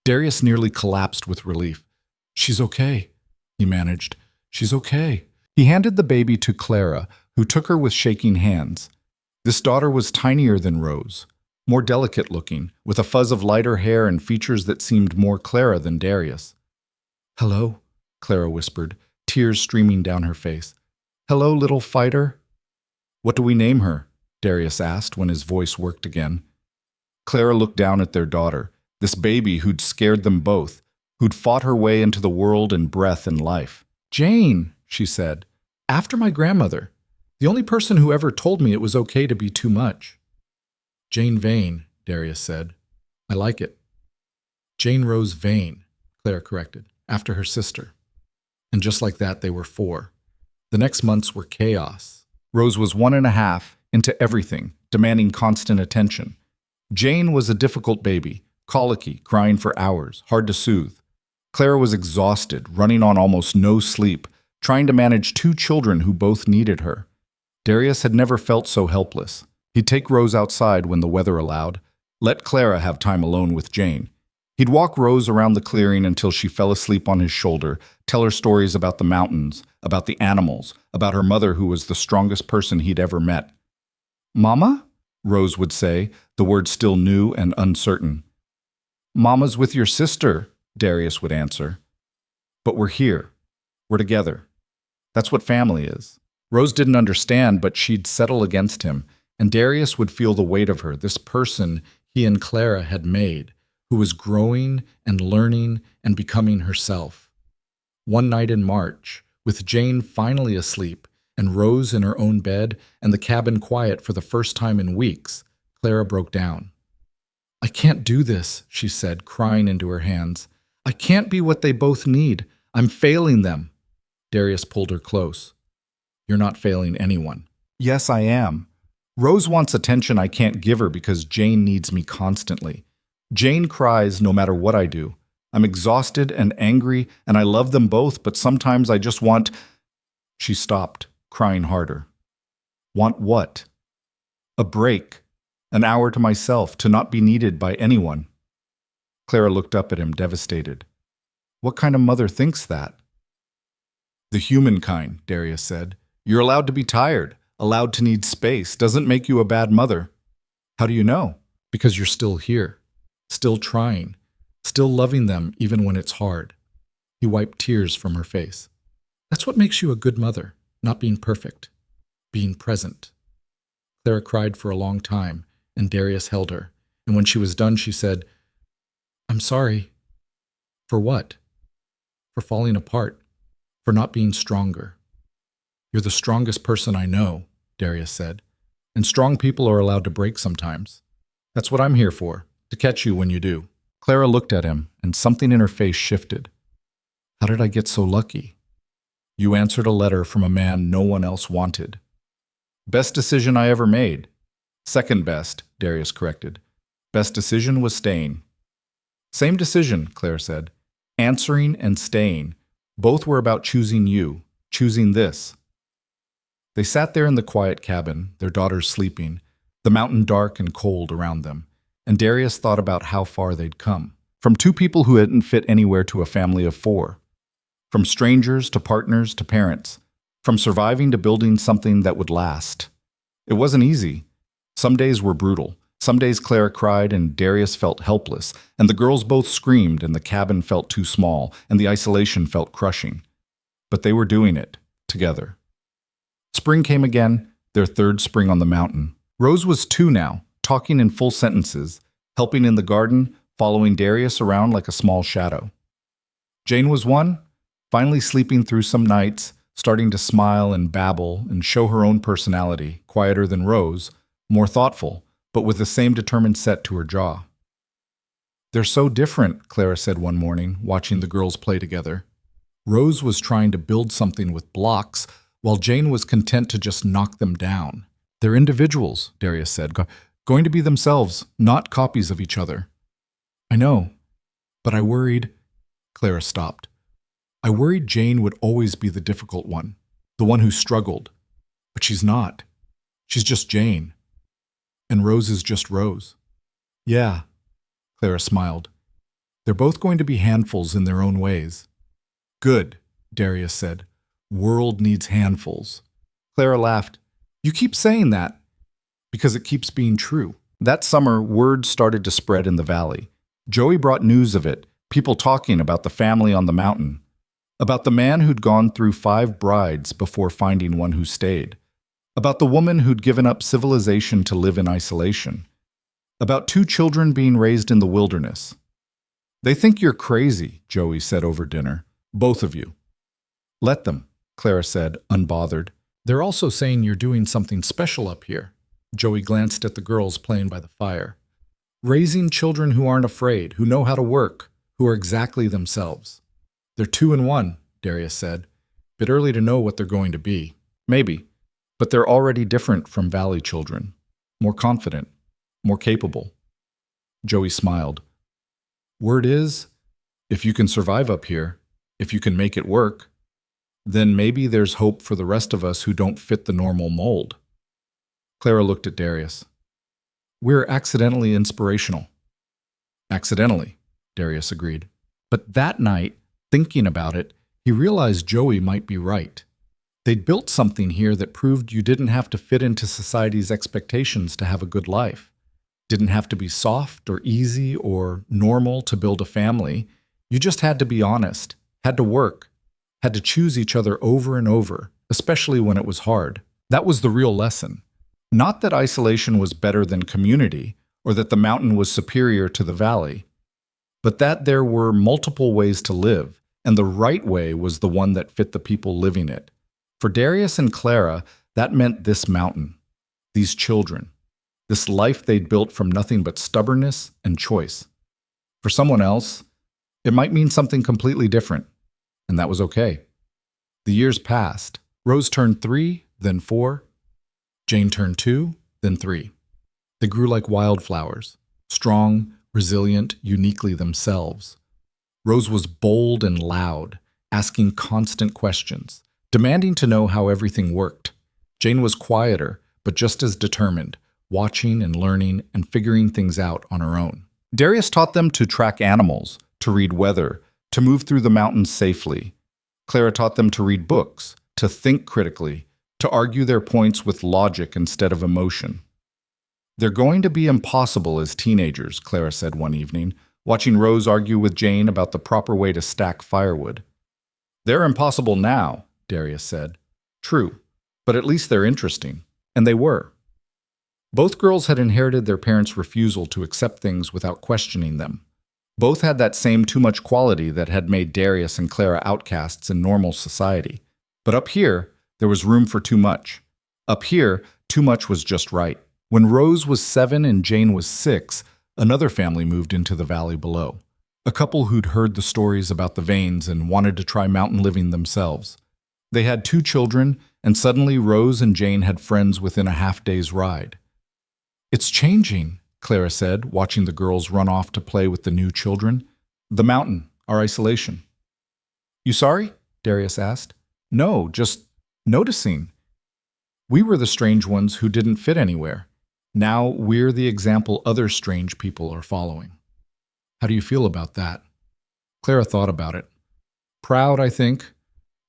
Darius nearly collapsed with relief. She's okay, he managed. She's okay. He handed the baby to Clara, who took her with shaking hands. This daughter was tinier than Rose, more delicate looking, with a fuzz of lighter hair and features that seemed more Clara than Darius. Hello, Clara whispered, tears streaming down her face. Hello, little fighter. What do we name her? Darius asked when his voice worked again. Clara looked down at their daughter, this baby who'd scared them both, who'd fought her way into the world in breath and life. Jane, she said, after my grandmother. The only person who ever told me it was okay to be too much. Jane Vane, Darius said. I like it. Jane Rose Vane, Clara corrected, after her sister. And just like that, they were 4. The next months were chaos. Rose was 1.5, into everything, demanding constant attention. Jane was a difficult baby, colicky, crying for hours, hard to soothe. Clara was exhausted, running on almost no sleep, trying to manage 2 children who both needed her. Darius had never felt so helpless. He'd take Rose outside when the weather allowed, let Clara have time alone with Jane. He'd walk Rose around the clearing until she fell asleep on his shoulder, tell her stories about the mountains, about the animals, about her mother who was the strongest person he'd ever met. "Mama?" Rose would say, the word still new and uncertain. "Mama's with your sister," Darius would answer. "But we're here. We're together. That's what family is." Rose didn't understand, but she'd settle against him, and Darius would feel the weight of her, this person he and Clara had made, who was growing and learning and becoming herself. One night in March, with Jane finally asleep and Rose in her own bed and the cabin quiet for the first time in weeks, Clara broke down. "I can't do this," she said, crying into her hands. "I can't be what they both need. I'm failing them." Darius pulled her close. "You're not failing anyone." "Yes, I am. Rose wants attention I can't give her because Jane needs me constantly. Jane cries no matter what I do. I'm exhausted and angry, and I love them both, but sometimes I just want—" She stopped, crying harder. "Want what?" "A break. An hour to myself, to not be needed by anyone." Clara looked up at him, devastated. "What kind of mother thinks that?" "The human kind," Darius said. "You're allowed to be tired, allowed to need space. Doesn't make you a bad mother." "How do you know?" "Because you're still here, still trying, still loving them even when it's hard." He wiped tears from her face. "That's what makes you a good mother, not being perfect, being present." Clara cried for a long time, and Darius held her, and when she was done, she said, "I'm sorry." "For what?" "For falling apart, for not being stronger." "You're the strongest person I know," Darius said, "and strong people are allowed to break sometimes. That's what I'm here for, to catch you when you do." Clara looked at him, and something in her face shifted. "How did I get so lucky?" "You answered a letter from a man no one else wanted." "Best decision I ever made." "Second best," Darius corrected. "Best decision was staying." "Same decision," Claire said. "Answering and staying. Both were about choosing you, choosing this." They sat there in the quiet cabin, their daughters sleeping, the mountain dark and cold around them, and Darius thought about how far they'd come. From two people who hadn't fit anywhere to a family of four. From strangers to partners to parents. From surviving to building something that would last. It wasn't easy. Some days were brutal. Some days Clara cried and Darius felt helpless, and the girls both screamed and the cabin felt too small, and the isolation felt crushing. But they were doing it, together. Spring came again, their third spring on the mountain. Rose was 2 now, talking in full sentences, helping in the garden, following Darius around like a small shadow. Jane was 1, finally sleeping through some nights, starting to smile and babble and show her own personality, quieter than Rose, more thoughtful, but with the same determined set to her jaw. "They're so different," Clara said one morning, watching the girls play together. Rose was trying to build something with blocks, while Jane was content to just knock them down. "They're individuals," Darius said, "going to be themselves, not copies of each other." "I know, but I worried—" Clara stopped. "I worried Jane would always be the difficult one, the one who struggled. But she's not. She's just Jane. And Rose is just Rose." "Yeah," Clara smiled. "They're both going to be handfuls in their own ways." "Good," Darius said. "World needs handfuls." Clara laughed. "You keep saying that." "Because it keeps being true." That summer, word started to spread in the valley. Joey brought news of it, people talking about the family on the mountain, about the man who'd gone through 5 brides before finding one who stayed, about the woman who'd given up civilization to live in isolation, about 2 children being raised in the wilderness. "They think you're crazy," Joey said over dinner. "Both of you." "Let them," Clara said, unbothered. "They're also saying you're doing something special up here." Joey glanced at the girls playing by the fire. "Raising children who aren't afraid, who know how to work, who are exactly themselves." "They're 2 in 1, Darius said. "Bit early to know what they're going to be." "Maybe. But they're already different from valley children. More confident. More capable." Joey smiled. "Word is, if you can survive up here, if you can make it work, Then maybe there's hope for the rest of us who don't fit the normal mold. Clara looked at Darius. We're accidentally inspirational. Accidentally, Darius agreed. But that night, thinking about it, he realized Joey might be right. They'd built something here that proved you didn't have to fit into society's expectations to have a good life. Didn't have to be soft or easy or normal to build a family. You just had to be honest, had to work, had to choose each other over and over, especially when it was hard. That was the real lesson. Not that isolation was better than community, or that the mountain was superior to the valley, but that there were multiple ways to live, and the right way was the one that fit the people living it. For Darius and Clara, that meant this mountain, these children, this life they'd built from nothing but stubbornness and choice. For someone else, it might mean something completely different, and that was okay. The years passed. Rose turned 3, then 4. Jane turned 2, then 3. They grew like wildflowers, strong, resilient, uniquely themselves. Rose was bold and loud, asking constant questions, demanding to know how everything worked. Jane was quieter, but just as determined, watching and learning and figuring things out on her own. Darius taught them to track animals, to read weather, to move through the mountains safely. Clara taught them to read books, to think critically, to argue their points with logic instead of emotion. They're going to be impossible as teenagers, Clara said one evening, watching Rose argue with Jane about the proper way to stack firewood. They're impossible now, Darius said. True, but at least they're interesting. And they were. Both girls had inherited their parents' refusal to accept things without questioning them. Both had that same too much quality that had made Darius and Clara outcasts in normal society. But up here, there was room for too much. Up here, too much was just right. When Rose was 7 and Jane was 6, another family moved into the valley below. A couple who'd heard the stories about the veins and wanted to try mountain living themselves. They had 2 children, and suddenly Rose and Jane had friends within a half-day's ride. It's changing, Clara said, watching the girls run off to play with the new children. The mountain, our isolation. You sorry? Darius asked. No, just noticing. We were the strange ones who didn't fit anywhere. Now we're the example other strange people are following. How do you feel about that? Clara thought about it. Proud, I think.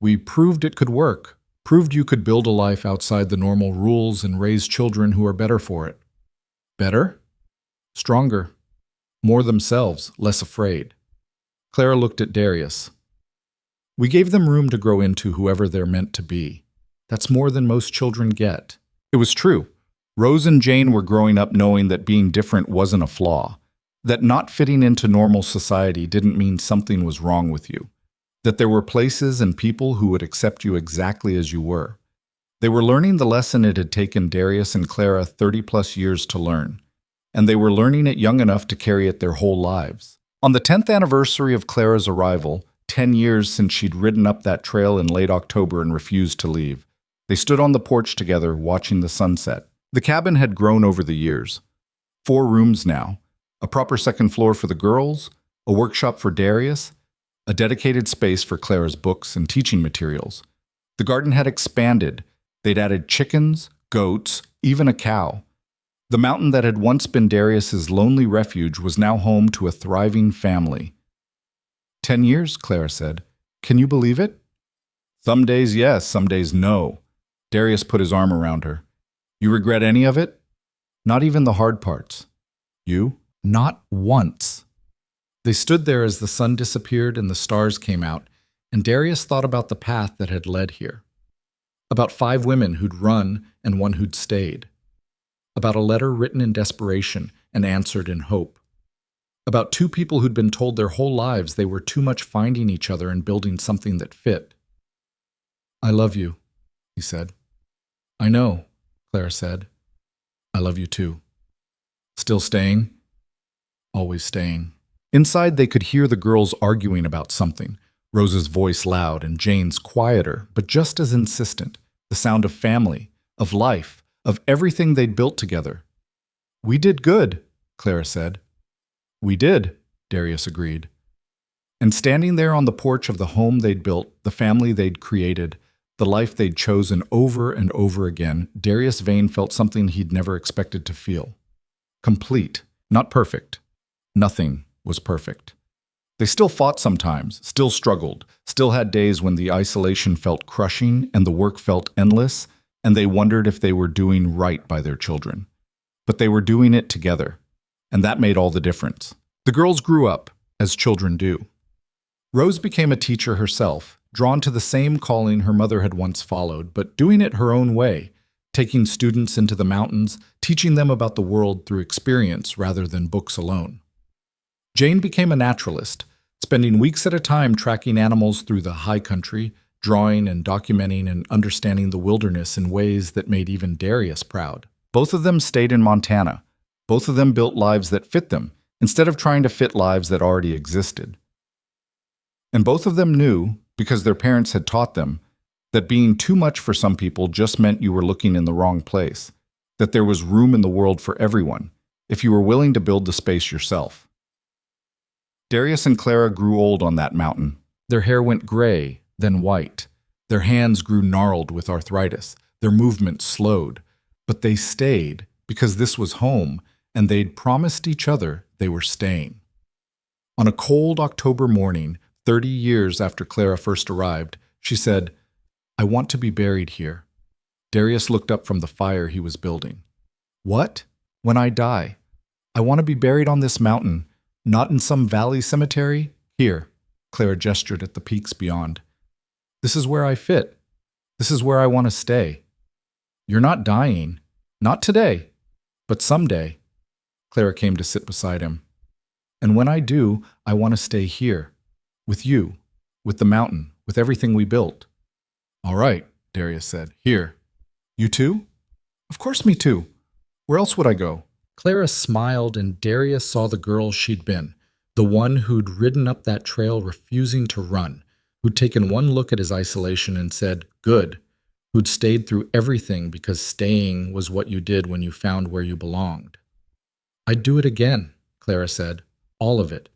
We proved it could work, proved you could build a life outside the normal rules and raise children who are better for it. Better? Stronger. More themselves, less afraid. Clara looked at Darius. We gave them room to grow into whoever they're meant to be. That's more than most children get. It was true. Rose and Jane were growing up knowing that being different wasn't a flaw, that not fitting into normal society didn't mean something was wrong with you, that there were places and people who would accept you exactly as you were. They were learning the lesson it had taken Darius and Clara 30-plus years to learn, and they were learning it young enough to carry it their whole lives. On the 10th anniversary of Clara's arrival, 10 years since she'd ridden up that trail in late October and refused to leave, they stood on the porch together watching the sunset. The cabin had grown over the years. 4 rooms now, a proper second floor for the girls, a workshop for Darius, a dedicated space for Clara's books and teaching materials. The garden had expanded. They'd added chickens, goats, even a cow. The mountain that had once been Darius's lonely refuge was now home to a thriving family. 10 years, Clara said. Can you believe it? Some days yes, some days no. Darius put his arm around her. You regret any of it? Not even the hard parts. You? Not once. They stood there as the sun disappeared and the stars came out, and Darius thought about the path that had led here. About 5 women who'd run and one who'd stayed. About a letter written in desperation and answered in hope. About 2 people who'd been told their whole lives they were too much finding each other and building something that fit. I love you, he said. I know, Clara said. I love you too. Still staying? Always staying. Inside, they could hear the girls arguing about something, Rose's voice loud and Jane's quieter, but just as insistent, the sound of family, of life, of everything they'd built together. We did good, Clara said. We did, Darius agreed. And standing there on the porch of the home they'd built, the family they'd created, the life they'd chosen over and over again, Darius Vane felt something he'd never expected to feel. Complete, not perfect. Nothing was perfect. They still fought sometimes, still struggled, still had days when the isolation felt crushing and the work felt endless, and they wondered if they were doing right by their children. But they were doing it together, and that made all the difference. The girls grew up, as children do. Rose became a teacher herself, drawn to the same calling her mother had once followed, but doing it her own way, taking students into the mountains, teaching them about the world through experience rather than books alone. Jane became a naturalist, spending weeks at a time tracking animals through the high country, drawing and documenting and understanding the wilderness in ways that made even Darius proud. Both of them stayed in Montana. Both of them built lives that fit them, instead of trying to fit lives that already existed. And both of them knew, because their parents had taught them, that being too much for some people just meant you were looking in the wrong place, that there was room in the world for everyone, if you were willing to build the space yourself. Darius and Clara grew old on that mountain. Their hair went gray, then white. Their hands grew gnarled with arthritis. Their movements slowed. But they stayed because this was home, and they'd promised each other they were staying. On a cold October morning, 30 years after Clara first arrived, she said, "I want to be buried here." Darius looked up from the fire he was building. "What? When I die? I want to be buried on this mountain, not in some valley cemetery. Here." Clara gestured at the peaks beyond. "This is where I fit. This is where I want to stay." "You're not dying. Not today. But someday." Clara came to sit beside him. "And when I do, I want to stay here. With you. With the mountain. With everything we built." "All right," Darius said. "Here. You too?" "Of course me too. Where else would I go?" Clara smiled, and Darius saw the girl she'd been, the one who'd ridden up that trail refusing to run, who'd taken one look at his isolation and said, "Good," who'd stayed through everything because staying was what you did when you found where you belonged. "I'd do it again," Clara said. "All of it.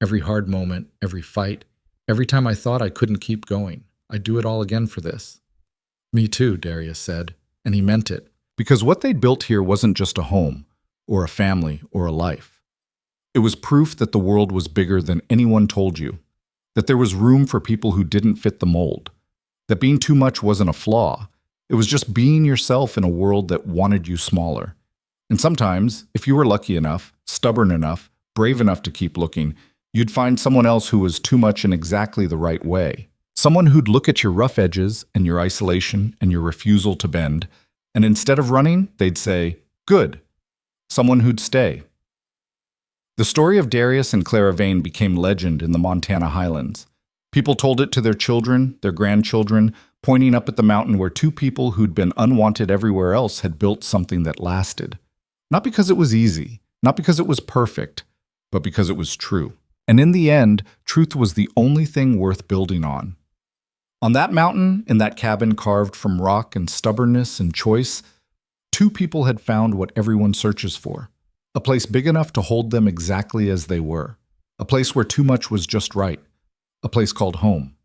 Every hard moment, every fight, every time I thought I couldn't keep going. I'd do it all again for this." "Me too," Darius said, and he meant it. Because what they'd built here wasn't just a home, or a family, or a life. It was proof that the world was bigger than anyone told you, that there was room for people who didn't fit the mold, that being too much wasn't a flaw. It was just being yourself in a world that wanted you smaller. And sometimes, if you were lucky enough, stubborn enough, brave enough to keep looking, you'd find someone else who was too much in exactly the right way. Someone who'd look at your rough edges and your isolation and your refusal to bend, and instead of running, they'd say, "Good." Someone who'd stay. The story of Darius and Clara Vane became legend in the Montana highlands. People told it to their children, their grandchildren, pointing up at the mountain where two people who'd been unwanted everywhere else had built something that lasted. Not because it was easy, not because it was perfect, but because it was true. And in the end, truth was the only thing worth building on. On that mountain, in that cabin carved from rock and stubbornness and choice, two people had found what everyone searches for. A place big enough to hold them exactly as they were. A place where too much was just right. A place called home.